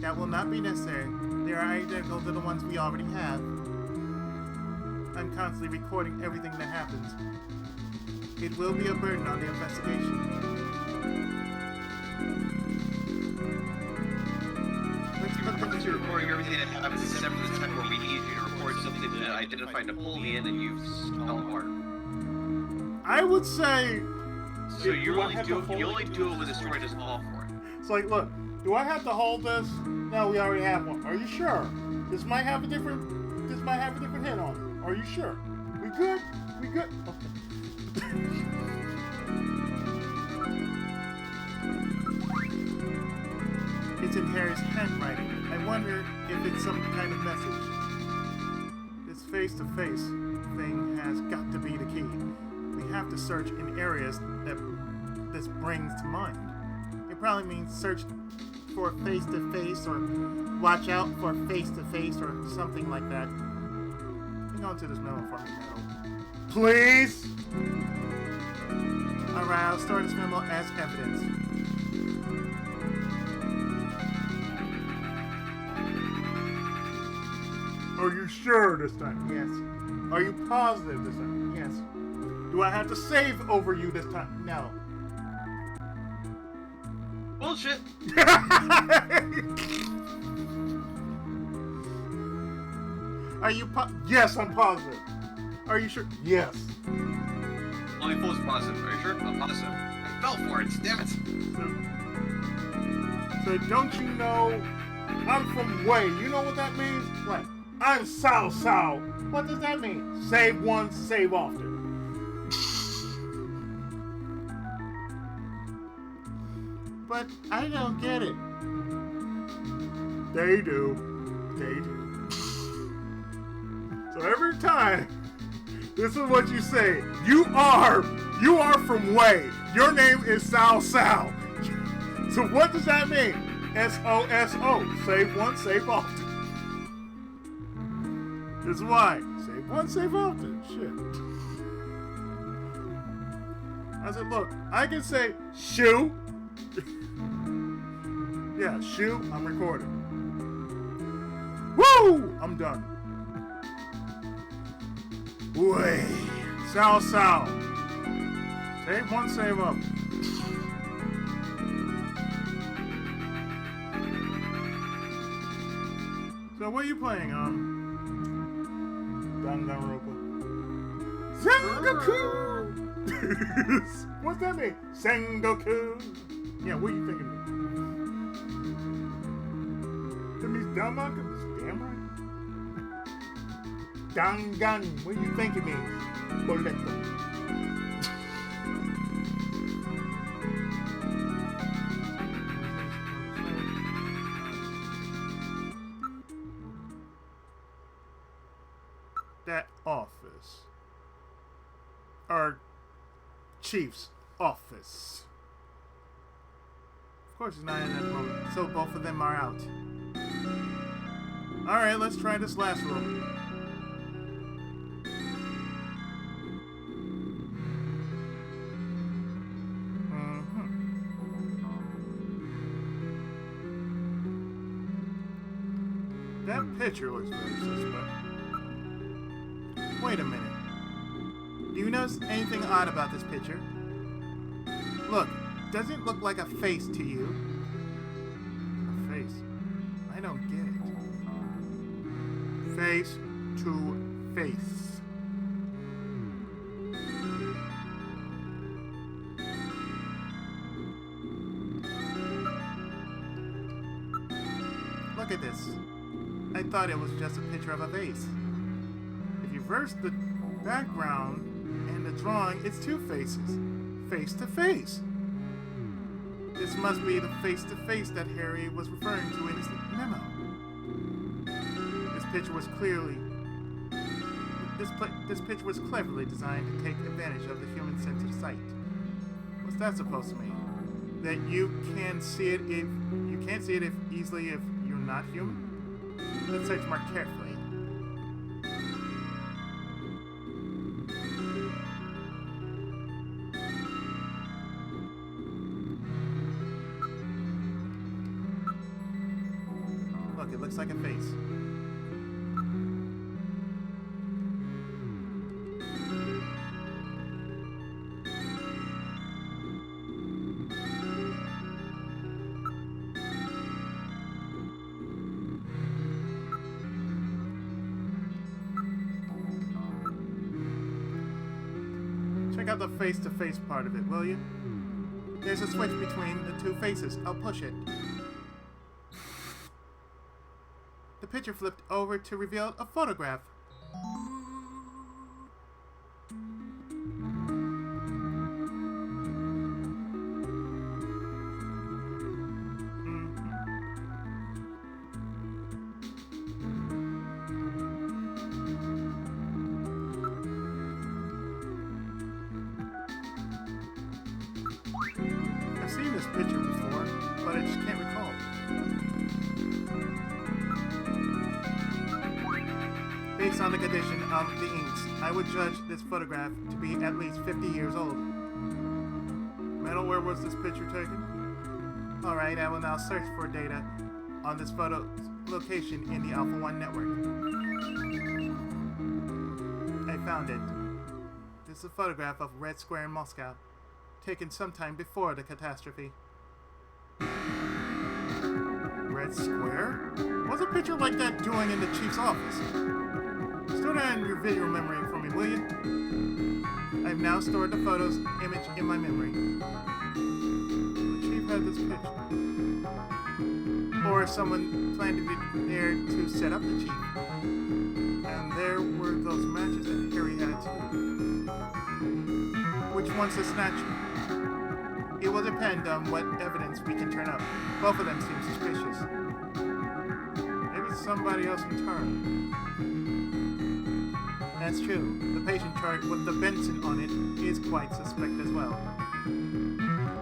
That will not be necessary. They are identical to the ones we already have. I'm constantly recording everything that happens. It will be a burden on the investigation. Because you're recording everything that happens except for the time where we need you to record something that identified Napoleon and you fell apart. I would say... So you only do it when the story doesn't call for it. It's like, look, do I have to hold this? No, we already have one. Are you sure? This might have a different hit on it. Are you sure? We good? We good? Okay. It's in Harry's handwriting. I wonder if it's some kind of message. This face-to-face thing has got to be the key. we have to search in areas that this brings to mind. It probably means search for face-to-face or watch out for face-to-face or something like that. Hang on to this memo for me, Metal. Please? Alright, I'll store this memo as evidence. Are you sure this time? Yes. Are you positive this time? Yes. Do I have to save over you this time? No. Bullshit. Are you Yes, I'm positive. Are you sure? Yes. Let me pull this positive. Are you sure? I'm positive. I fell for it. Damn it. So don't you know I'm from Way? You know what that means? What? I'm Sao Sao. What does that mean? Save once, save often. But I don't get it. They do. They do. So every time, this is what you say. You are from Way. Your name is Sao Sao. So what does that mean? S-O-S-O. Save once, save often. That's why. Save once, save often. Shit. I said, look, I can say shoe. Yeah, shoe, I'm recording. Woo! I'm done. Way. Sao Sao. Save one, save up. So what are you playing, Danganronpa? Sengoku! What's that mean? Sengoku! Yeah, what are you thinking of? That means Danganronpa? Damn right. Dangan, what do you think it means? Boleto. That office. Our chief's office. Of course he's not in at the moment, so both of them are out. Alright, let's try this last room. That picture looks very suspect. Wait a minute. Do you notice anything odd about this picture? Look, does it look like a face to you? A face? I don't get it. Face to face. Look at this. I thought it was just a picture of a vase. If you reverse the background and the drawing, it's two faces. Face to face. This must be the face to face that Harry was referring to in his memo. This picture was cleverly designed to take advantage of the human-centered sight. What's that supposed to mean? That you can't see it easily if you're not human? Let's search more carefully. Look, it looks like a face. Check out the face-to-face part of it, will you? There's a switch between the two faces. I'll push it. The picture flipped over to reveal a photograph. picture before, but I just can't recall. Based on the condition of the inks, I would judge this photograph to be at least 50 years old. Metal, where was this picture taken? Alright, I will now search for data on this photo location in the Alpha 1 network. I found it. This is a photograph of Red Square in Moscow, taken sometime before the catastrophe. Red Square? What's a picture like that doing in the chief's office? Store that in your video memory for me, will you? I've now stored the photo's image in my memory. The chief had this picture. Or someone planted it there to set up the chief. And there were those matches that Harry had too. Which one's the Snatcher? It will depend on what evidence we can turn up. Both of them seem suspicious. Maybe it's somebody else entirely. That's true. The patient chart with the Benson on it is quite suspect as well.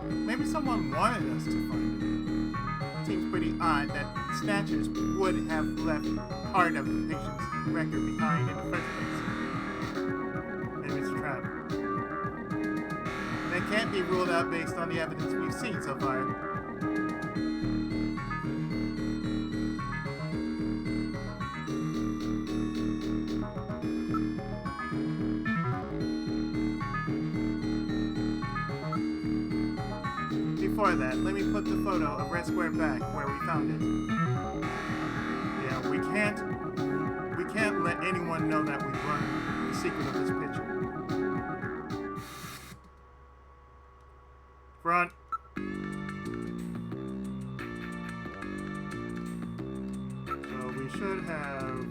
Maybe someone wanted us to find it. Seems pretty odd that Snatchers would have left part of the patient's record behind in the first place. Maybe it's a trap. That can't be ruled out based on the evidence we've seen so far. Before that, let me put the photo of Red Square back where we found it. Yeah, we can't let anyone know that we've learned the secret of this picture. Front. So we should have...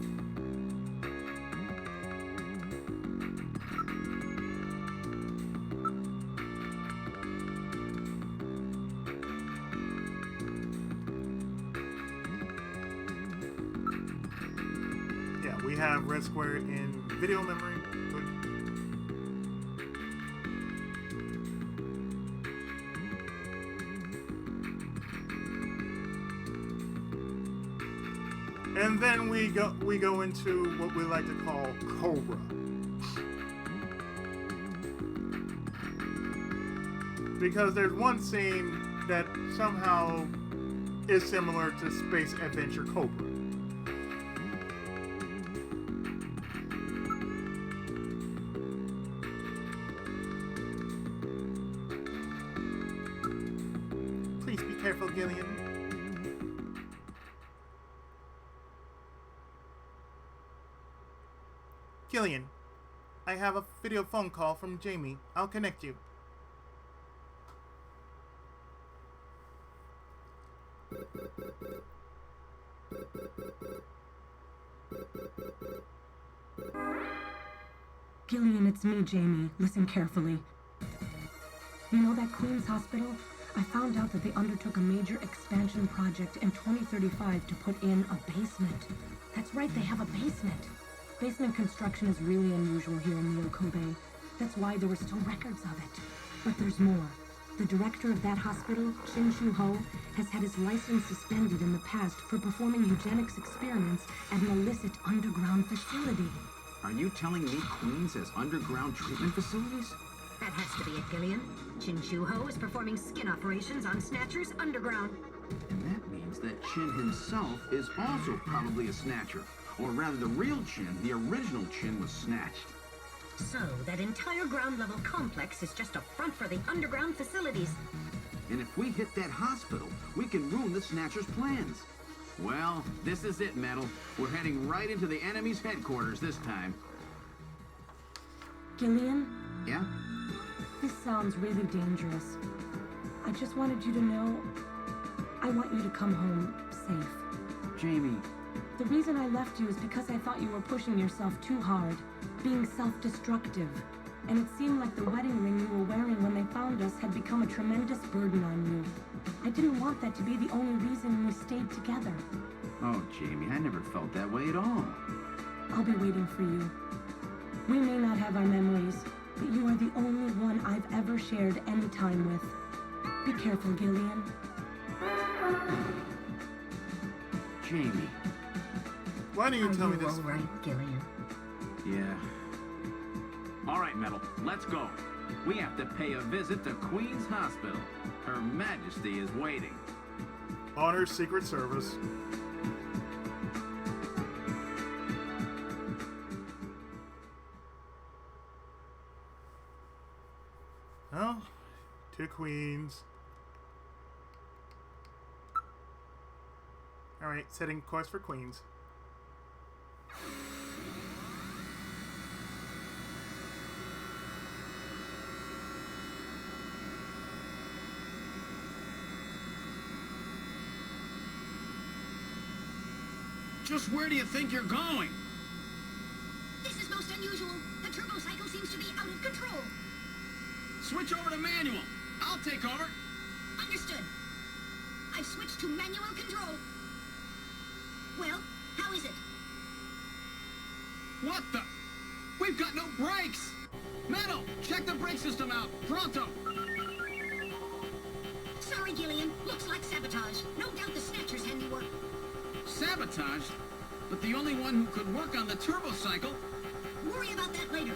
We have Red Square in video memory. And then we go into what we like to call Cobra. Because there's one scene that somehow is similar to Space Adventure Cobra. Careful, Gillian. Gillian, I have a video phone call from Jamie. I'll connect you. Gillian, it's me, Jamie. Listen carefully. You know that Queen's Hospital? I found out that they undertook a major expansion project in 2035 to put in a basement. That's right, they have a basement. Basement construction is really unusual here in the Okobe. That's why there were still records of it. But there's more. The director of that hospital, Chin Shu Ho, has had his license suspended in the past for performing eugenics experiments at an illicit underground facility. Are you telling me Queens has underground treatment facilities? That has to be it, Gillian. Chin Shu Ho is performing skin operations on Snatchers underground. And that means that Chin himself is also probably a Snatcher. Or rather, the real Chin, the original Chin, was snatched. So, that entire ground-level complex is just a front for the underground facilities. And if we hit that hospital, we can ruin the Snatcher's plans. Well, this is it, Metal. We're heading right into the enemy's headquarters this time. Gillian? Yeah? This sounds really dangerous. I just wanted you to know, I want you to come home safe. Jamie. The reason I left you is because I thought you were pushing yourself too hard, being self-destructive. And it seemed like the wedding ring you were wearing when they found us had become a tremendous burden on you. I didn't want that to be the only reason we stayed together. Oh, Jamie, I never felt that way at all. I'll be waiting for you. We may not have our memories, but you are the only one I've ever shared any time with. Be careful, Gillian. Jamie. Why don't you tell me this? All right, Gillian. Yeah. All right, Metal, let's go. We have to pay a visit to Queen's Hospital. Her Majesty is waiting. Honor Secret Service. Oh, to Queens. Alright, setting course for Queens. Just where do you think you're going? This is most unusual. The turbo cycle seems to be out of control. Switch over to manual. I'll take over. Understood. I've switched to manual control. Well, how is it? What the? We've got no brakes! Metal, check the brake system out. Pronto! Sorry, Gillian. Looks like sabotage. No doubt the Snatcher's handiwork. Sabotage? But the only one who could work on the turbo cycle? Worry about that later.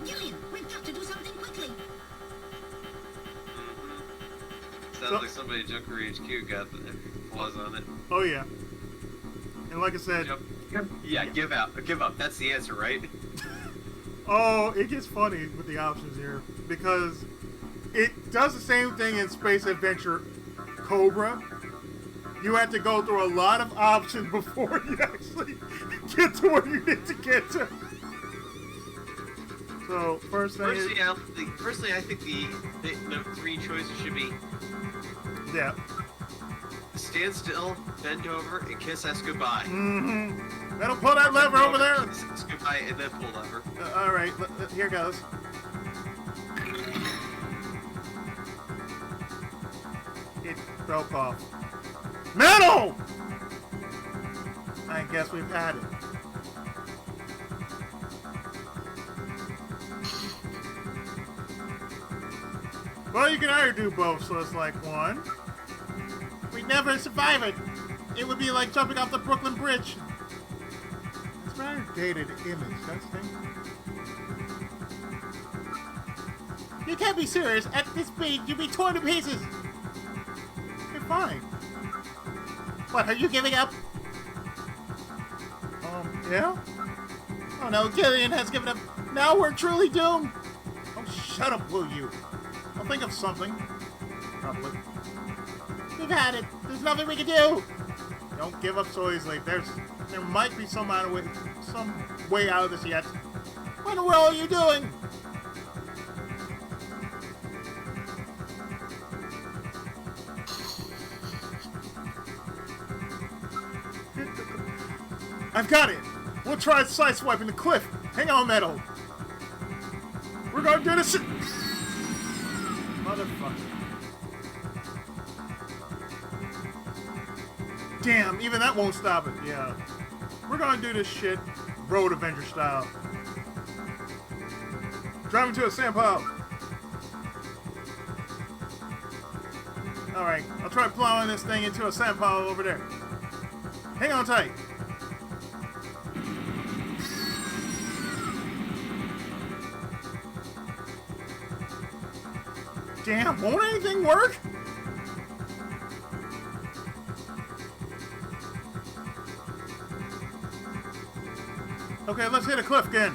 Gillian, we've got to do something quickly. Sounds like somebody at Junker HQ got the flaws on it. Oh yeah. And like I said... Yeah, give up. That's the answer, right? Oh, it gets funny with the options here. Because it does the same thing in Space Adventure Cobra. You have to go through a lot of options before you actually get to where you need to get to. So, personally, I think the three choices should be stand still, bend over, and kiss us goodbye. Mm-hmm. That'll pull that lever over there. Kiss us goodbye, and then pull lever. All right, here goes. It broke off. Metal! I guess we've had it. Well, you can either do both, so it's like one. We'd never survive it. It would be like jumping off the Brooklyn Bridge. It's a very dated image, that's the thing. You can't be serious. At this speed, you'd be torn to pieces. You're fine. What, are you giving up? Yeah? Oh no, Gillian has given up. Now we're truly doomed. Oh, shut up, will you? I'll think of something. Probably. We've had it. There's nothing we can do. Don't give up so easily. There might be some way out of this yet. What in the world are you doing? I've got it. We'll try sideswiping the cliff. Hang on, Metal. We're gonna do this. Motherfucker. Damn, even that won't stop it. Yeah. We're gonna do this shit Road Avenger style. Driving to a sand pile. Alright, I'll try plowing this thing into a sand pile over there. Hang on tight. Damn, won't anything work? Okay, let's hit a cliff again.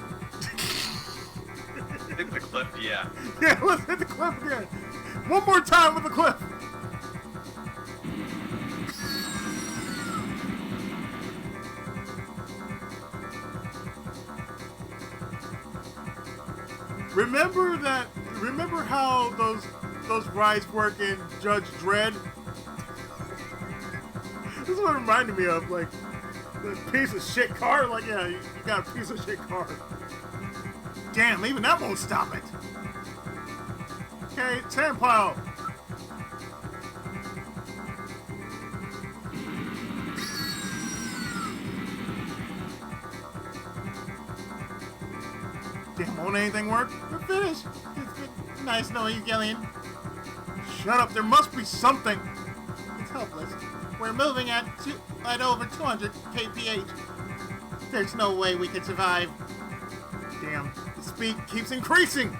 Hit the cliff, yeah. Yeah, let's hit the cliff again. One more time with the cliff. Remember how those rides work in Judge Dredd? This is what it reminded me of, like, the piece of shit car. Like, yeah, you got a piece of shit car. Damn, even that won't stop it. Okay, sand pile. Damn, won't anything work? We're finished. It's nice knowing you, Gillian. Shut up, there must be something. It's hopeless. We're moving at over 200 kph. There's no way we could survive. Damn, the speed keeps increasing.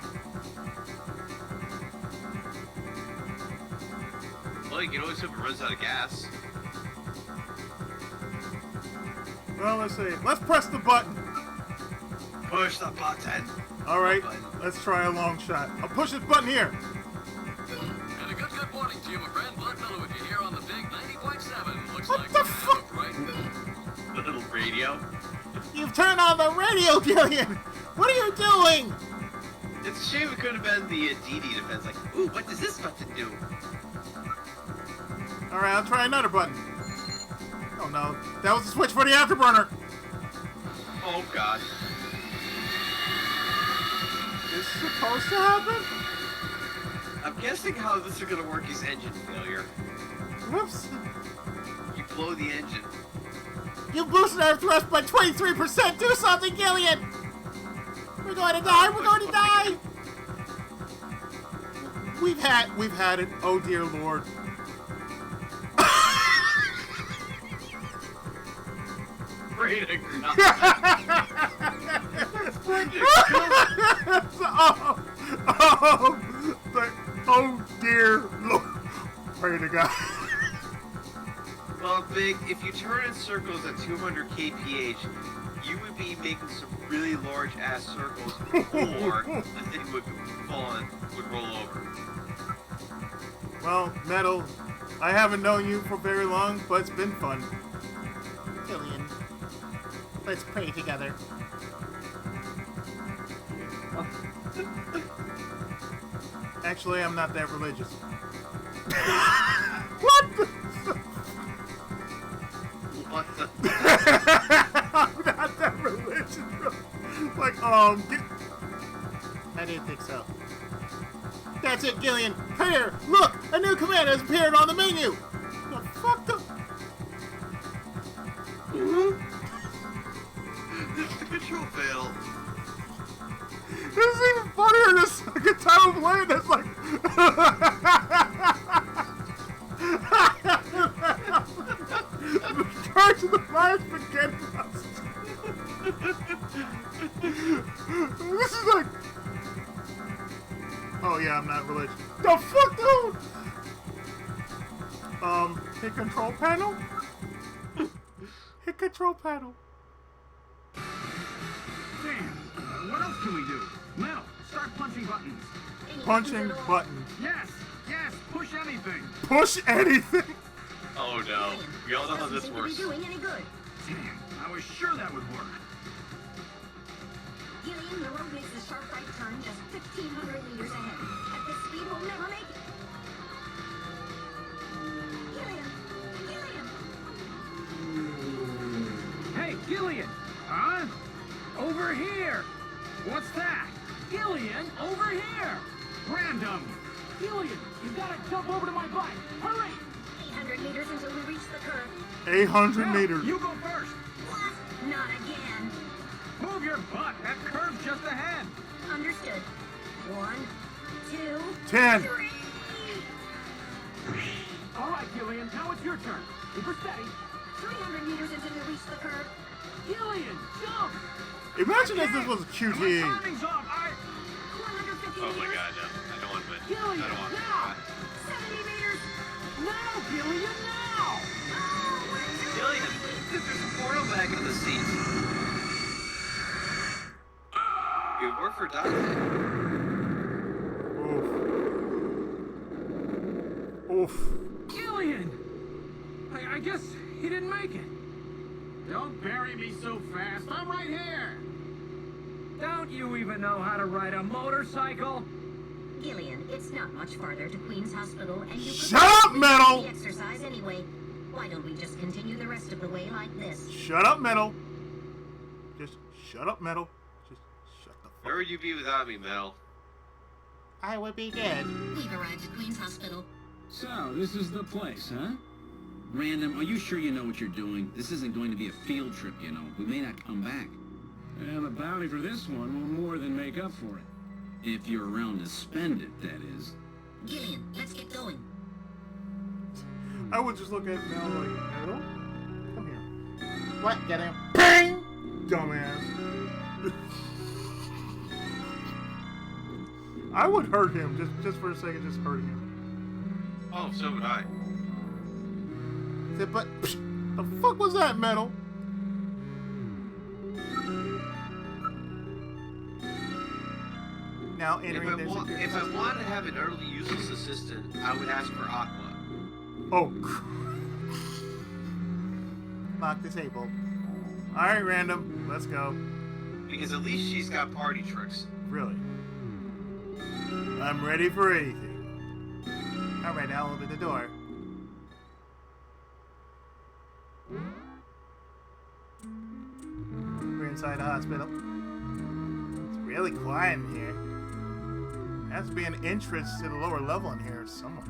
Well, you can always hope it runs out of gas. Well, let's see. Let's press the button. Push the button. All right, let's try a long shot. I'll push this button here. And a good morning to you, my friend. Blood Miller with you here on the big 90.7. Looks What like the we have fuck? a bright... The little radio. You've turned on the radio, Gillian! What are you doing? It's a shame it could have been the DD defense. Like, ooh, what does this button do? All right, I'll try another button. Oh no, that was the switch for the afterburner. Oh God. Is this supposed to happen? I'm guessing how this is gonna work is engine failure. Whoops. You blow the engine. You boosted our thrust by 23%! Do something, Gillian! We're going to die! We're going to die! We've had it. Oh dear Lord. Pray to God. Oh dear Lord. Pray to God. Well, Big, if you turn in circles at 200 kph, you would be making some really large ass circles, or the thing would fall and would roll over. Well, Metal, I haven't known you for very long, but it's been fun. Gillian, let's pray together. Actually, I'm not that religious. What the? What the? I'm not that religious, bro. Like, get... I didn't think so. That's it, Gillian. Here, look! A new command has appeared on the menu! The fuck the... This is the control fail. This is even funnier the second time I'm playing this, like... The charge of the fire spaghetti monster. This is like... Oh yeah, I'm not religious. The fuck, dude? Hit control panel? Hit control panel. Damn, what else can we do? Mel, start punching buttons. Punching buttons. Yes, push anything. Push anything? Oh no, we all know how this works. Doing any good. Damn, I was sure that would work. Gillian, the road makes a sharp right turn just 1,500 meters ahead. At this speed, we'll never make it. Gillian! Hey, Gillian! Huh? Over here! What's that? Gillian, over here! Random! Gillian, you gotta jump over to my bike! Hurry! 800 meters until we reach the curve. 800 Mel, meters. you go first! What? Not again. Move your butt! That curve's just ahead! Understood. 1, 2, 10. 3. All right, Gillian, now it's your turn. Keep her steady. 300 meters until we reach the curve. Gillian, jump! Imagine if this was QTE. My timing's off. 450 Oh my meters. God, no! I don't want to win. Gillian, I don't want to. now! 70 meters. Now, Gillian, now! Gillian, there's a portal back in the seat. You work for Doc. Oof. Gillian! I guess he didn't make it. Don't bury me so fast. I'm right here. Don't you even know how to ride a motorcycle? Gillian, it's not much farther to Queen's Hospital, and you could Shut up, Metal! the exercise anyway. Why don't we just continue the rest of the way like this? Shut up, Metal. Just shut up, Metal. Just shut the fuck Where would you be without me, Mel? I would be dead. We've arrived at Queen's Hospital. So, this is the place, huh? Random, are you sure you know what you're doing? This isn't going to be a field trip, you know. We may not come back. And the bounty for this one will more than make up for it. If you're around to spend it, that is. Gillian, let's get going. I would just look at Mel like, Metal? Come here. What? Get him? Bang! Dumbass. I would hurt him, just for a second, just hurt him. Oh, so would I. But the fuck was that, Metal? Now entering their security If I wanted to have an utterly useless assistant, I would ask for Aqua. Oh, lock disabled. Alright, random. Let's go. Because at least she's got party tricks. Really? I'm ready for anything. Alright, I'll open the door. We're inside the hospital. It's really quiet in here. There has to be an entrance to the lower level in here somewhere.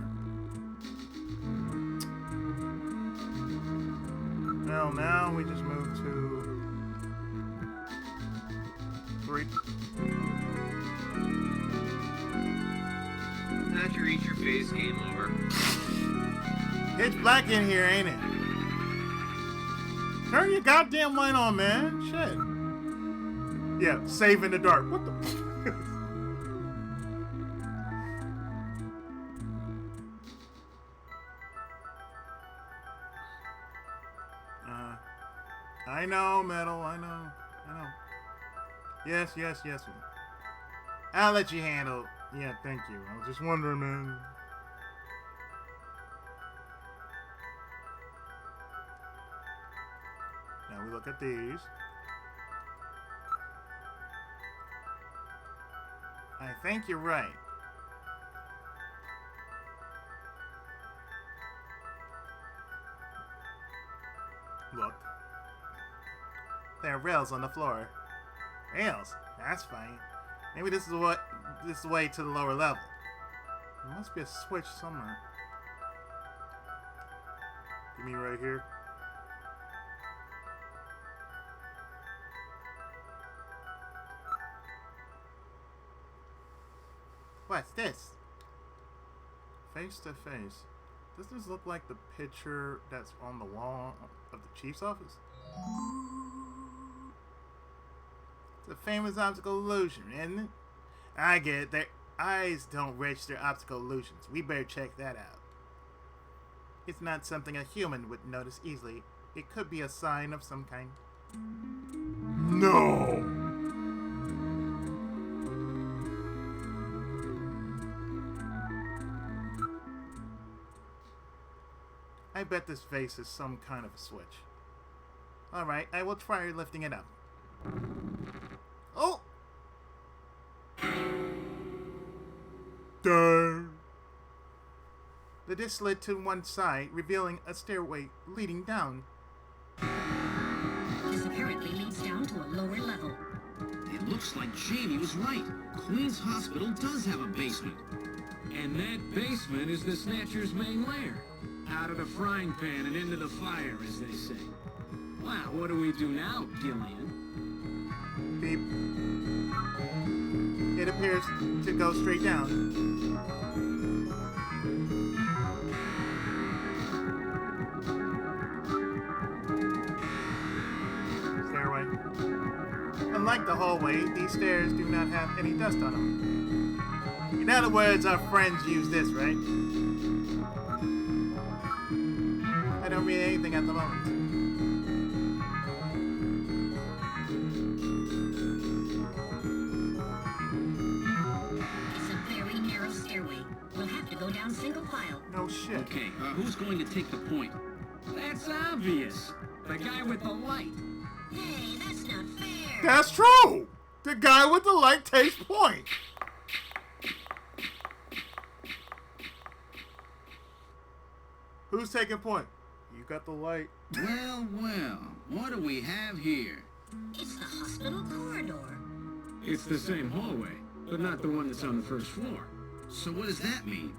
Well, now we just move to 3. Snatcher, eat your face, game over. It's black in here, ain't it? Turn your goddamn light on, man. Shit. Yeah, save in the dark. What the fuck? I know, Metal. I know. Yes. I'll let you handle. Yeah, thank you. I was just wondering, man. Now we look at these. I think you're right. Look. There are rails on the floor. Rails? That's fine. Maybe this is the way to the lower level. There must be a switch somewhere. You mean right here? What's this? Face to face. Does this look like the picture that's on the wall of the chief's office? It's a famous optical illusion, isn't it? I get it. Their eyes don't register optical illusions. We better check that out. It's not something a human would notice easily. It could be a sign of some kind. No! I bet this vase is some kind of a switch. Alright, I will try lifting it up. Oh! Darn. The disc slid to one side, revealing a stairway leading down. This apparently leads down to a lower level. It looks like Jamie was right. Queen's Hospital does have a basement. And that basement is the Snatcher's main lair. Out of the frying pan and into the fire, as they say. Wow, what do we do now, Gillian? Beep. It appears to go straight down. Stairway. Unlike the hallway, these stairs do not have any dust on them. In other words, our friends use this, right? I don't read anything at the moment. It's a very narrow stairway. We'll have to go down single file. No shit. Okay, who's going to take the point? That's obvious. The guy with the light. Hey, that's not fair. That's true! The guy with the light takes point. Who's taking point? You got the light. Well, what do we have here? It's the hospital corridor. It's the same hallway, but not the one that's on the first floor. So what does that mean?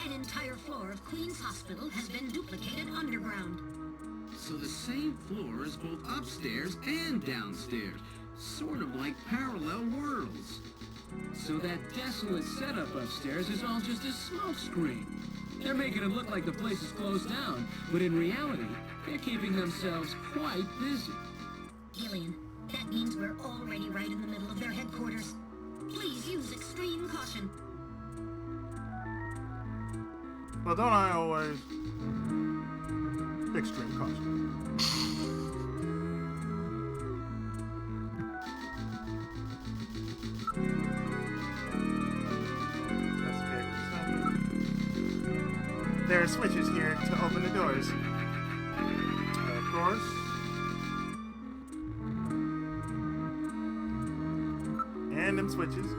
An entire floor of Queen's Hospital has been duplicated underground. So the same floor is both upstairs and downstairs. Sort of like parallel worlds. So that desolate setup upstairs is all just a smokescreen. They're making it look like the place is closed down, but in reality, they're keeping themselves quite busy. Gillian, that means we're already right in the middle of their headquarters. Please use extreme caution. Well, don't I always extreme caution? There are switches here to open the doors. Of course. And them switches.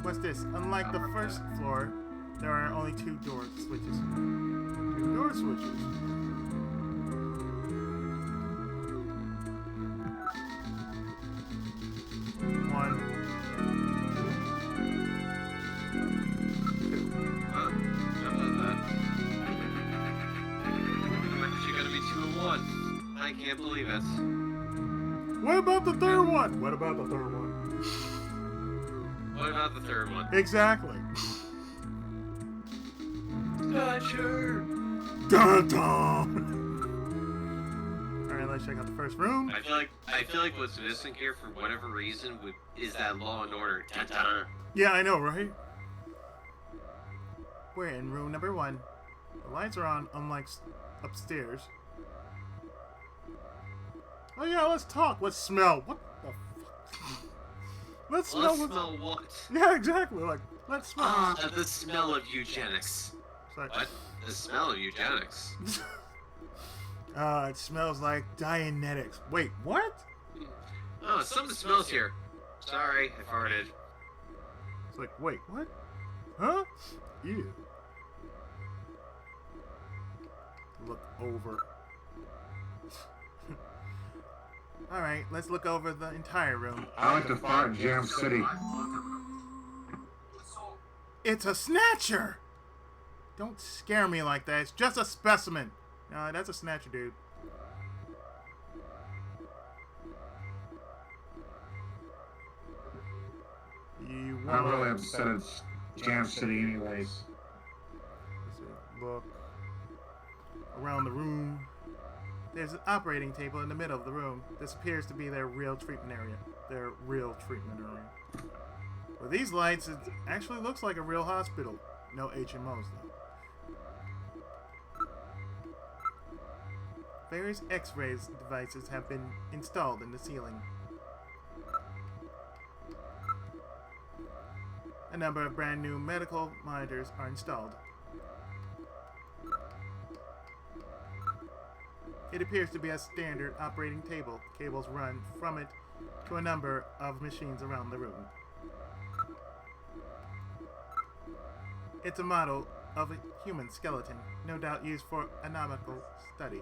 What's this? Unlike the first floor, there are only 2 door switches. 2 door switches. One. I can't believe it. What about the third one? What about the third one? What about the third one? Exactly. Snatcher! Dun dun! Alright, let's check out the first room. I feel like what's missing here for whatever reason is that Law and Order. Dun-dun. Yeah, I know, right? We're in room number 1. The lights are on, unlike upstairs. Oh yeah, let's talk. Let's smell. What the fuck? Let's smell. Let's smell what? Yeah, exactly. Like, let's smell. Ah, the smell of eugenics. Like, what? The smell of eugenics. It smells like Dianetics. Wait, what? Oh, something smells here. Sorry, I farted. It's like, wait, what? Huh? Ew. Look over. Alright, let's look over the entire room. I like to fart in Jam City. It's a Snatcher! Don't scare me like that. It's just a specimen. No, that's a Snatcher, dude. I'm really upset it's Jam City anyways. Let's look around the room. There's an operating table in the middle of the room. This appears to be their real treatment area. With these lights, it actually looks like a real hospital. No HMOs, though. Various X-ray devices have been installed in the ceiling. A number of brand new medical monitors are installed. It appears to be a standard operating table. Cables run from it to a number of machines around the room. It's a model of a human skeleton, no doubt used for anatomical study.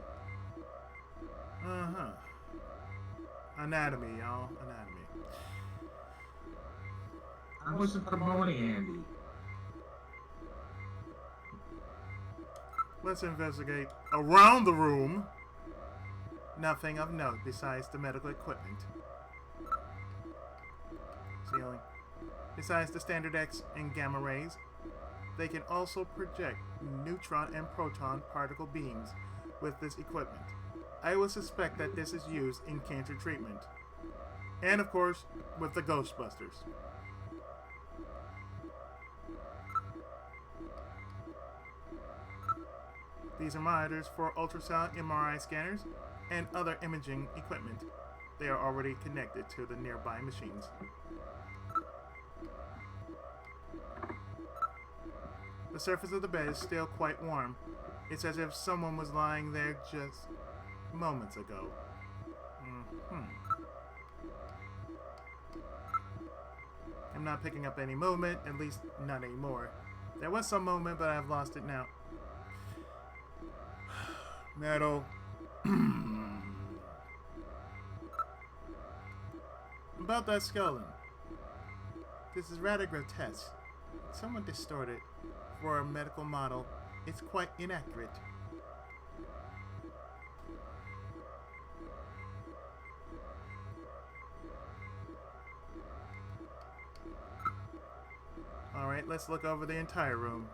Anatomy, y'all. Anatomy. I wasn't promoting Andy. Let's investigate around the room. Nothing of note besides the medical equipment. Ceiling. Besides the standard X and gamma rays, they can also project neutron and proton particle beams with this equipment. I would suspect that this is used in cancer treatment. And of course, with the Ghostbusters. These are monitors for ultrasound MRI scanners and other imaging equipment. They are already connected to the nearby machines. The surface of the bed is still quite warm. It's as if someone was lying there just moments ago. I'm not picking up any movement, at least not anymore. There was some movement, but I've lost it now. Metal. About that skeleton. This is rather grotesque. It's somewhat distorted. For a medical model, it's quite inaccurate. Alright, let's look over the entire room.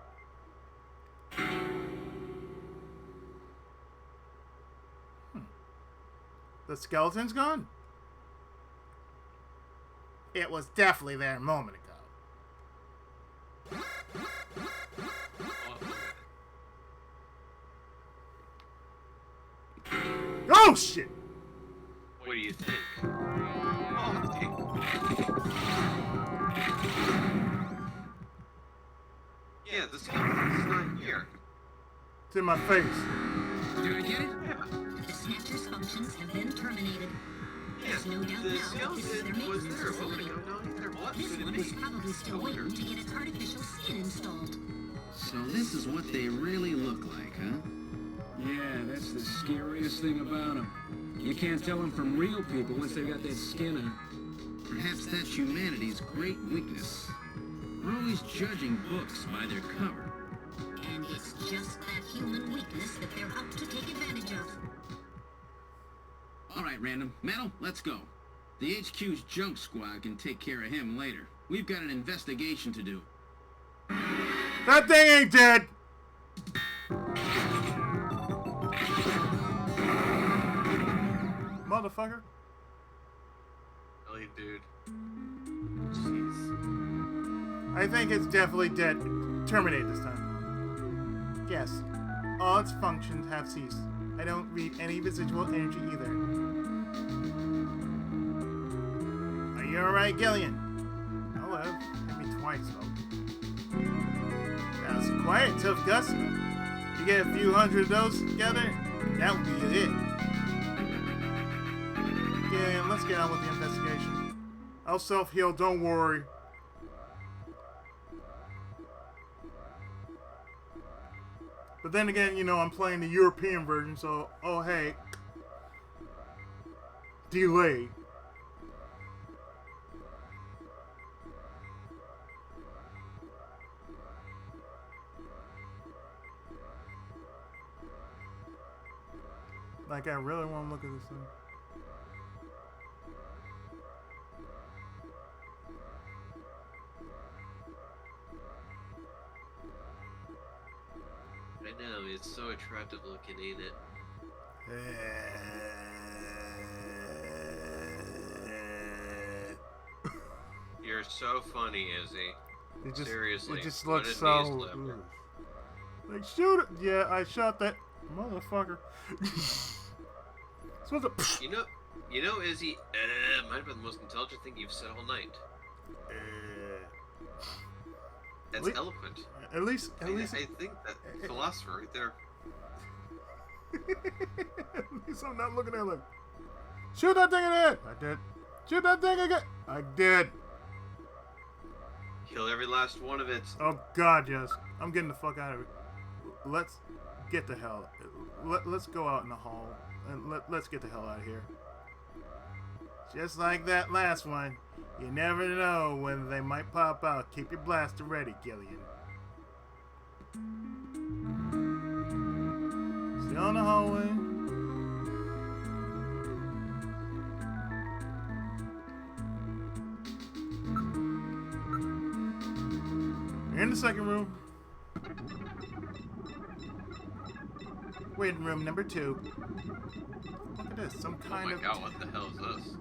The skeleton's gone? It was definitely there a moment ago. Oh shit! What do you think? Oh, yeah, the skeleton's not here. It's in my face. Did I get it? The Snatcher's functions have been terminated. There's no doubt The now that this is their skeleton was maintenance there a facility. moment ago. No, there was. This one is probably still waiting to get its artificial skin installed. So this is what they really look like, huh? Yeah, that's the scariest thing about them. You can't tell them from real people once they've got that skin on. Perhaps that's humanity's great weakness. We're always judging books by their cover. And it's just that human weakness that they're out to take advantage of. All right, Random. Metal, let's go. The HQ's junk squad can take care of him later. We've got an investigation to do. That thing ain't dead! Motherfucker. Really, dude. Jeez. I think it's definitely dead. Terminate this time. Yes. All its functions have ceased. I don't read any residual energy either. Are you alright, Gillian? Hello. Hit me twice, though. That was quiet, tough Gus. You get a few hundred of those together, that would be it. Yeah, let's get on with the investigation. I'll self-heal, don't worry. But then again, you know, I'm playing the European version, so, oh hey. Delay. Like, I really want to look at this thing. I know, it's so attractive looking, ain't it? You're so funny, Izzy. Seriously. It just what looks a so. knee slapper. Like, shoot it! Yeah, I shot that motherfucker. You know, Izzy, might have been the most intelligent thing you've said all night. That's eloquent. At least. I think that philosopher right there. At least I'm not looking at it like, shoot that thing in the head. I did. Shoot that thing again. I did. Kill every last one of it. Oh God, yes. I'm getting the fuck out of here. Let's get the hell. Let's go out in the hall and let's get the hell out of here. Just like that last one. You never know when they might pop out. Keep your blaster ready, Gillian. Still in the hallway. We're in the second room. Waiting room number 2. Look at this. Some kind of. Oh my God! What the hell is this?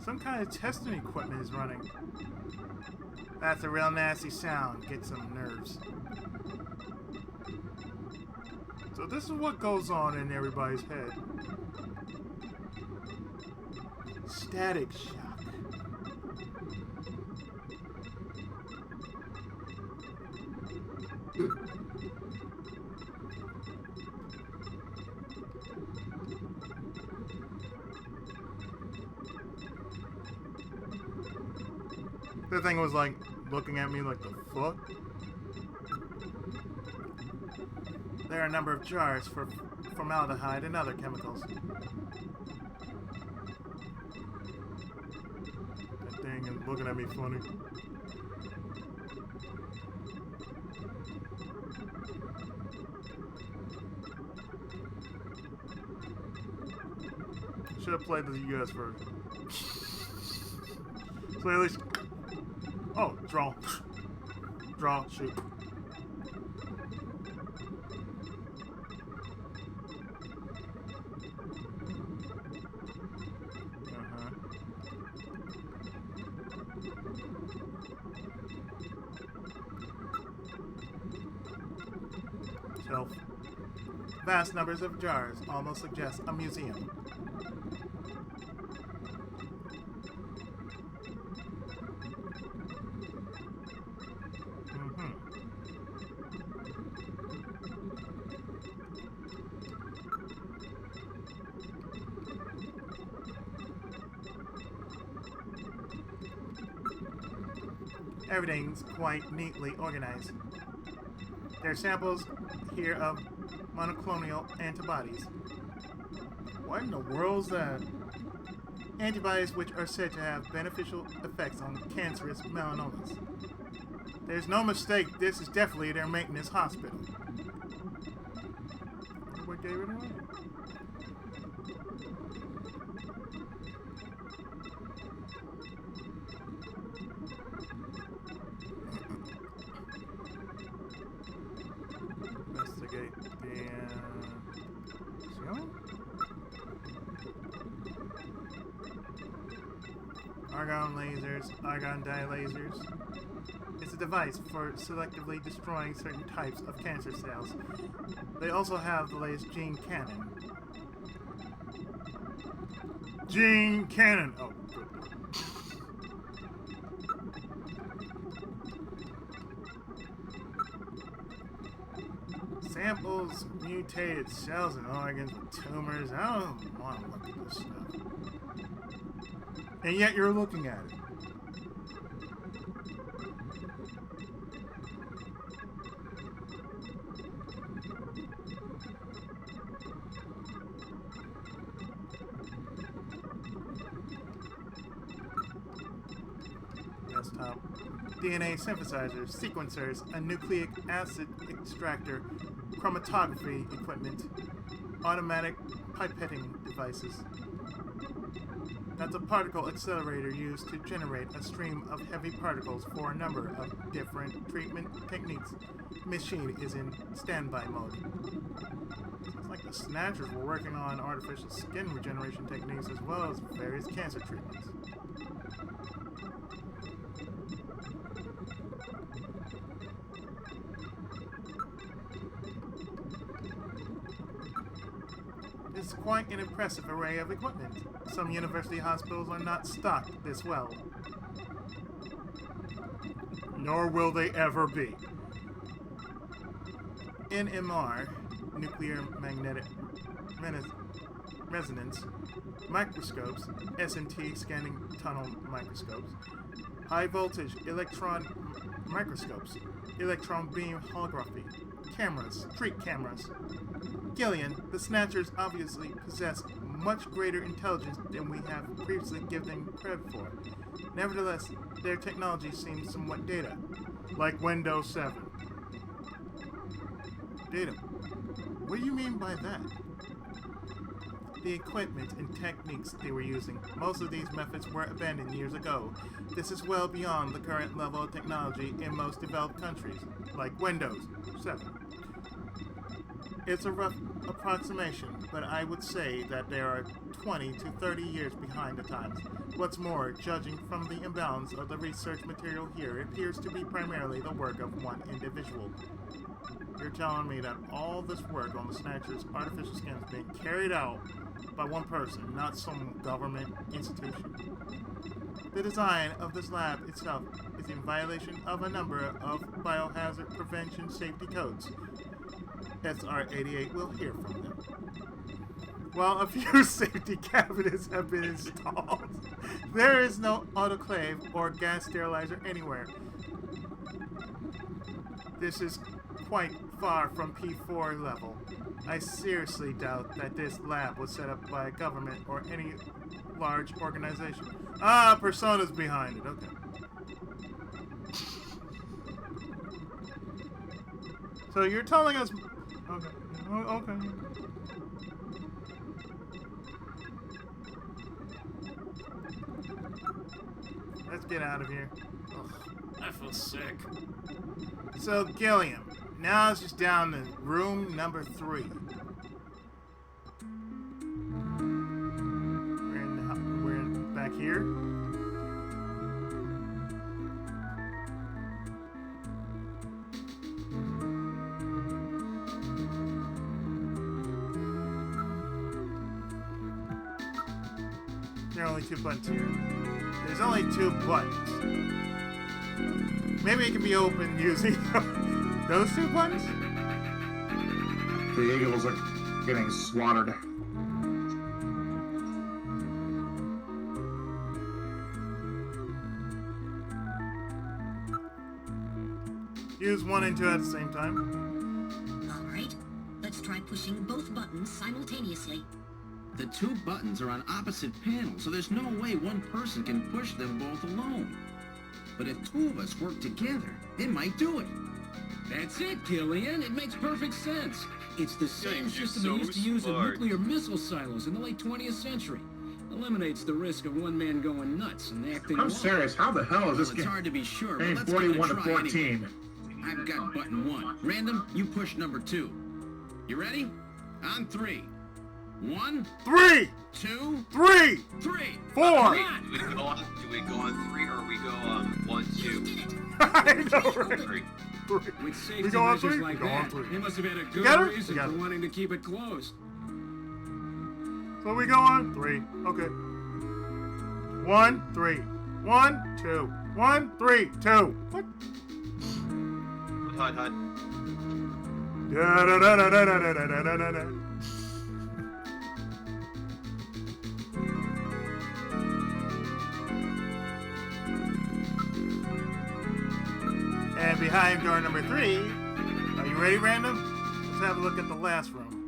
Some kind of testing equipment is running. That's a real nasty sound. Get some nerves. So this is what goes on in everybody's head. Static shock. That thing was like looking at me like, the fuck? There are a number of jars for formaldehyde and other chemicals. That thing is looking at me funny. Should have played the US version. So at least. Oh, draw. draw, shoot. Shelf. Vast numbers of jars almost suggest a museum. Everything's quite neatly organized. There are samples here of monoclonal antibodies. What in the world's that? Antibodies which are said to have beneficial effects on cancerous melanomas. There's no mistake, this is definitely their maintenance hospital. What gave it away? Investigate the ceiling? Argon lasers, argon dye lasers. It's a device for selectively destroying certain types of cancer cells. They also have the latest gene cannon. Gene cannon! Oh, good. Samples, mutated cells and organs with tumors. I don't want to look at this stuff. And yet you're looking at it. Desktop. DNA synthesizers, sequencers, a nucleic acid extractor, chromatography equipment, automatic pipetting devices. That's a particle accelerator used to generate a stream of heavy particles for a number of different treatment techniques. The machine is in standby mode. It's like the Snatchers were working on artificial skin regeneration techniques as well as various cancer treatments. It's quite an impressive array of equipment. Some university hospitals are not stocked this well. Nor will they ever be. NMR, nuclear magnetic resonance, microscopes, SMT scanning tunnel microscopes, high voltage electron microscopes, electron beam holography, cameras, street cameras. Gillian, the Snatchers obviously possess much greater intelligence than we have previously given them credit for. Nevertheless, their technology seems somewhat dated, like Windows 7. Data? What do you mean by that? The equipment and techniques they were using, most of these methods were abandoned years ago. This is well beyond the current level of technology in most developed countries, like Windows 7. It's a rough approximation, but I would say that they are 20 to 30 years behind the times. What's more, judging from the imbalance of the research material here, it appears to be primarily the work of one individual. You're telling me that all this work on the Snatcher's artificial skin is being carried out by one person, not some government institution? The design of this lab itself is in violation of a number of biohazard prevention safety codes. SR-88 will hear from them. While a few safety cabinets have been installed, there is no autoclave or gas sterilizer anywhere. This is quite far from P4 level. I seriously doubt that this lab was set up by a government or any large organization. Ah, Persona's behind it, okay. So you're telling us... Okay. Okay. Let's get out of here. Ugh, I feel sick. So, Gilliam, now it's just down to room number 3. We're back here. There are only 2 buttons here. There's only 2 buttons. Maybe it can be opened using those 2 buttons? The eagles are getting slaughtered. Use 1 and 2 at the same time. All right. Let's try pushing both buttons simultaneously. The 2 buttons are on opposite panels, so there's no way one person can push them both alone. But if 2 of us work together, it might do it. That's it, Killian. It makes perfect sense. It's the same You're system so they used to use in smart. nuclear missile silos in the late 20th century. Eliminates the risk of one man going nuts and acting I'm alone. serious. How the hell is this Well, it's game? hard to be sure, but Game let's give it a 41 to try 14. anyway. I've got button 1. Random, you push number 2. You ready? On 3. 1, 3, 2, 3, 3. 4. Wait, do we go on 3 or we go 1, 2? I know, right? 3. With safety We go on measures 3? like We go on that, 3. they must have had a good got it? reason We got for it. wanting to keep it closed. So we go on 3. Okay. 1, 3. 1, 2. 1, 3, 2. What? Hide. Da da da da da da da da da da. And behind door number 3, are you ready, Random? Let's have a look at the last room.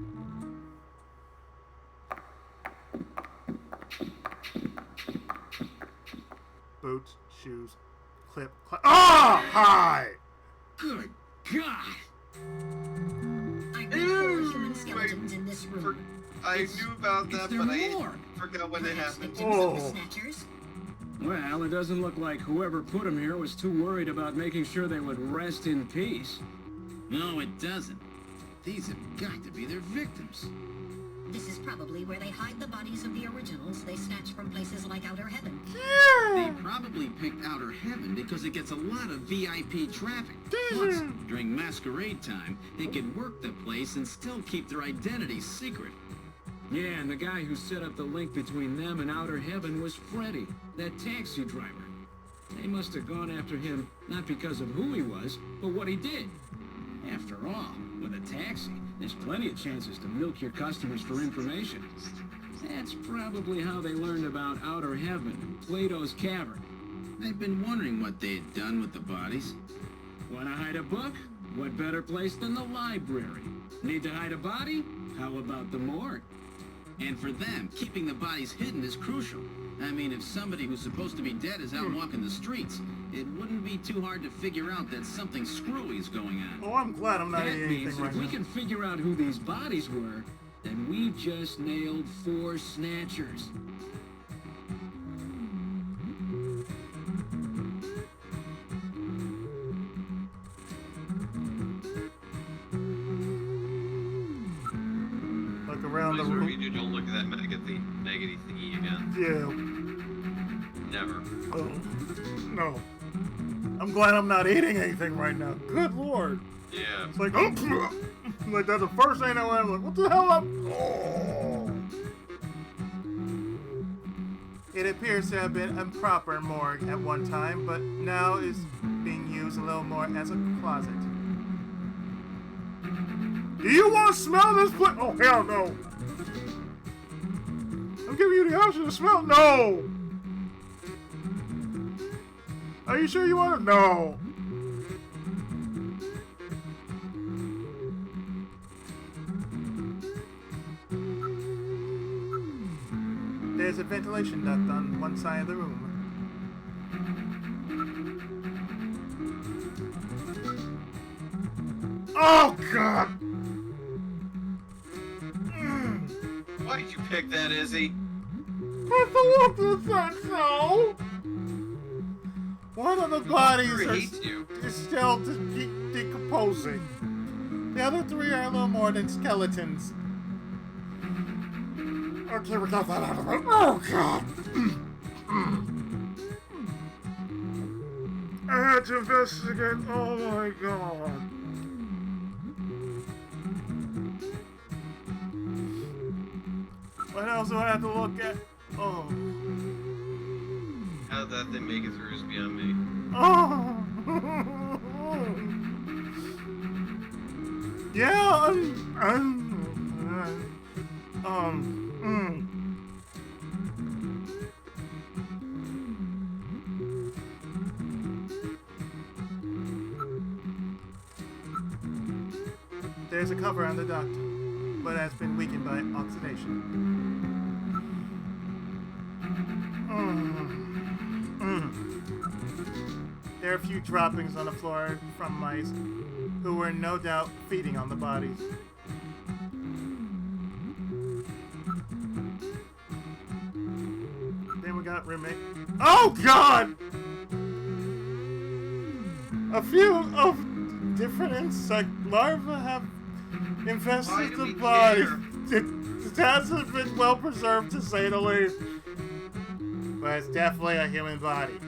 Boots, shoes, clip. Oh, hi! Good God! I bet there are human skeletons in this room. I knew about that, there but I more. forgot when it happened. Victims of the Oh. Snatchers? Well, it doesn't look like whoever put them here was too worried about making sure they would rest in peace. No, it doesn't. These have got to be their victims. This is probably where they hide the bodies of the originals they snatch from places like Outer Heaven. They probably picked Outer Heaven because it gets a lot of VIP traffic. Plus, during masquerade time, they could work the place and still keep their identities secret. Yeah, and the guy who set up the link between them and Outer Heaven was Freddy, that taxi driver. They must have gone after him not because of who he was, but what he did. After all, with a taxi, there's plenty of chances to milk your customers for information. That's probably how they learned about Outer Heaven, Plato's Cavern. I've been wondering what they had done with the bodies. Want to hide a book? What better place than the library? Need to hide a body? How about the morgue? And for them, keeping the bodies hidden is crucial. I mean, if somebody who's supposed to be dead is out walking the streets, it wouldn't be too hard to figure out that something screwy is going on. Oh, I'm glad I'm not That eating means anything that right if we now. can figure out who these bodies were, then we've just nailed 4 snatchers. Look around the Please, whatever you room. do, don't look at that negative thingy again. Yeah. Never. Oh, no. I'm glad I'm not eating anything right now. Good lord. Yeah. It's like, oh, like that's the first thing I went. I'm like, what the hell? Oh. It appears to have been a proper morgue at one time, but now is being used a little more as a closet. Do you want to smell this place? Oh, hell no. I'm giving you the option to smell. No. Are you sure you want to? No. There's a ventilation duct on one side of the room. Oh, God! Why'd you pick that, Izzy? That's the look that said so! One of the bodies hates you. is still decomposing. The other three are a little more than skeletons. Okay, we got that out of it. Oh, God. I had to investigate. Oh, my God. What else do I have to look at? Oh. How that thing make it through is beyond me. Oh. Yeah, There's a cover on the duct, but has been weakened by oxidation. There are a few droppings on the floor from mice who were no doubt feeding on the bodies. Then we got roommate. Oh, God! A few of different insect larvae have infested the bodies. It hasn't been well preserved, to say the least. But it's definitely a human body.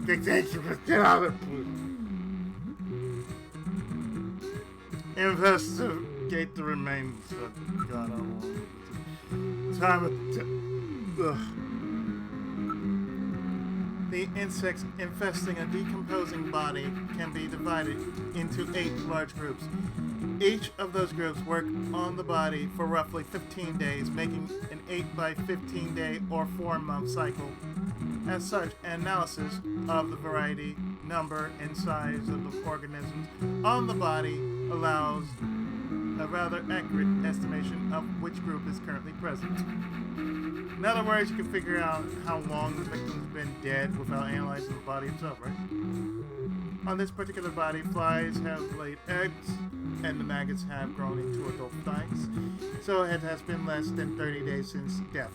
Get out of it, please. Investigate the remains of God. I want time of The insects infesting a decomposing body can be divided into 8 large groups. Each of those groups work on the body for roughly 15 days, making an 8 by 15 day or 4-month cycle. As such, analysis of the variety, number, and size of the organisms on the body allows a rather accurate estimation of which group is currently present. In other words, you can figure out how long the victim's been dead without analyzing the body itself, right? On this particular body, flies have laid eggs, and the maggots have grown into adult flies, so it has been less than 30 days since death.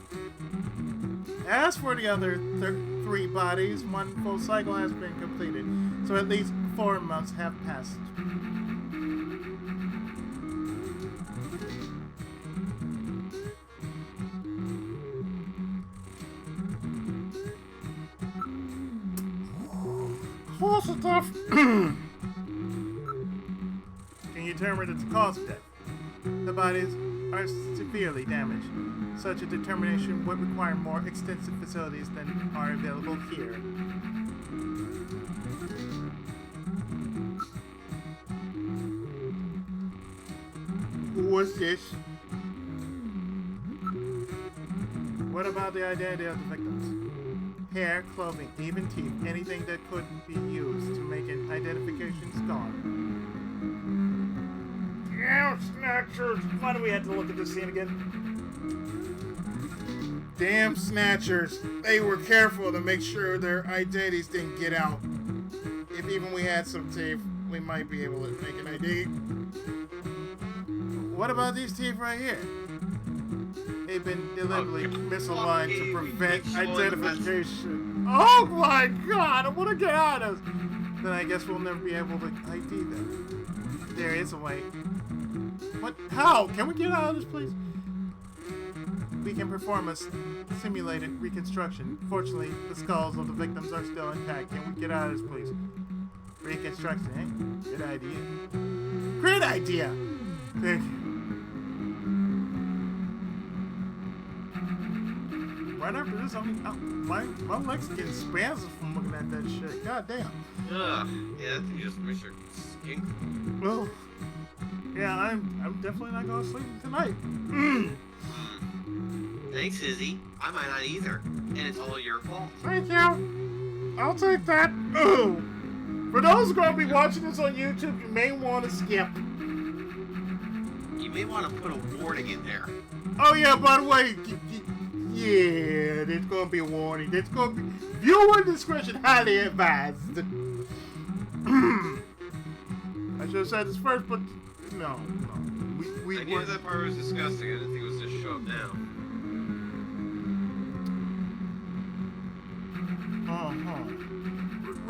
As for the other 3 bodies, 1 full cycle has been completed, so at least 4 months have passed. Cause of death. Can you determine the cause of death? The bodies are severely damaged. Such a determination would require more extensive facilities than are available here. What's this? What about the identity of the victims? Hair, clothing, even teeth, anything that could be used to make an identification is gone. Damn Snatchers! Why do we have to look at this scene again? Damn Snatchers! They were careful to make sure their identities didn't get out. If even we had some teeth, we might be able to make an ID. What about these teeth right here? They've been deliberately misaligned to prevent identification. Oh my God! I want to get out of this. Then I guess we'll never be able to ID them. There is a way. What? How? Can we get out of this, please? We can perform a simulated reconstruction. Fortunately, the skulls of the victims are still intact. Can we get out of this, please? Reconstruction, eh? Good idea. Great idea! Thank you. Right after this, my legs getting spasms from looking at that shit. God damn. Yeah, that thing just makes your skin. Well, yeah, I'm definitely not gonna sleep tonight. Thanks, Izzy. I might not either, and it's all your fault. Thank you. I'll take that. Ooh. For those who are gonna be watching this on YouTube, you may want to skip. You may want to put a warning in there. Oh yeah, by the way. Yeah, there's gonna be a warning. There's gonna be viewer discretion highly advised. I should have said this first, but no. I knew that part was disgusting. I didn't think it was just show up now.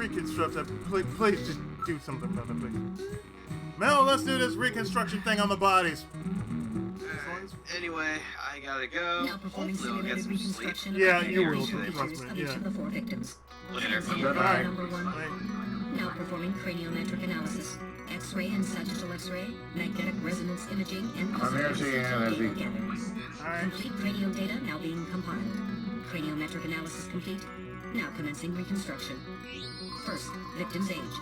reconstruct that. Please just do something about it, please. Mel, let's do this reconstruction thing on the bodies. Anyway, I gotta go. Now performing Hopefully I'll get simulated some sleep. reconstruction Yeah, of the you will. facial Trust features me, of each yeah. of the 4 victims. Later. Examiner number 1. Now performing craniometric analysis. X-ray and sagittal X-ray, magnetic resonance imaging, and I'm here, see you, Izzy. Complete cranial data now being compiled. Craniometric analysis complete. Now commencing reconstruction. First, victim's age.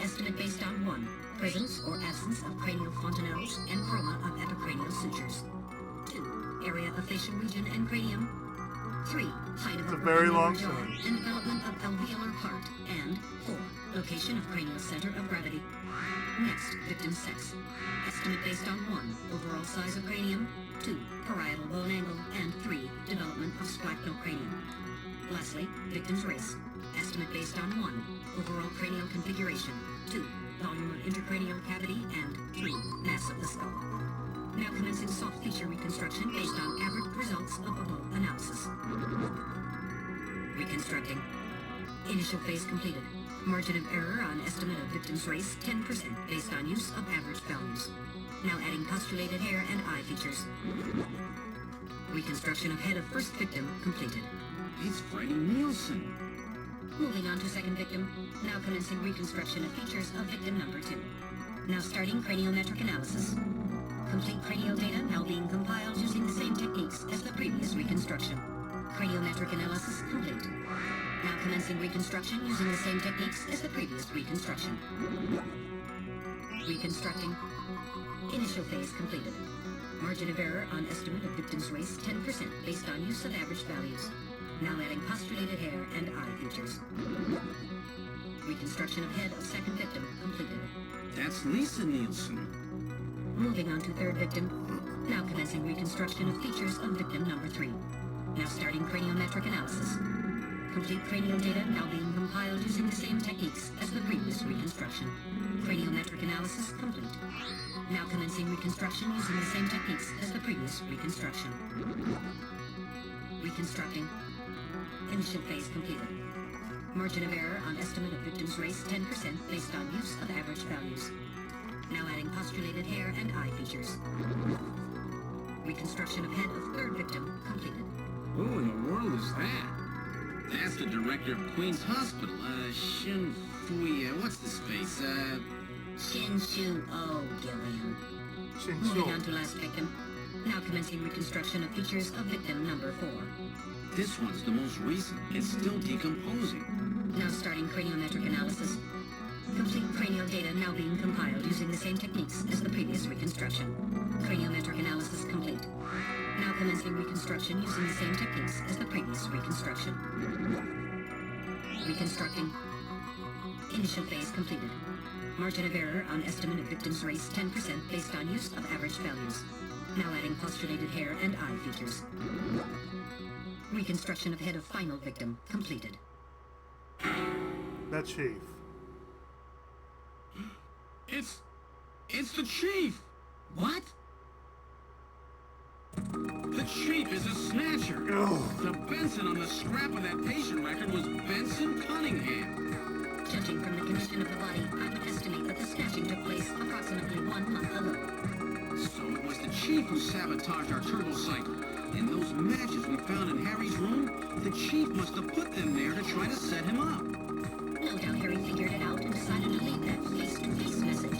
Estimate based on 1. Presence or absence of cranial fontanelles and chroma of epicranial sutures. 2. Area of facial region and cranium. 3. Height of It's a very long jaw sentence. and development of alveolar part. And 4. Location of cranial center of gravity. Next, victim sex. Estimate based on 1. Overall size of cranium. 2. Parietal bone angle. And 3. Development of splachocranium. Lastly, victim's race. Estimate based on 1. Overall cranial configuration. 2. Volume of intracranial cavity. And 3. Mass of the skull. Now commencing soft feature reconstruction based on average results of above analysis. Reconstructing. Initial phase completed. Margin of error on estimate of victim's race 10% based on use of average values. Now adding postulated hair and eye features. Reconstruction of head of first victim completed. It's Freddie Nielsen. Moving on to second victim. Now commencing reconstruction of features of victim number 2. Now starting craniometric analysis. Complete cranial data now being compiled using the same techniques as the previous reconstruction. Craniometric analysis complete. Now commencing reconstruction using the same techniques as the previous reconstruction. Reconstructing. Initial phase completed. Margin of error on estimate of victim's race 10% based on use of average values. Now adding postulated hair and eye features. Reconstruction of head of second victim completed. That's Lisa Nielsen. Moving on to third victim. Now commencing reconstruction of features of victim number 3. Now starting craniometric analysis. Complete cranial data now being compiled using the same techniques as the previous reconstruction. Craniometric analysis complete. Now commencing reconstruction using the same techniques as the previous reconstruction. Reconstructing. Initial phase completed. Margin of error on estimate of victim's race 10% based on use of average values. Now adding postulated hair and eye features. Reconstruction of head of third victim completed. Who in the world is that? That's the director of Queen's Hospital, Shin Fui, what's this face, Shin Shu O, Gillian. Moving on to last victim. Now commencing reconstruction of features of victim number 4. This one's the most recent. It's still decomposing. Now starting craniometric analysis. Complete cranial data now being compiled using the same techniques as the previous reconstruction. Craniometric analysis complete. Now commencing reconstruction using the same techniques as the previous reconstruction. Reconstructing. Initial phase completed. Margin of error on estimate of victim's race 10% based on use of average values. Now adding postulated hair and eye features. Reconstruction of head of final victim completed. That chief. It's the chief! What? The chief is a snatcher! The Benson on the scrap of that patient record was Benson Cunningham. Judging from the condition of the body, I would estimate that the snatching took place approximately 1 month ago. So it was the chief who sabotaged our turbo cycle. And those matches we found in Harry's room, the chief must have put them there to try to set him up. No doubt Harry figured it out and decided to leave that face-to-face message.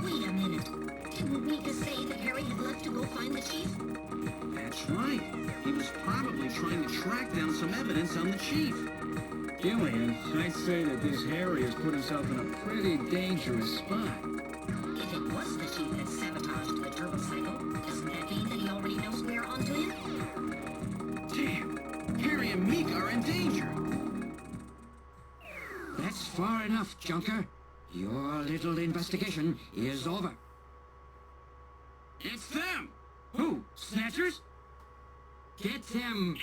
Wait a minute. Didn't Mika say that Harry had left to go find the chief? That's right. He was probably trying to track down some evidence on the chief. Gillian, I'd say that this Harry has put himself in a pretty dangerous spot. If it was the chief that sabotaged the turbo cycle, doesn't that mean that he already knows we're onto him? Damn! Harry and Mika are in danger! That's far enough, Junker. Your little investigation is over. It's them! Who? Snatchers? Get them!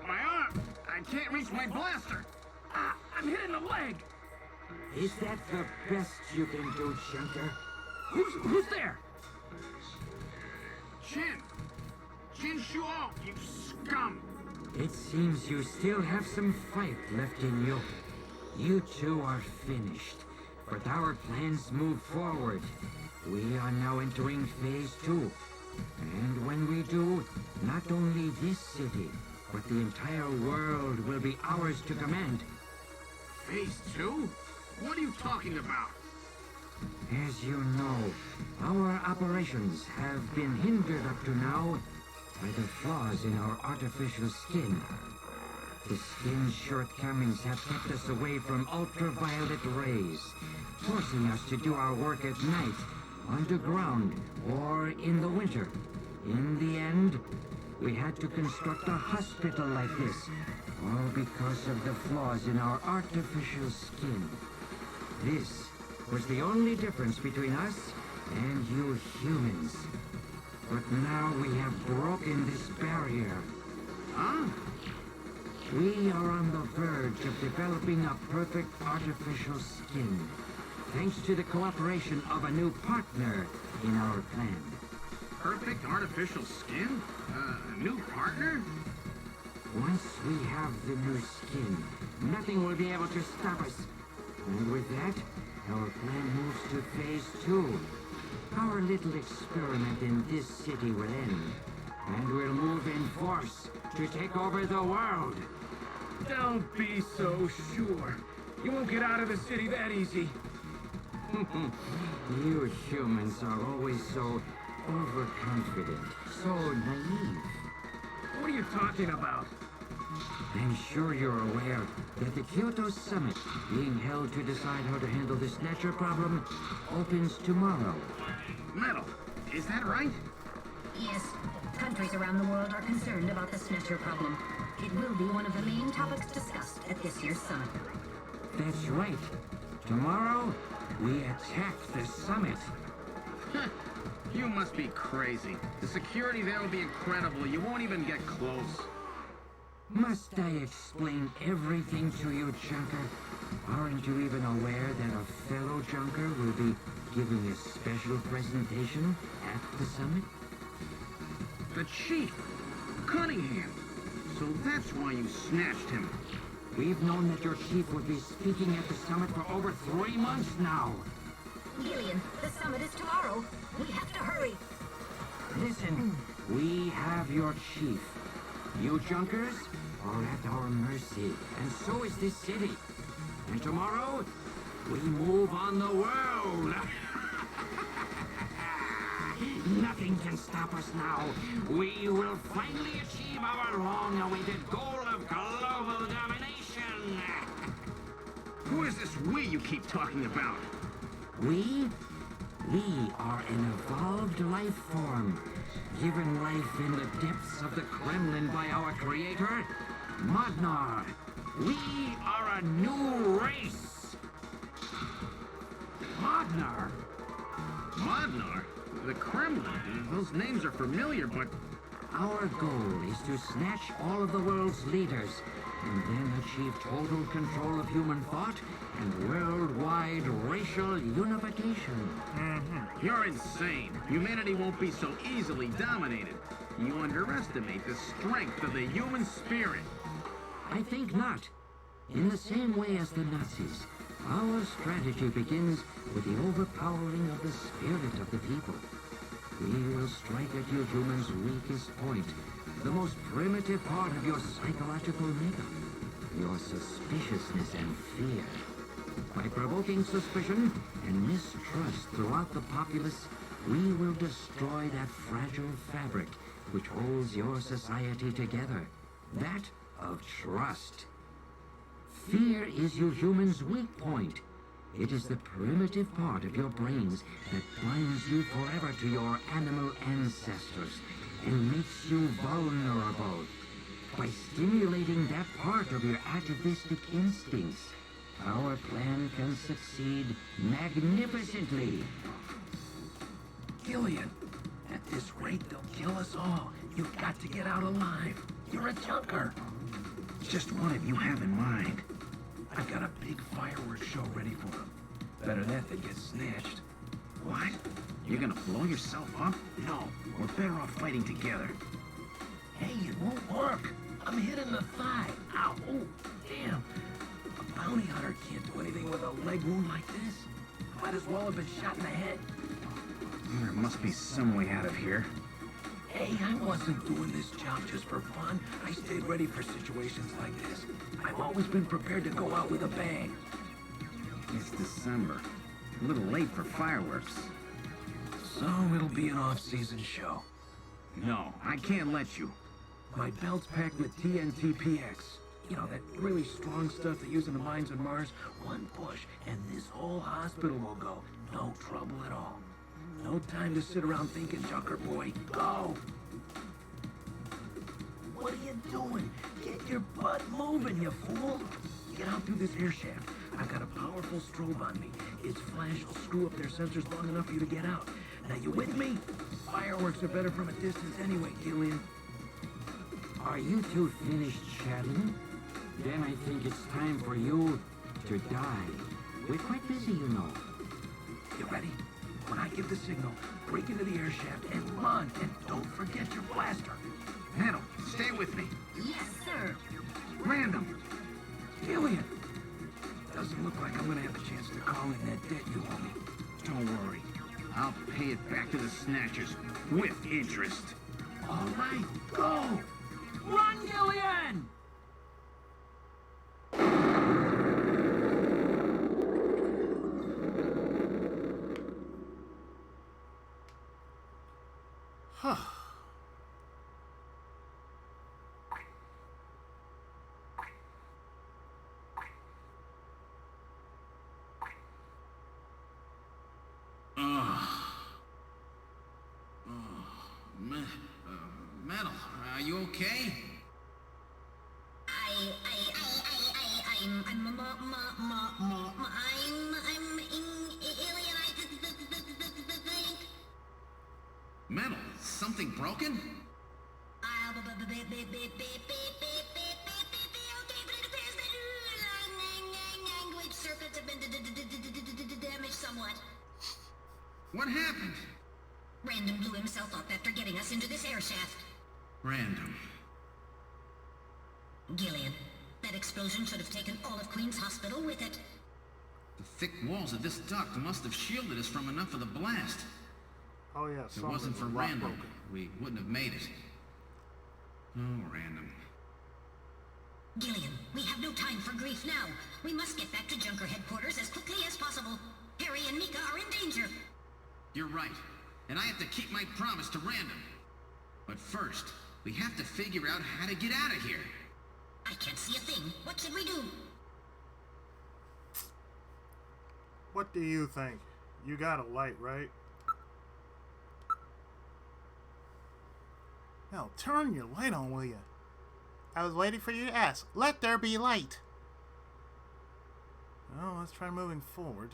My arm! I can't reach my blaster. I'm hit in the leg. Is that the best you can do, Junker? Who's there? Jin Shuo, you scum! It seems you still have some fight left in you. You two are finished, but our plans move forward. We are now entering Phase 2. And when we do, not only this city, but the entire world will be ours to command. Phase 2? What are you talking about? As you know, our operations have been hindered up to now by the flaws in our artificial skin. The skin's shortcomings have kept us away from ultraviolet rays, forcing us to do our work at night, underground, or in the winter. In the end, we had to construct a hospital like this, all because of the flaws in our artificial skin. This was the only difference between us and you humans. But now we have broken this barrier. Huh? We are on the verge of developing a perfect artificial skin, thanks to the cooperation of a new partner in our plan. Perfect artificial skin? A new partner? Once we have the new skin, nothing will be able to stop us. And with that, our plan moves to Phase 2. Our little experiment in this city will end, and we'll move in force to take over the world. Don't be so sure. You won't get out of the city that easy. You humans are always so overconfident, so naive. What are you talking about? I'm sure you're aware that the Kyoto Summit, being held to decide how to handle the Snatcher problem, opens tomorrow. Metal, is that right? Yes. Countries around the world are concerned about the Snatcher problem. It will be one of the main topics discussed at this year's summit. That's right. Tomorrow, we attack the summit. You must be crazy. The security there will be incredible. You won't even get close. Must I explain everything to you, Junker? Aren't you even aware that a fellow Junker will be giving a special presentation at the summit? The Chief! Cunningham! So that's why you snatched him. We've known that your chief would be speaking at the summit for over 3 months now. Gillian, the summit is tomorrow. We have to hurry. Listen, we have your chief. You Junkers are at our mercy, and so is this city. And tomorrow, we move on the world. Nothing can stop us now. We will finally achieve our long-awaited goal of global domination. Who is this we you keep talking about? We? We are an evolved life form, given life in the depths of the Kremlin by our creator, Modnar. We are a new race. Modnar? Modnar? The Kremlin? Those names are familiar, but... Our goal is to snatch all of the world's leaders, and then achieve total control of human thought and worldwide racial unification. You're insane. Humanity won't be so easily dominated. You underestimate the strength of the human spirit. I think not. In the same way as the Nazis, our strategy begins with the overpowering of the spirit of the people. We will strike at you humans' weakest point, the most primitive part of your psychological makeup, your suspiciousness and fear. By provoking suspicion and mistrust throughout the populace, we will destroy that fragile fabric which holds your society together, that of trust. Fear is you humans' weak point. It is the primitive part of your brains that binds you forever to your animal ancestors and makes you vulnerable. By stimulating that part of your atavistic instincts, our plan can succeed magnificently. Gillian, at this rate, they'll kill us all. You've got to get out alive. You're a junker. just one of you have in mind? I've got a big fireworks show ready for them. Better that than get snatched. What? You're gonna blow yourself up? No, we're better off fighting together. Hey, it won't work. I'm hit in the thigh. Ow, oh, damn. A bounty hunter can't do anything with a leg wound like this. Might as well have been shot in the head. There must be some way out of here. Hey, I wasn't doing this job just for fun. I stayed ready for situations like this. I've always been prepared to go out with a bang. It's December. A little late for fireworks. So it'll be an off-season show. No, I can't let you. My belt's packed with TNT-PX. You know, that really strong stuff they use in the mines on Mars. One push, and this whole hospital will go. No trouble at all. No time to sit around thinking, Junker boy. Go! What are you doing? Get your butt moving, you fool! Get out through this air shaft. I've got a powerful strobe on me. Its flash will screw up their sensors long enough for you to get out. Now, you with me? Fireworks are better from a distance anyway, Gillian. Are you two finished chatting? Then I think it's time for you to die. We're quite busy, you know. You ready? When I give the signal, break into the air shaft and run, and don't forget your blaster. Metal, stay with me. Yes, sir. Random. Gillian. Doesn't look like I'm gonna have a chance to call in that debt you owe me. Don't worry. I'll pay it back to the Snatchers with interest. All right, go! Run, Gillian! Huh. Metal, are you okay? Metal, something broken? Circuits have been damaged somewhat. What happened? Random blew himself up after getting us into this air shaft. Random. Gillian, that explosion should have taken all of Queen's Hospital with it. The thick walls of this duct must have shielded us from enough of the blast. Oh yeah, If it wasn't for Random, we wouldn't have made it. Oh, Random. Gillian, we have no time for grief now. We must get back to Junker headquarters as quickly as possible. Harry and Mika are in danger. You're right. And I have to keep my promise to Random. But first, we have to figure out how to get out of here. I can't see a thing. What should we do? What do you think? You got a light, right? Now, turn your light on, will you? I was waiting for you to ask. Let there be light. Well, let's try moving forward.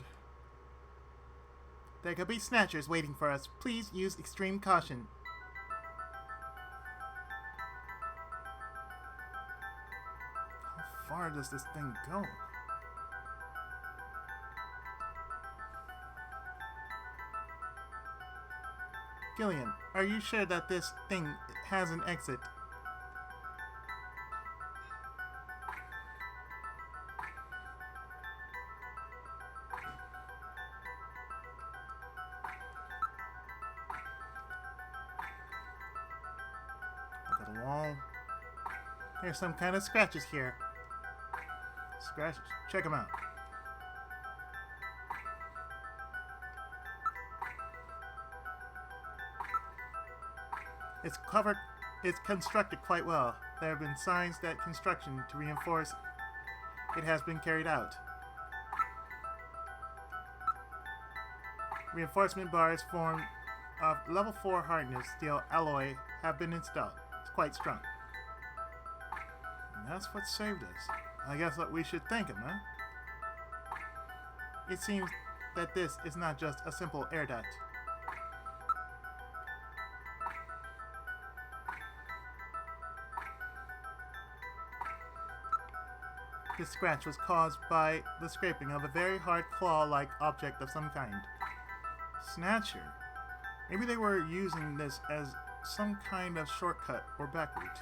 There could be Snatchers waiting for us. Please use extreme caution. How far does this thing go? Gillian, are you sure that this thing has an exit? Look at the wall. There's some kind of scratches here. Scratches. Check them out. It's covered. It's constructed quite well. There have been signs that construction to reinforce it has been carried out. Reinforcement bars formed of level 4 hardness steel alloy have been installed. It's quite strong. And that's what saved us. I guess what we should thank him, huh? It seems that this is not just a simple air duct. This scratch was caused by the scraping of a very hard claw-like object of some kind. Snatcher. Maybe they were using this as some kind of shortcut or back route.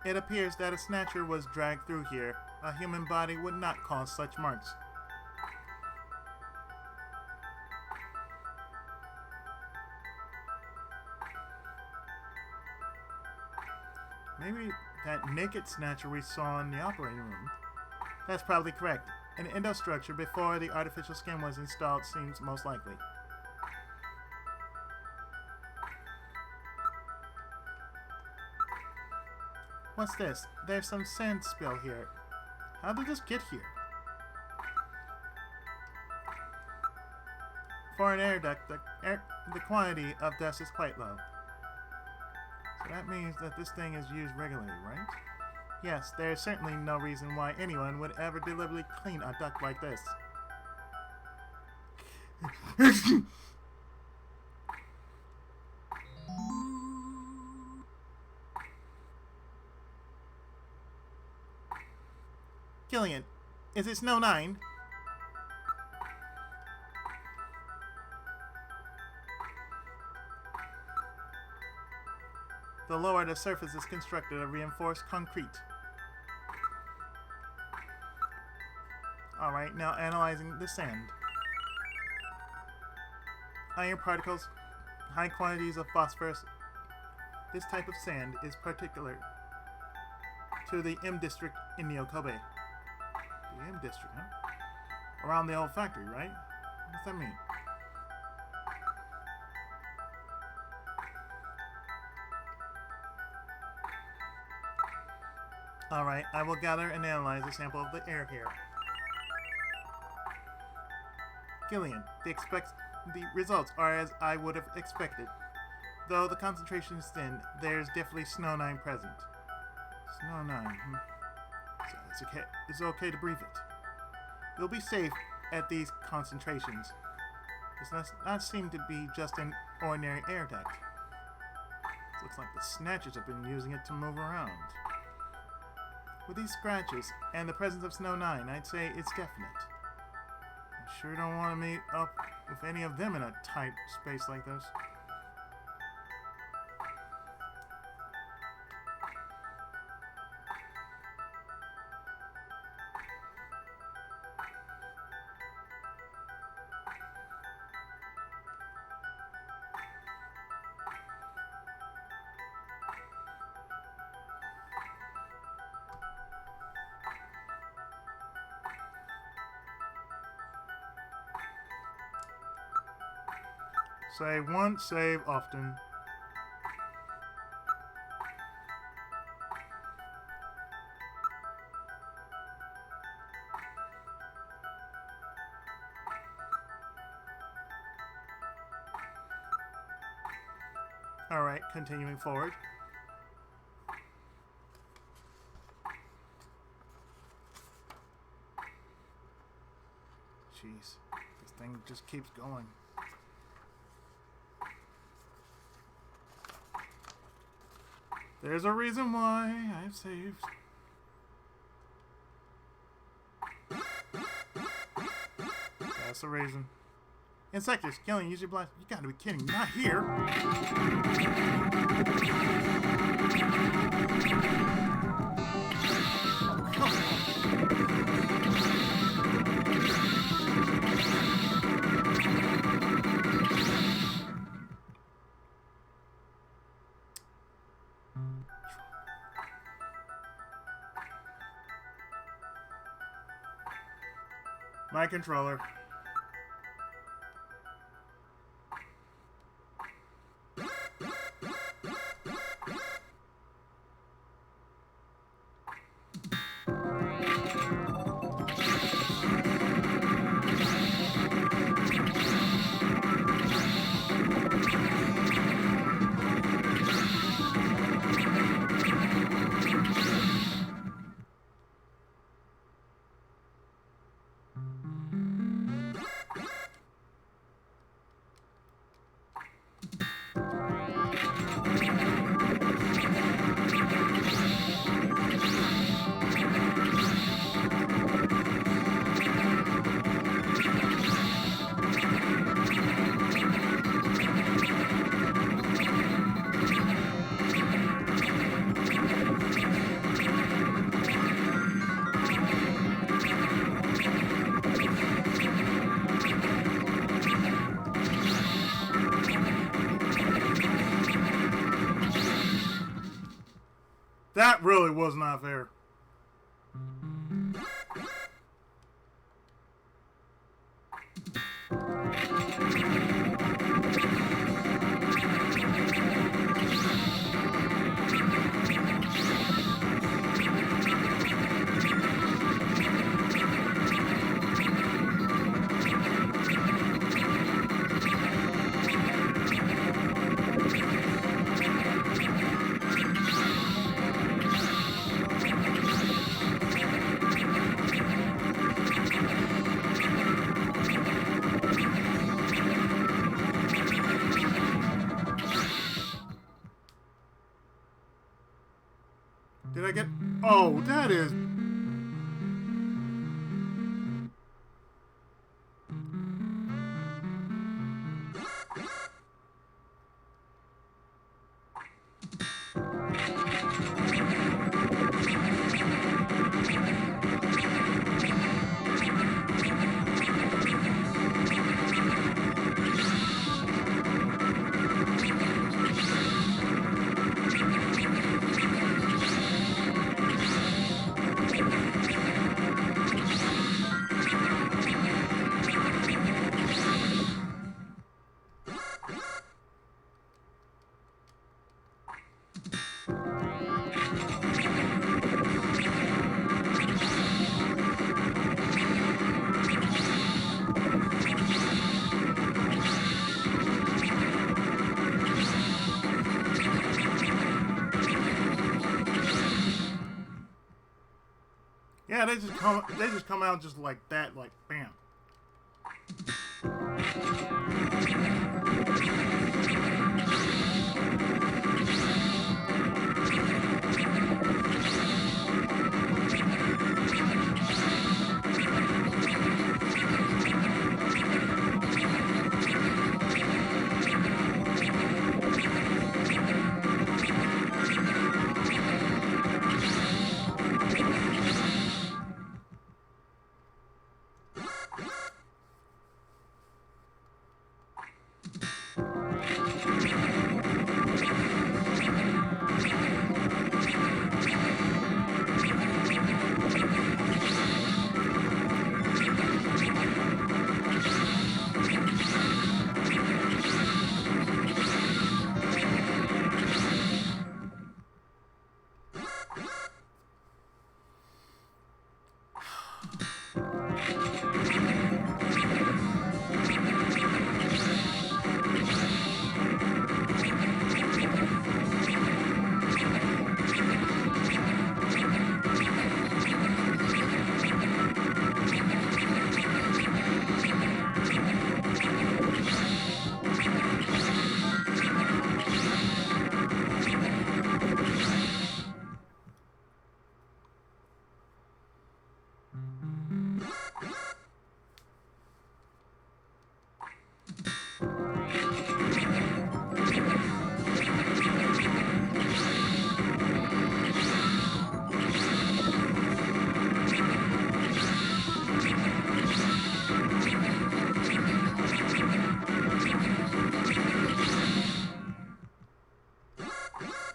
It appears that a snatcher was dragged through here. A human body would not cause such marks. Maybe that naked snatcher we saw in the operating room. That's probably correct. An endostructure before the artificial skin was installed seems most likely. What's this? There's some sand spill here. How did this get here? For an air duct, the quantity of dust is quite low. So that means that this thing is used regularly, right? Yes, there is certainly no reason why anyone would ever deliberately clean a duct like this. Killian, is it Snow 9? The lower the surface is constructed of reinforced concrete. Alright, now analyzing the sand. Iron particles, high quantities of phosphorus. This type of sand is particular to the M district in Nyokobe. The M district, huh? Around the old factory, right? What's that mean? Alright, I will gather and analyze a sample of the air here. Gillian, the results are as I would have expected. Though the concentration is thin, there's definitely Snow 9 present. Snow 9, So it's okay to breathe it. You'll be safe at these concentrations. This does not seem to be just an ordinary air duct. It looks like the Snatchers have been using it to move around. With these scratches and the presence of Snow 9, I'd say it's definite. I sure don't want to meet up with any of them in a tight space like this. Save once, save often. Alright, continuing forward. Jeez, this thing just keeps going. There's a reason why I've saved. That's the reason. Insectors, killing, use your blast. You gotta be kidding, not here. My controller. That really was not fair. Did I get... Oh, that is... Yeah, they just come out just like that, like bam.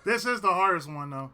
This is the hardest one, though.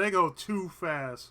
they go too fast.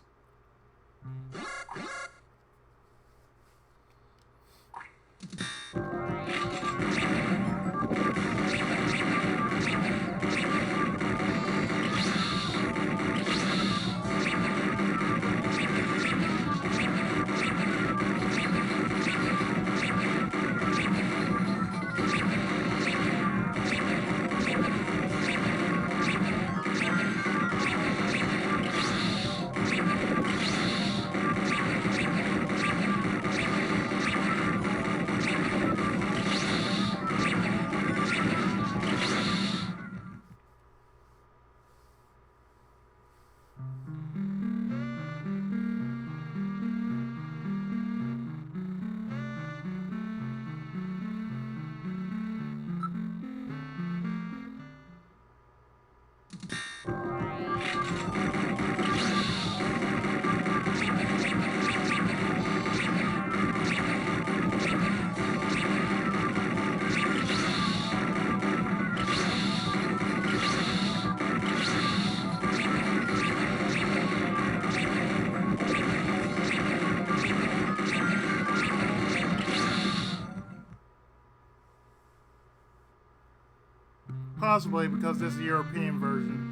Possibly because this is the European version.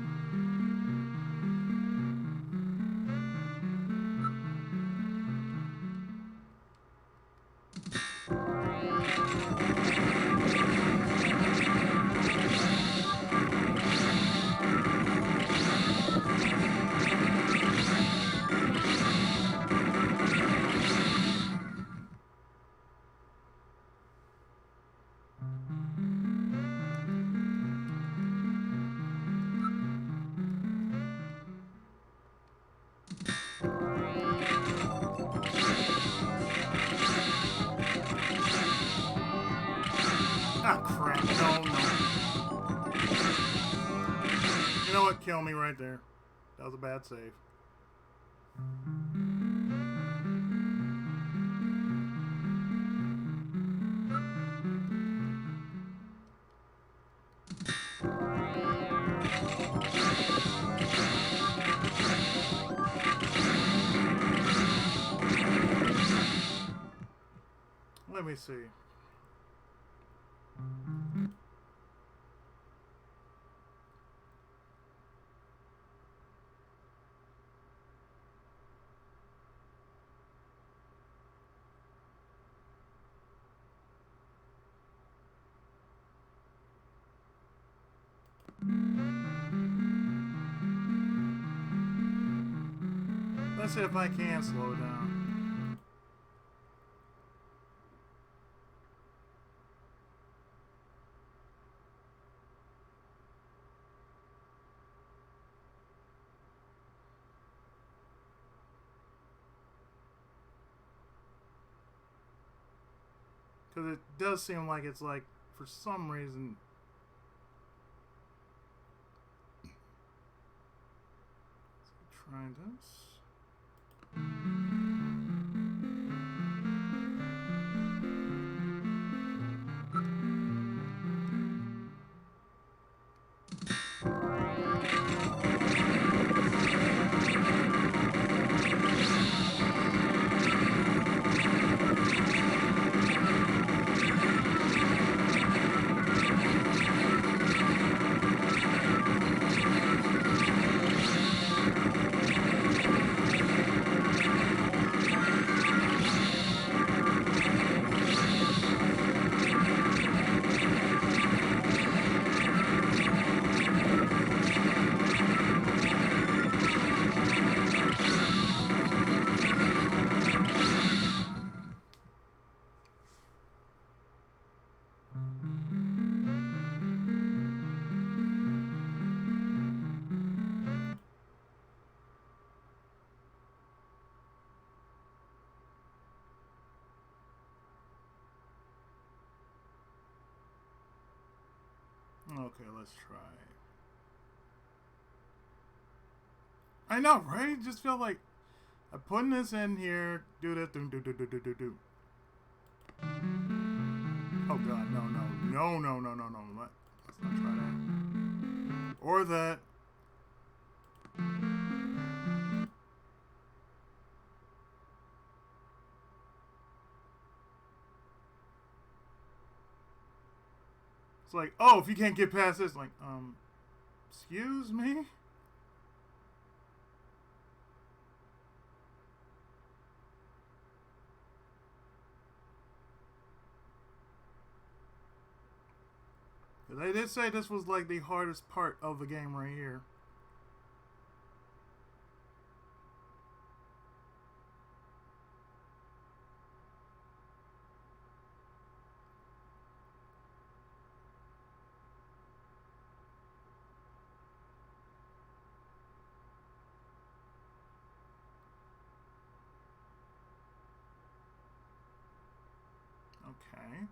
Ah, crap. No, no. You know what? Kill me right there. That was a bad save. Let me see. Let's see if I can slow down. Because it does seem like it's like, for some reason... Try this. Okay, let's try. I know, right? It just felt like I'm putting this in here. Do that. Do. Oh god, no. Let's not try that. Or that. It's like, oh, if you can't get past this, like, excuse me? They did say this was like the hardest part of the game right here. Okay.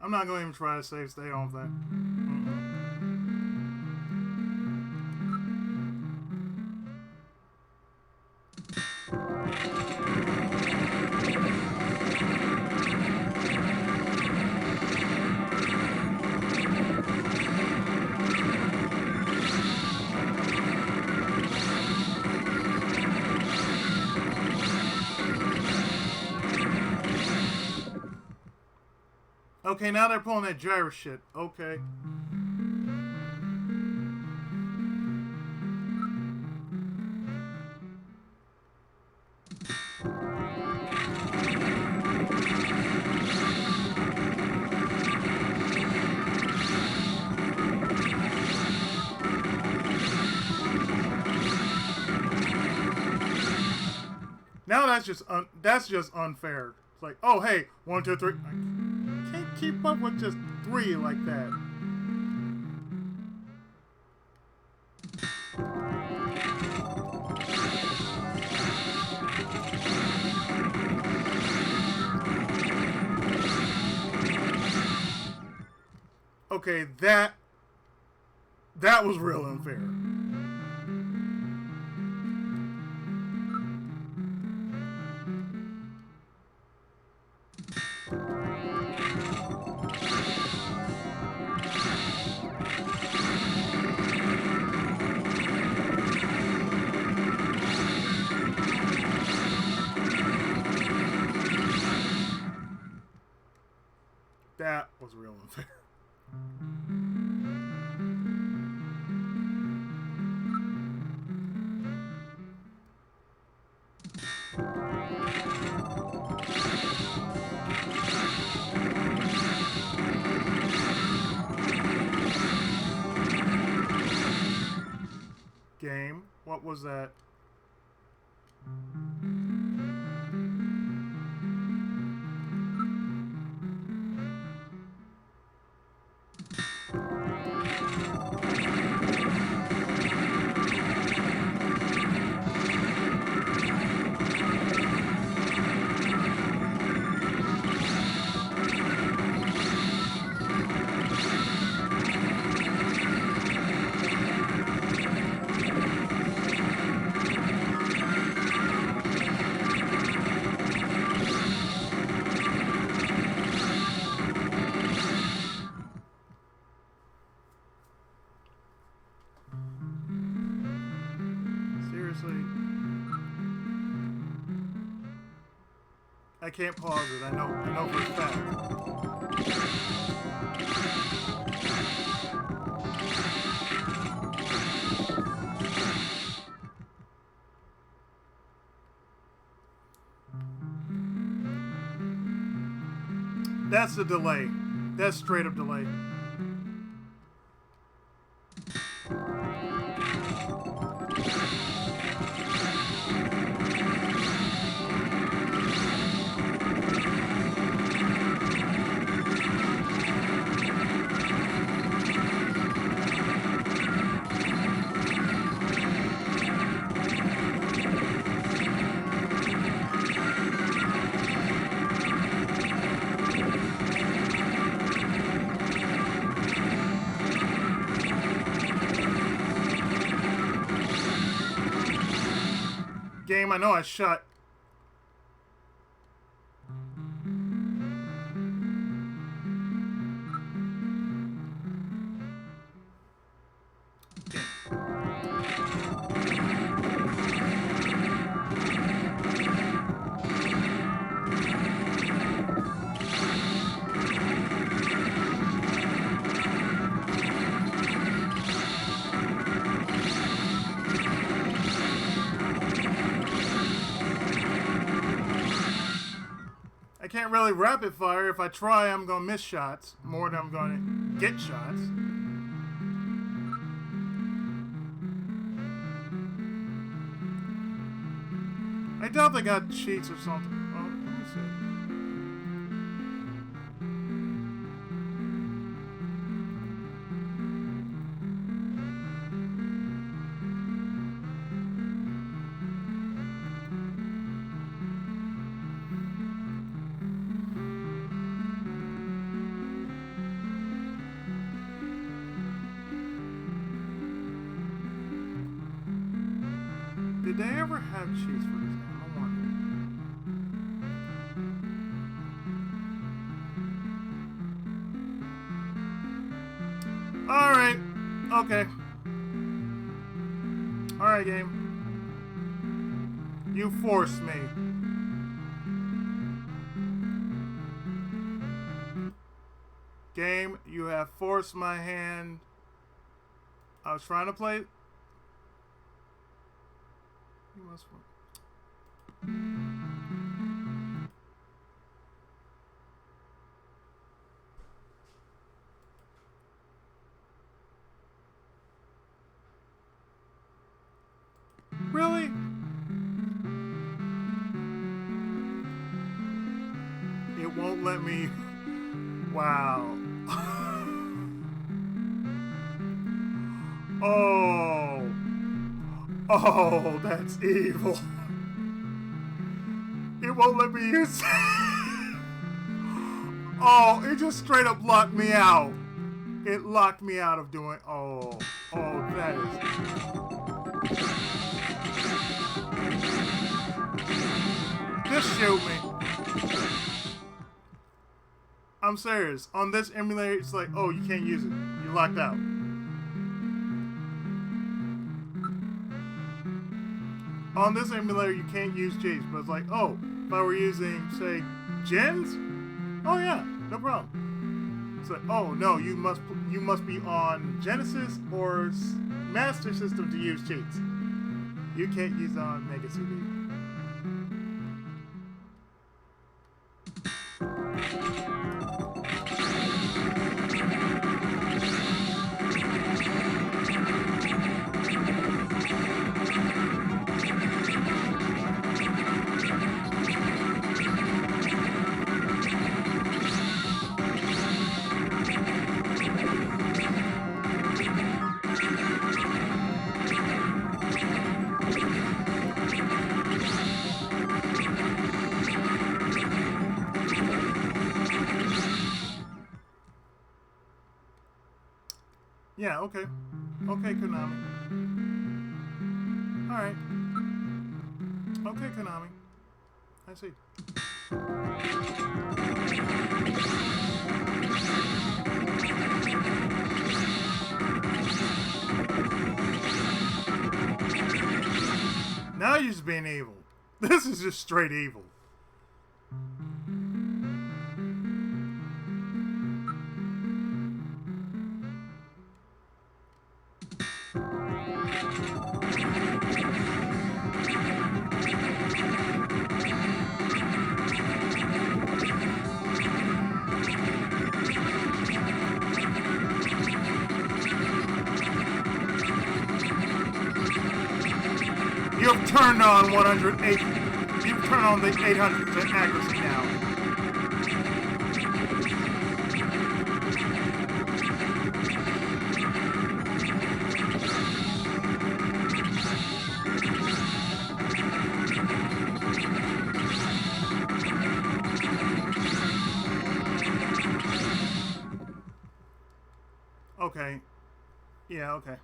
I'm not going to even try to save stay on that. Okay, now they're pulling that gyro shit. Okay. Now that's just unfair. It's like, oh hey, 1, 2, 3. Can't keep up with just 3 like that. Okay, that was real unfair. That was real unfair. Game, what was that? I can't pause it. I know for a fact. That's the delay. That's straight up delay. Game, I know I shot. I can't really rapid fire. If I try, I'm gonna miss shots more than I'm gonna get shots. I doubt they got cheats or something. Oh, let me see. Did they ever have cheats for this game? I wonder. Alright. Okay. Alright, game. You forced me. Game, you have forced my hand. I was trying to play. You must want. Really? It won't let me. Wow. Oh. Oh, that's evil. It won't let me use. Oh, it just straight up locked me out. It locked me out of doing. Oh, that is. Just shoot me. I'm serious. On this emulator, it's like, oh, you can't use it. You're locked out. On this emulator, you can't use cheats, but it's like, oh, if I were using, say, gens, oh yeah, no problem. It's like, oh no, you must be on Genesis or Master System to use cheats. You can't use on Mega CD. Yeah, okay. Okay, Konami. Alright. Okay, Konami. I see. Now you're just being evil. This is just straight evil. have turned on 108. You've turned on the 800% accuracy now. Okay. Yeah, okay.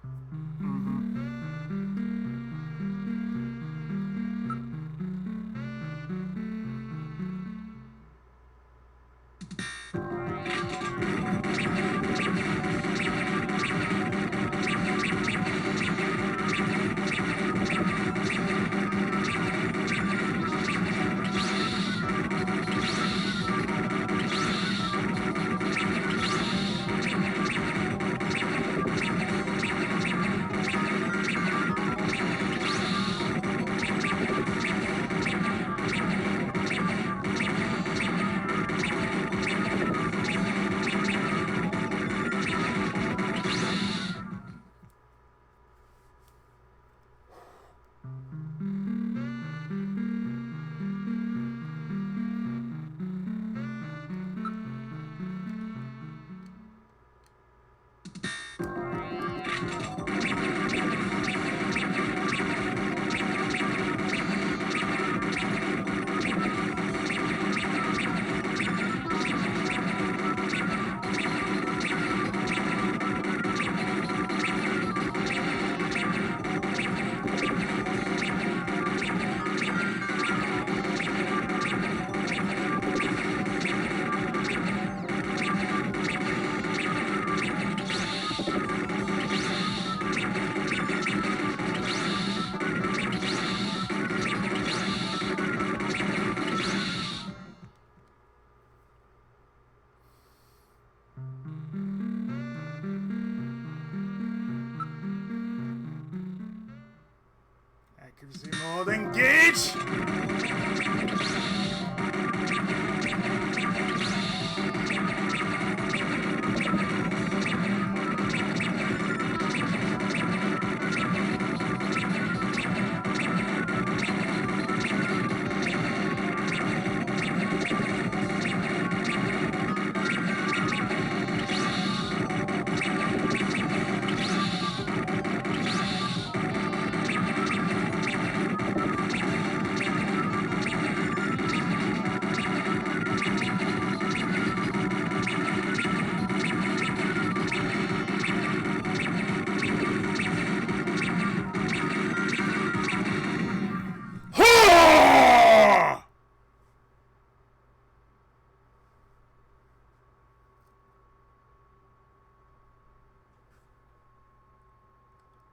Accuracy mode engage!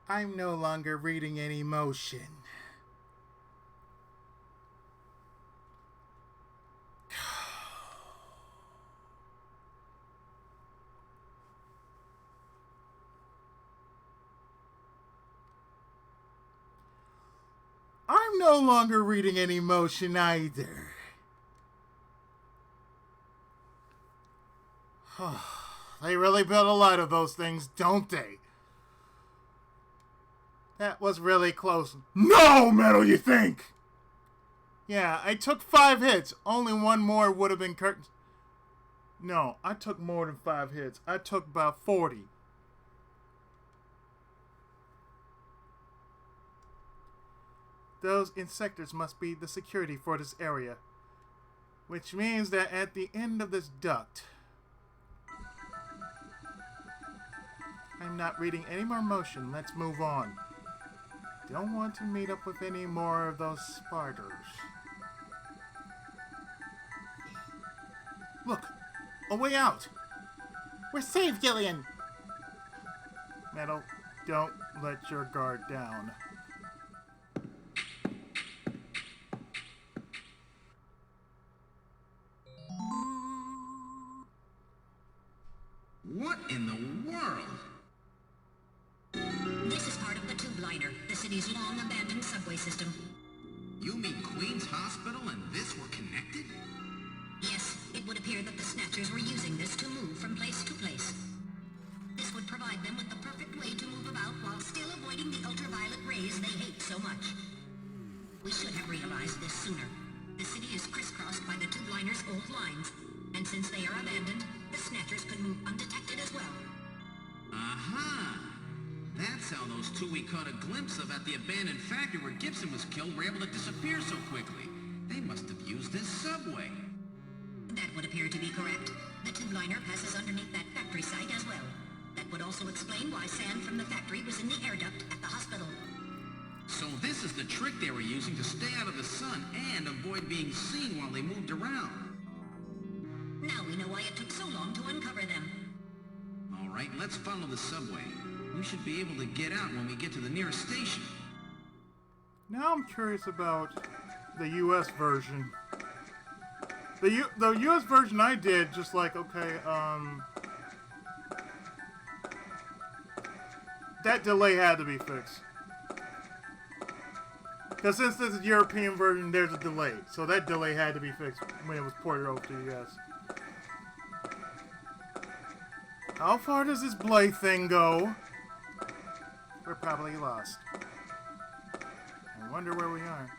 I'm no longer reading any motion. I'm no longer reading any motion either. They really build a lot of those things, don't they? That was really close. No, Metal, you think? Yeah, I took 5 hits. Only one more would have been curtains. No, I took more than 5 hits. I took about 40. Those insectors must be the security for this area. Which means that at the end of this duct, I'm not reading any more motion. Let's move on. Don't want to meet up with any more of those spiders. Look, a way out. We're safe, Gillian. Metal, don't let your guard down. What in the world? This is part of the tube liner, the city's long-abandoned subway system. You mean Queen's Hospital and this were connected? Yes, it would appear that the Snatchers were using this to move from place to place. This would provide them with the perfect way to move about while still avoiding the ultraviolet rays they hate so much. We should have realized this sooner. The city is crisscrossed by the tube liner's old lines, and since they are abandoned, the Snatchers could move undetected as well. Aha! That's how those two we caught a glimpse of at the abandoned factory where Gibson was killed were able to disappear so quickly. They must have used this subway. That would appear to be correct. The tube liner passes underneath that factory site as well. That would also explain why sand from the factory was in the air duct at the hospital. So this is the trick they were using to stay out of the sun and avoid being seen while they moved around. Now we know why it took so long to uncover them. All right, let's follow the subway. We should be able to get out when we get to the nearest station. Now I'm curious about the U.S. version. The U.S. version I did, just like, okay, that delay had to be fixed. Because since this is the European version, there's a delay. So that delay had to be fixed when it was ported over to the U.S. How far does this Blythe thing go? We're probably lost. I wonder where we are.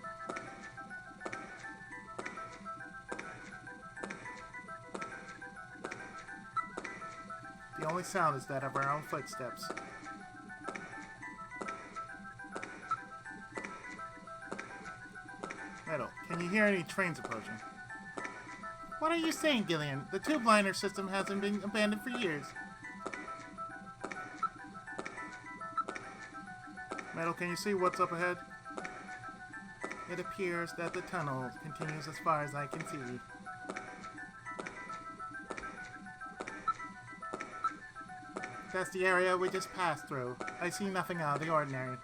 The only sound is that of our own footsteps. Metal, can you hear any trains approaching? What are you saying, Gillian? The tube liner system hasn't been abandoned for years. Metal, can you see what's up ahead? It appears that the tunnel continues as far as I can see. That's the area we just passed through. I see nothing out of the ordinary.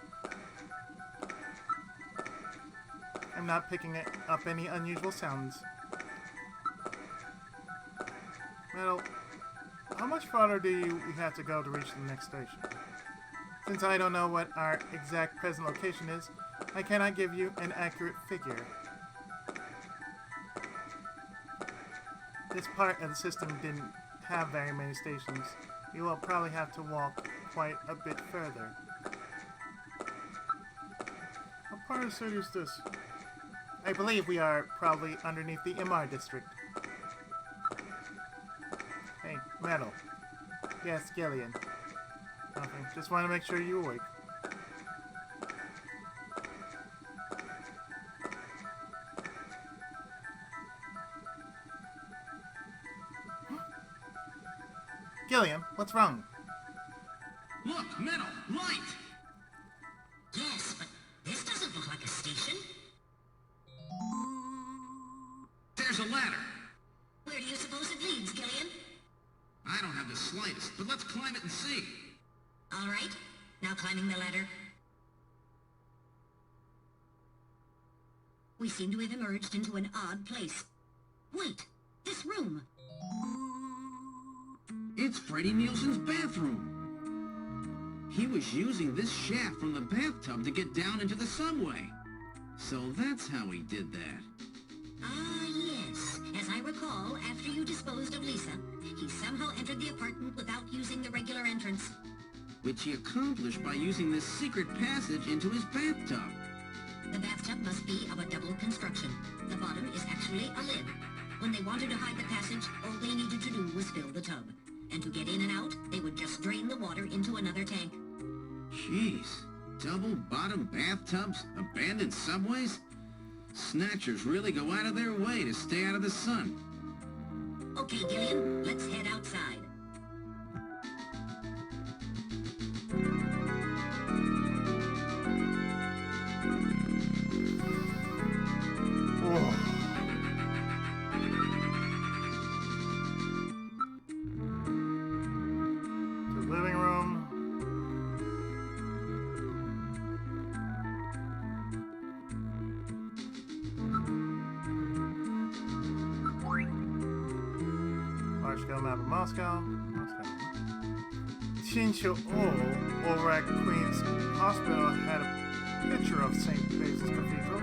I'm not picking up any unusual sounds. Metal, how much farther do you have to go to reach the next station? Since I don't know what our exact present location is, I cannot give you an accurate figure. This part of the system didn't have very many stations. You will probably have to walk quite a bit further. What part of the city is this? I believe we are probably underneath the MR district. Hey, Metal. Yes, Gillian. Nothing. Just want to make sure you're awake. Gillian, what's wrong? Look, Metal, light! Yes, but this doesn't look like a station. There's a ladder. Where do you suppose it leads, Gillian? I don't have the slightest, but let's climb it and see. All right, now climbing the ladder. We seem to have emerged into an odd place. Wait, this room. It's Freddie Nielsen's bathroom. He was using this shaft from the bathtub to get down into the subway. So that's how he did that. Ah, yes. As I recall, after you disposed of Lisa, he somehow entered the apartment without using the regular entrance. Which he accomplished by using this secret passage into his bathtub. The bathtub must be of a double construction. The bottom is actually a lid. When they wanted to hide the passage, all they needed to do was fill the tub. And to get in and out, they would just drain the water into another tank. Jeez. Double-bottom bathtubs? Abandoned subways? Snatchers really go out of their way to stay out of the sun. Okay, Gillian, let's head outside. Whoa. The living room. Large-scale map of Moscow. Chincho over at Queen's Hospital had a picture of St. Basil's Cathedral.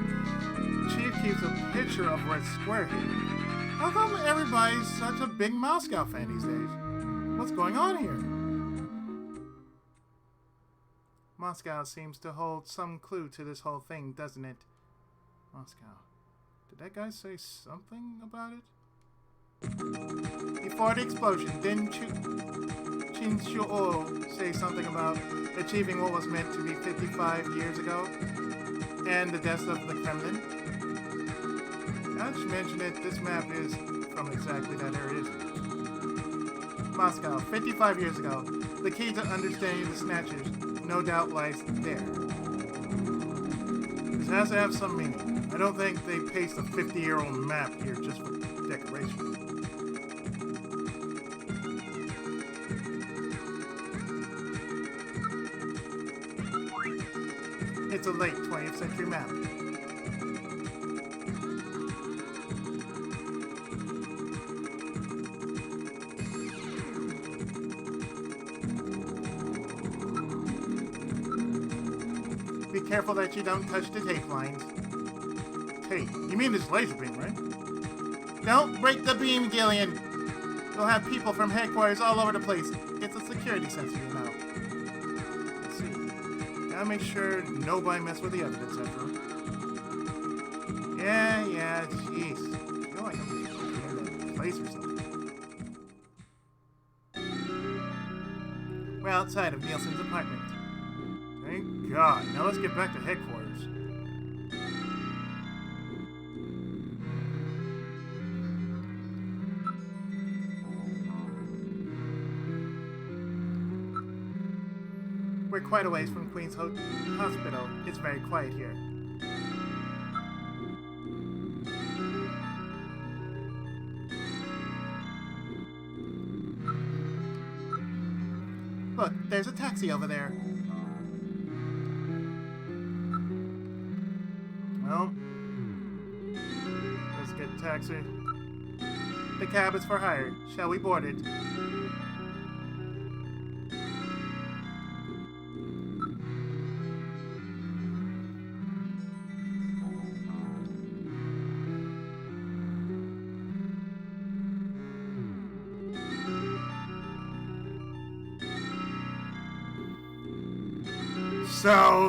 Chief keeps a picture of Red Square here. How come everybody's such a big Moscow fan these days? What's going on here? Moscow seems to hold some clue to this whole thing, doesn't it? Moscow. Did that guy say something about it? Before the explosion, didn't Chin-Shuo say something about achieving what was meant to be 55 years ago? And the deaths of the Kremlin? Now that you mention it, this map is from exactly that area. Moscow, 55 years ago. The key to understanding the Snatchers no doubt lies there. This has to have some meaning. I don't think they paste a 50-year-old map here just for decoration. It's a late 20th century map. Be careful that you don't touch the tape lines. Tape? You mean this laser beam, right? Don't break the beam, Gillian! You'll have people from headquarters all over the place. It's a security sensor, you know. Let's see. Gotta make sure nobody messes with the evidence after all. Yeah, jeez. I feel like I'm just in that place or something. We're outside of Nielsen's apartment. Thank God. Now let's get back to headquarters. We're quite a ways from Queen's Hospital. It's very quiet here. Look, there's a taxi over there. Well, let's get a taxi. The cab is for hire. Shall we board it?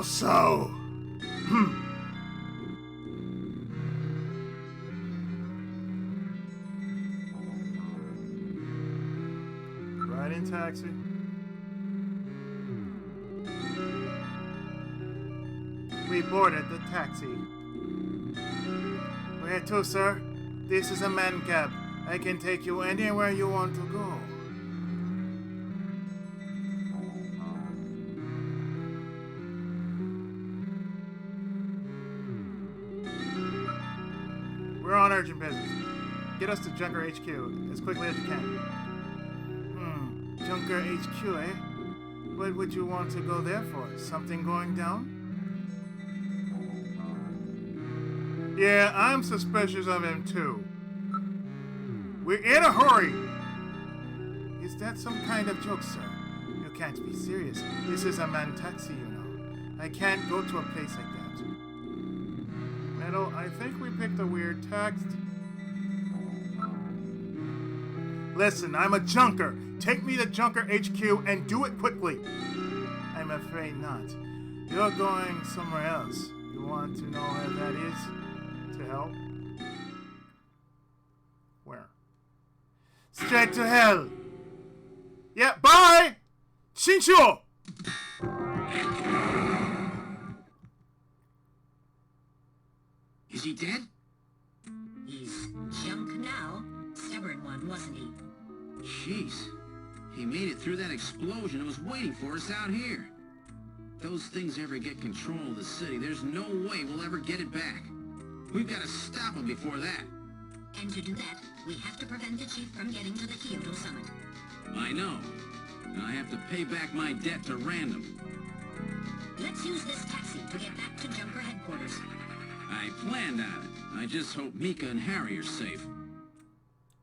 So. Right in taxi. We boarded the taxi. Where to, sir? This is a man cab. I can take you anywhere you want to go. We're on urgent business. Get us to Junker HQ as quickly as you can. Junker HQ, eh? What would you want to go there for? Something going down? Yeah, I'm suspicious of him too. We're in a hurry! Is that some kind of joke, sir? You can't be serious. This is a man taxi, you know. I can't go to a place like that. Metal, I think we picked a weird text. Listen, I'm a junker. Take me to Junker HQ and do it quickly. I'm afraid not. You're going somewhere else. You want to know where that is? To help? Where? Straight to hell. Yeah, bye! Shinshu! Is he dead? He's junk now. Stubborn one, wasn't he? Jeez. He made it through that explosion and was waiting for us out here. If those things ever get control of the city, there's no way we'll ever get it back. We've got to stop him before that. And to do that, we have to prevent the chief from getting to the Kyoto summit. I know. And I have to pay back my debt to Random. Let's use this taxi to get back to Junker headquarters. I planned on it. I just hope Mika and Harry are safe.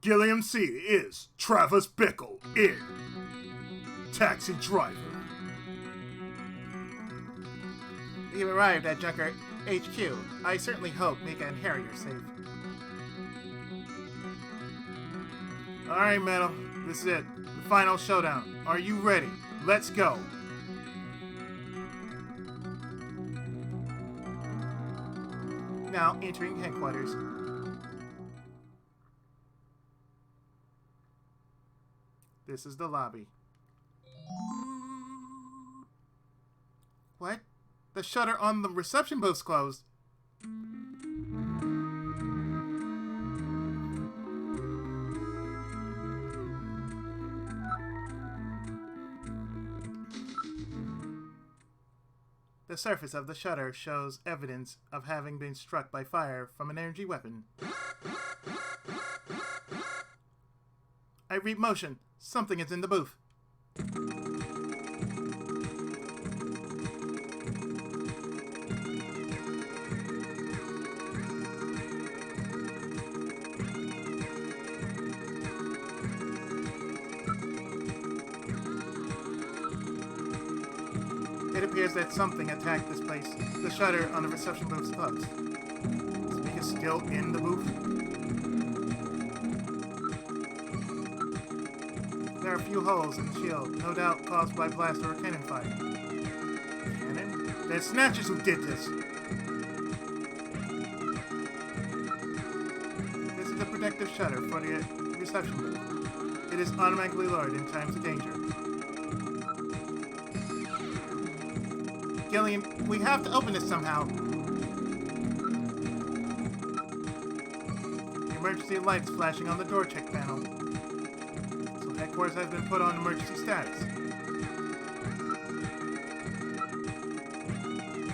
Gilliam C. is Travis Bickle in Taxi Driver. We've arrived at Junker HQ. I certainly hope Mika and Harry are safe. Alright, Metal. This is it. The final showdown. Are you ready? Let's go. now entering headquarters. This is the lobby. What? The shutter on the reception booth's closed. The surface of the shutter shows evidence of having been struck by fire from an energy weapon. I read motion. Something is in the booth. It appears that something attacked this place. The shutter on the reception booth's closed. Speak is still in the booth. There are a few holes in the shield, no doubt caused by blast or cannon fire. Cannon? There's Snatchers who did this! This is the protective shutter for the reception booth. It is automatically lowered in times of danger. Gillian, we have to open this somehow. The emergency light is flashing on the door check panel. So headquarters has been put on emergency status.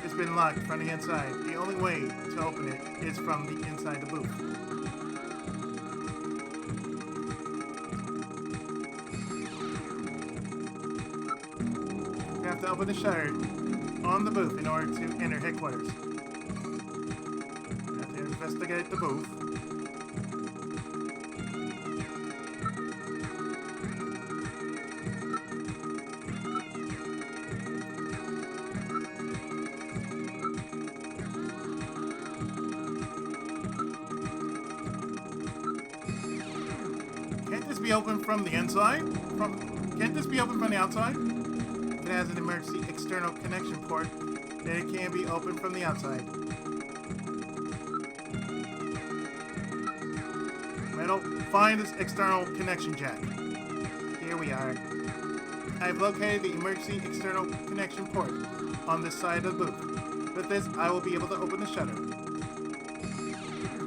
It's been locked from the inside. The only way to open it is from the inside the booth. You have to open the shutter on the booth in order to enter headquarters. You have to investigate the booth. Can't this be opened from the inside? Can't this be opened from the outside? It has an emergency external connection port, then it can be opened from the outside. Metal, find this external connection jack. Here we are. I have located the emergency external connection port on this side of the booth. With this, I will be able to open the shutter.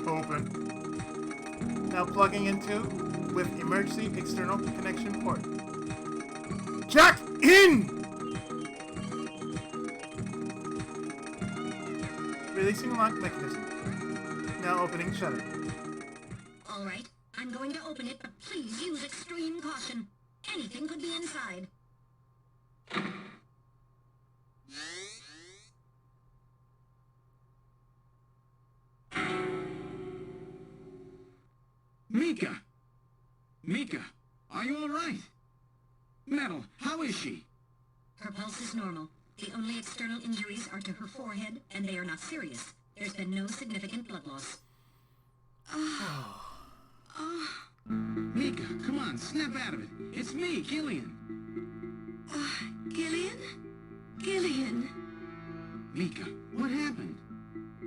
Open. Now plugging into with emergency external connection port. Jack in! Releasing lock mechanism. Now opening shutter. All right, I'm going to open it, but please use extreme caution. Anything could be inside. Mika! Mika, are you all right? Metal, how is she? Her pulse is normal. The only external injuries are to her forehead, and they are not serious. There's been no significant blood loss. Mika, come on, snap out of it. It's me, Gillian. Gillian? Gillian? Mika, what happened?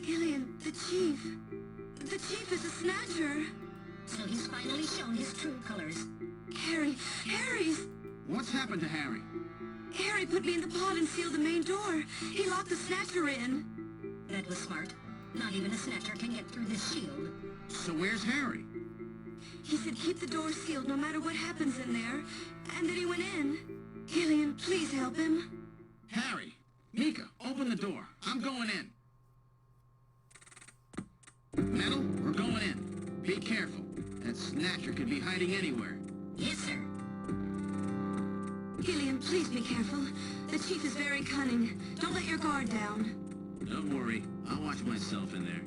Gillian, the chief. The chief is a snatcher. So he's finally shown his true colors. Harry's... What's happened to Harry? Harry put me in the pod and sealed the main door. He locked the Snatcher in. That was smart. Not even a Snatcher can get through this shield. So where's Harry? He said keep the door sealed no matter what happens in there. And then he went in. Gillian, please help him. Harry! Mika, open the door. I'm going in. Metal, we're going in. Be careful. That Snatcher could be hiding anywhere. Yes, sir. Gillian, please be careful. The chief is very cunning. Don't let your guard down. Don't worry. I'll watch myself in there.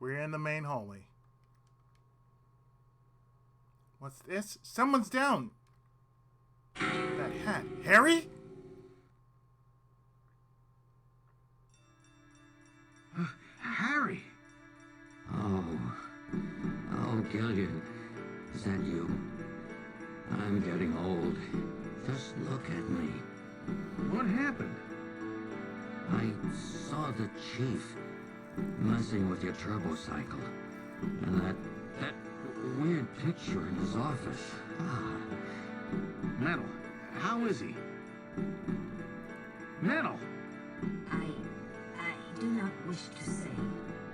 We're in the main hallway. What's this? Someone's down. That hat. Harry? Harry! Oh, Gillian, is that you? I'm getting old. Just look at me. What happened? I saw the chief messing with your turbo cycle. And that weird picture in his office. Ah. Metal, how is he? Metal! I do not wish to say.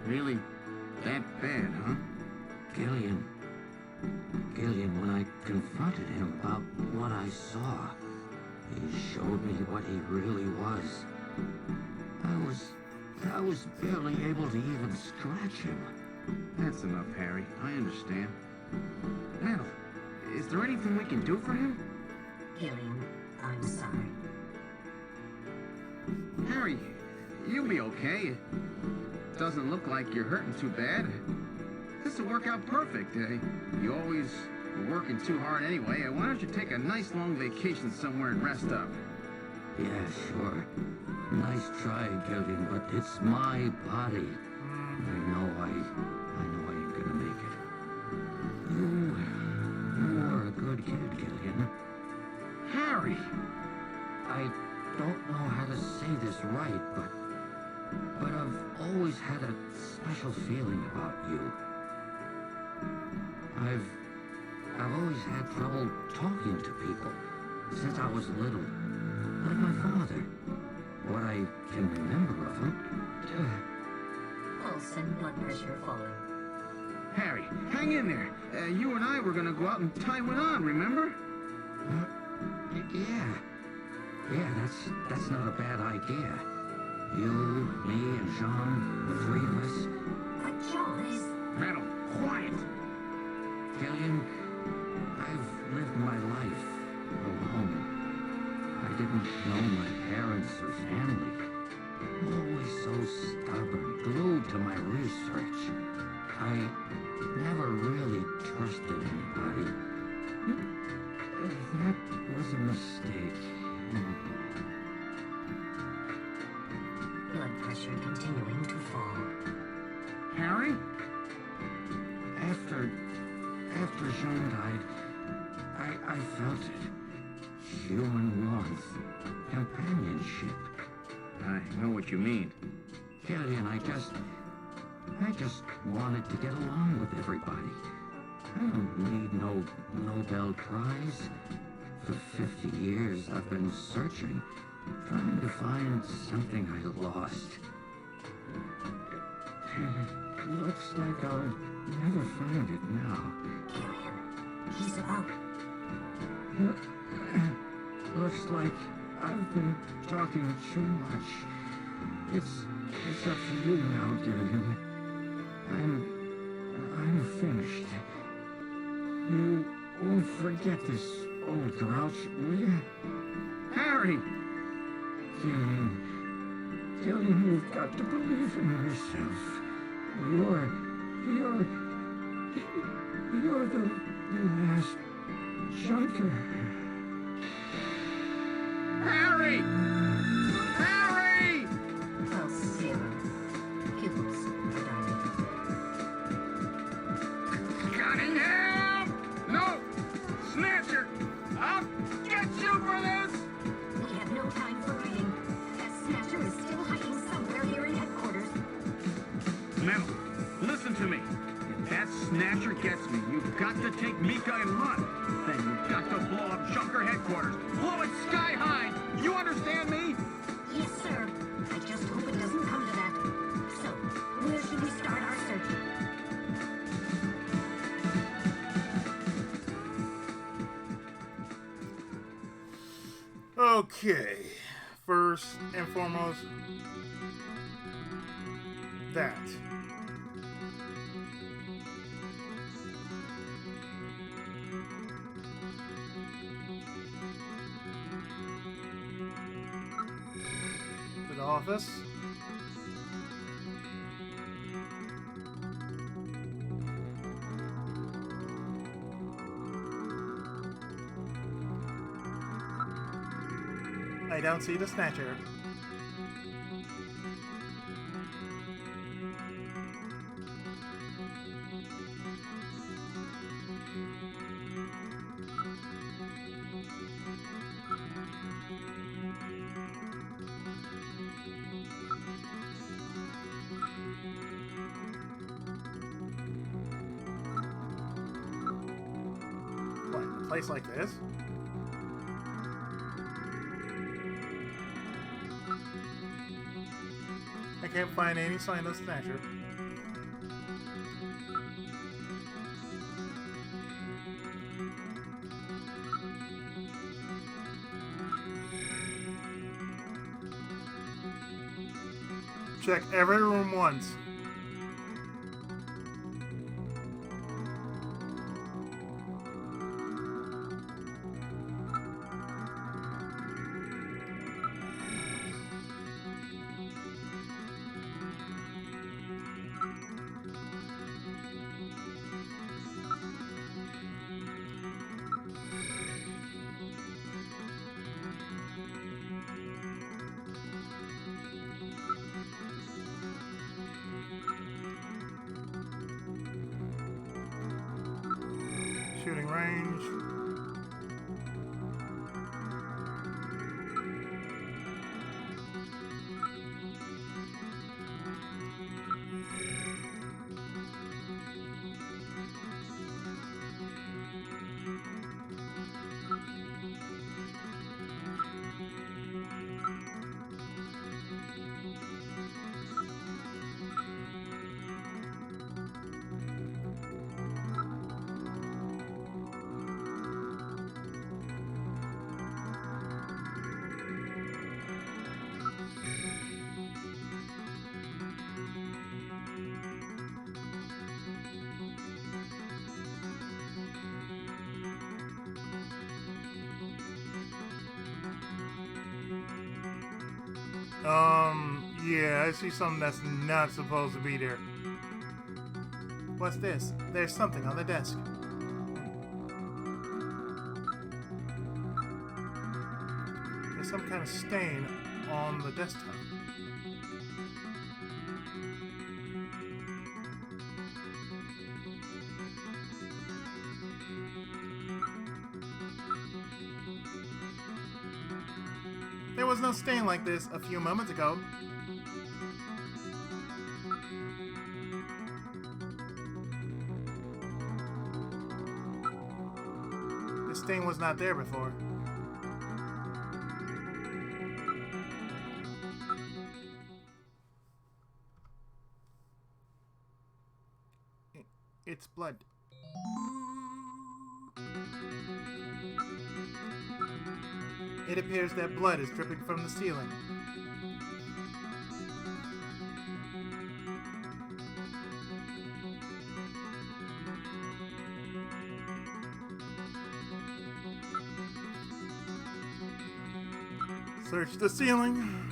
Really? That bad, huh? Gillian, when I confronted him about what I saw, he showed me what he really was. I was barely able to even scratch him. That's enough, Harry. I understand. Metal, is there anything we can do for him? Gillian, I'm sorry. Harry, you'll be okay. It doesn't look like you're hurting too bad. This will work out perfect. You always were working too hard anyway. Why don't you take a nice long vacation somewhere and rest up? Yeah, sure. Nice try, Gillian, but it's my body. I know I ain't gonna make it. You are a good kid, Gillian. Harry! I don't know how to say this right, but I've always had a special feeling about you. I've always had trouble talking to people since I was little, like my father. What I can remember of him. Pulse and blood pressure falling. Harry, hang in there. You and I were gonna go out and tie one on, remember? Yeah, that's not a bad idea. You, me, and Jean, the three of us. But John is... Metal, quiet! Gillian, I've lived my life alone. I didn't know my parents or family. Always so stubborn, glued to my research. I never really trusted anybody. That was a mistake. Blood pressure continuing to fall. Harry? After Jean died, I felt it. Human warmth. Companionship. I know what you mean. Gillian, I just wanted to get along with everybody. I don't need no Nobel Prize. For 50 years, I've been searching, trying to find something I lost. Looks like I'll never find it now. Gillian, he's about... Looks like I've been talking too much. It's up to you now, Gillian. I'm finished. You won't forget this old grouch, will you? Harry! Gillian, you've got to believe in yourself. You're the last junker. Harry! Harry! Pulse 0. Pupils are dilated. Cunningham! No! Snatcher! I'll get you for this! We have no time for waiting. That Snatcher is still hiding somewhere here in headquarters. Metal, listen to me. If that Snatcher gets me, you've got to take Mika and run. Then you've got to blow up Junker headquarters. Blow it sky high. You understand me? Yes, sir. I just hope it doesn't come to that. So, where should we start our search? Okay. First and foremost, that. To the office. I don't see the Snatcher. place like this? I can't find any sign of Snatcher. Check every room once. Shooting range. Yeah, I see something that's not supposed to be there. What's this? There's something on the desk. There's some kind of stain on the desktop. There was no stain like this a few moments ago. This stain was not there before. It's blood. It appears that blood is dripping from the ceiling. Search the ceiling.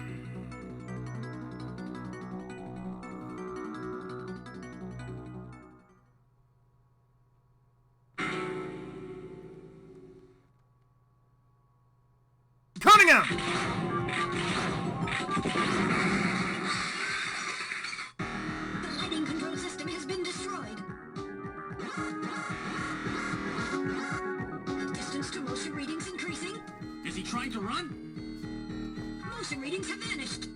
Cunningham! The lighting control system has been destroyed. Distance to motion readings increasing. Is he trying to run? Motion readings have vanished.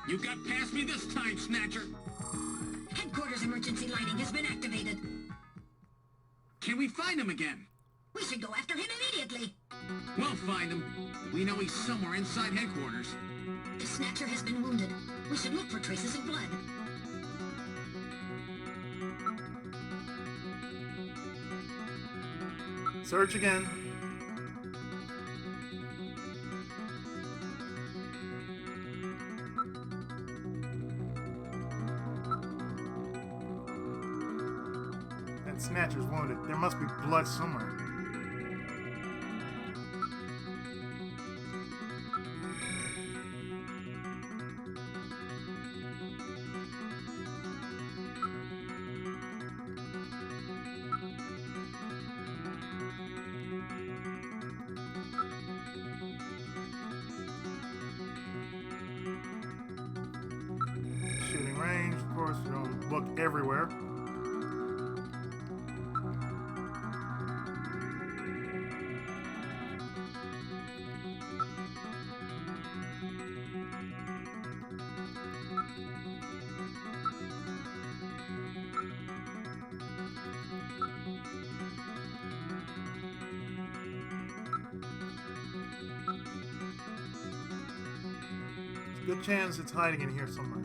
You got past me this time, Snatcher. Headquarters emergency lighting has been activated. Can we find him again? We should go after him immediately. We'll find him. We know he's somewhere inside headquarters. The Snatcher has been wounded. We should look for traces of blood. Search again. That Snatcher's wounded. There must be blood somewhere. Shooting range, of course, you don't look everywhere. Good chance it's hiding in here somewhere.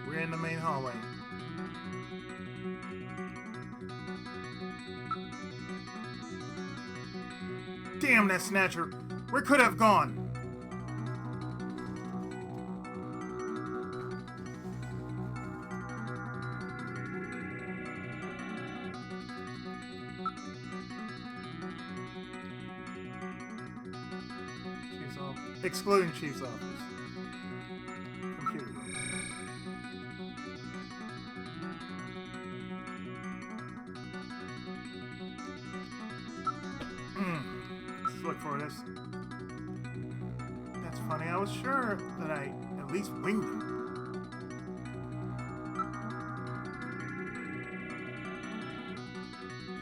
We're in the main hallway. Damn that Snatcher! Where could I have gone? Chief's office. Excluding Chief's office. Computer. Let's look for this. That's funny. I was sure that I at least winged him.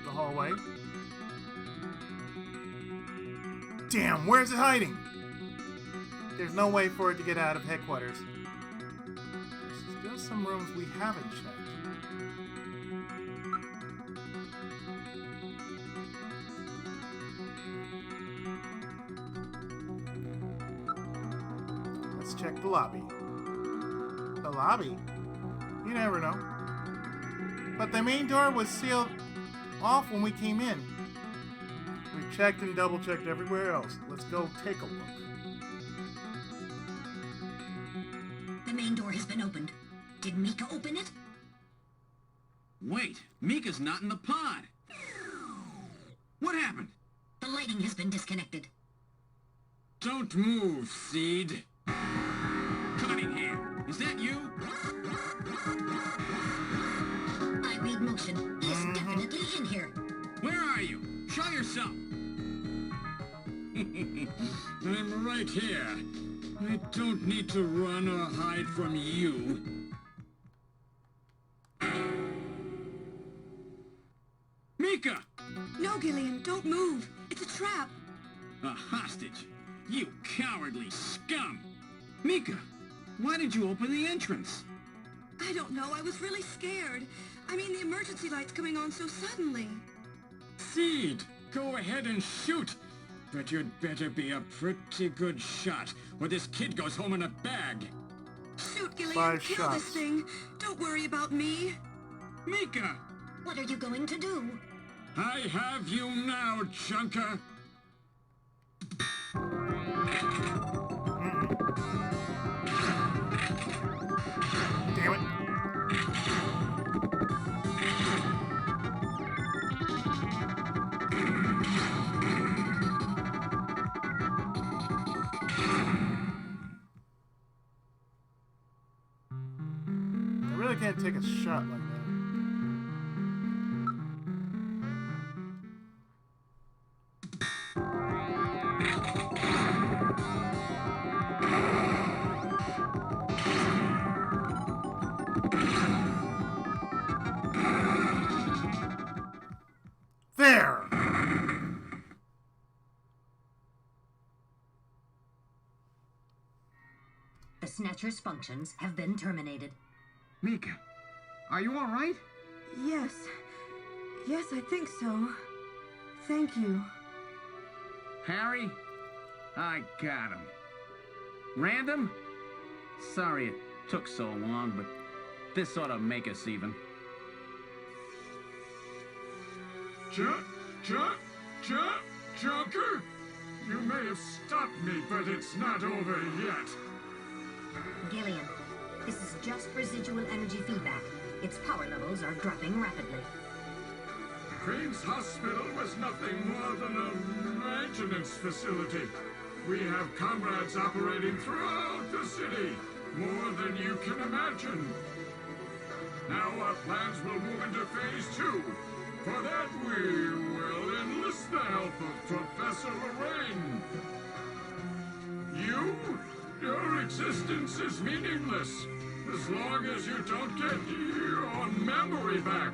The hallway. Damn, where's it hiding? There's no way for it to get out of headquarters. There's still some rooms we haven't checked. Let's check the lobby. The lobby? You never know. But the main door was sealed off when we came in. We've checked and double-checked everywhere else. Let's go take a look. The main door has been opened. Did Mika open it? Wait, Mika's not in the pod. What happened? The lighting has been disconnected. Don't move, Seed. Cunningham, is that you? I read motion. He is definitely in here. Where are you? Show yourself. I'm right here. I don't need to run or hide from you. Mika! No, Gillian, don't move. It's a trap. A hostage? You cowardly scum! Mika, why did you open the entrance? I don't know. I was really scared. I mean, the emergency light's coming on so suddenly. Seed, go ahead and shoot. But you'd better be a pretty good shot, or this kid goes home in a bag. Shoot, Gillian. 5 Kill shots. this thing. Don't worry about me. Mika! What are you going to do? I have you now, Junker. Damn it. I really can't take a shot like that. There! The Snatcher's functions have been terminated. Mika, are you all right? Yes. Yes, I think so. Thank you. Harry? I got him. Random? Sorry it took so long, but this ought to make us even. Junker? You may have stopped me, but it's not over yet. Gillian, this is just residual energy feedback. Its power levels are dropping rapidly. Crane's hospital was nothing more than a maintenance facility. We have comrades operating throughout the city, more than you can imagine. Now our plans will move into phase 2. For that we will enlist the help of Professor Lorraine. Your existence is meaningless as long as you don't get your memory back.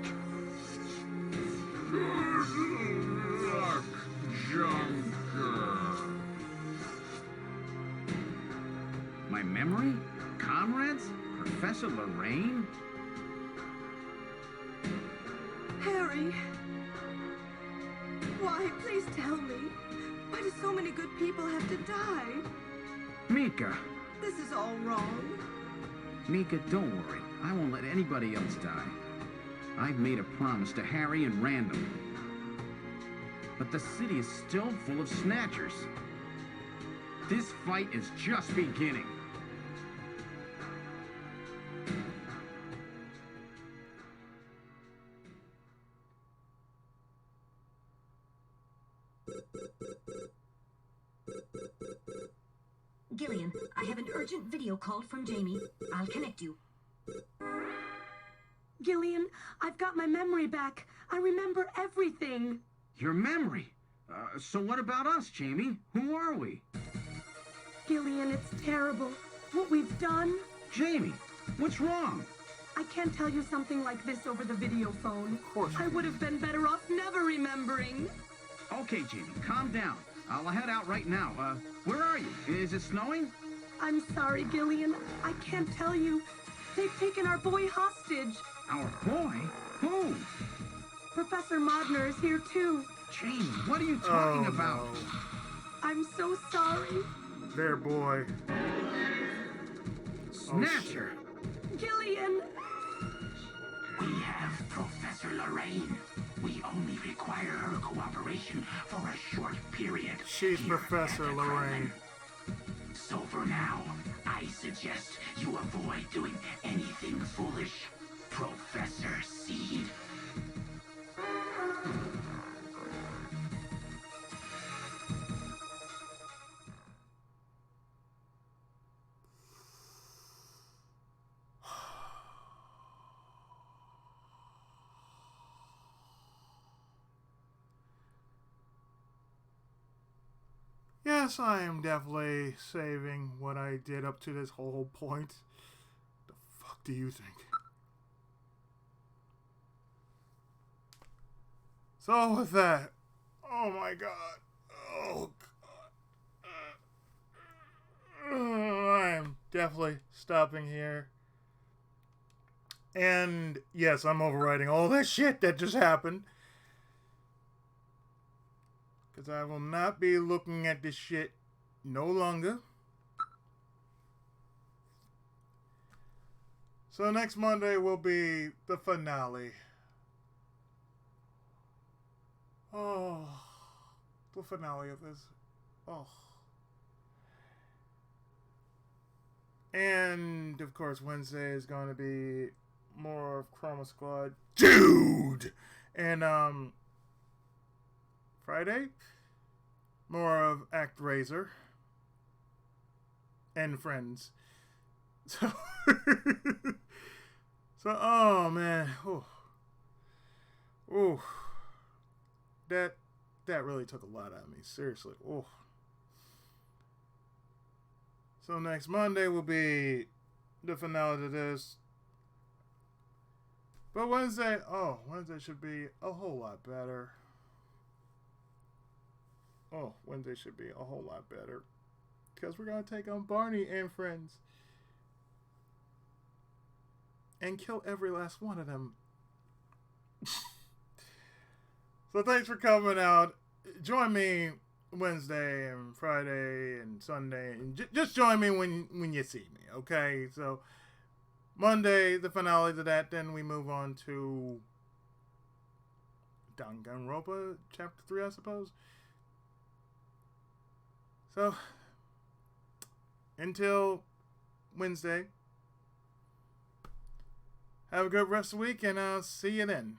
Good luck, Junker. My memory? Comrades? Professor Lorraine? Harry. Why? Please tell me. Why do so many good people have to die? Mika. This is all wrong. Mika, don't worry. I won't let anybody else die. I've made a promise to Harry and Randall. But the city is still full of Snatchers. This fight is just beginning. Gillian, I have an urgent video call from Jamie. I'll connect you. Gillian, I've got my memory back. I remember everything. Your memory? So what about us, Jamie? Who are we? Gillian, it's terrible. What we've done. Jamie, what's wrong? I can't tell you something like this over the video phone. Of course. I would have been better off never remembering. Okay, Jamie, calm down. I'll head out right now. Where are you? Is it snowing? I'm sorry, Gillian. I can't tell you. They've taken our boy hostage. Our boy? Who? Professor Modner is here too. Jamie, what are you talking about? No. I'm so sorry. Their boy. Snatcher! Gillian! We have Professor Lorraine. We only require her cooperation for a short period. She's Professor Lorraine. So for now, I suggest you avoid doing anything foolish. Professor Seed. Yes, I am definitely saving what I did up to this whole point. The fuck do you think? So with that, oh my god, oh god, I am definitely stopping here. And yes, I'm overwriting all that shit that just happened. Because I will not be looking at this shit no longer. So next Monday will be the finale. Oh, the finale of this. Oh. And, of course, Wednesday is going to be more of Chroma Squad. Dude! And, Friday, more of Act Razor and Friends. So, oh man, that really took a lot out of me. Seriously, So next Monday will be the finale to this. But Wednesday should be a whole lot better. Oh, Wednesday should be a whole lot better. Because we're going to take on Barney and friends. And kill every last one of them. So thanks for coming out. Join me Wednesday and Friday and Sunday. And just join me when you see me, okay? So Monday, the finale to that. Then we move on to Danganronpa Chapter 3, I suppose. So, until Wednesday, have a good rest of the week, and I'll see you then.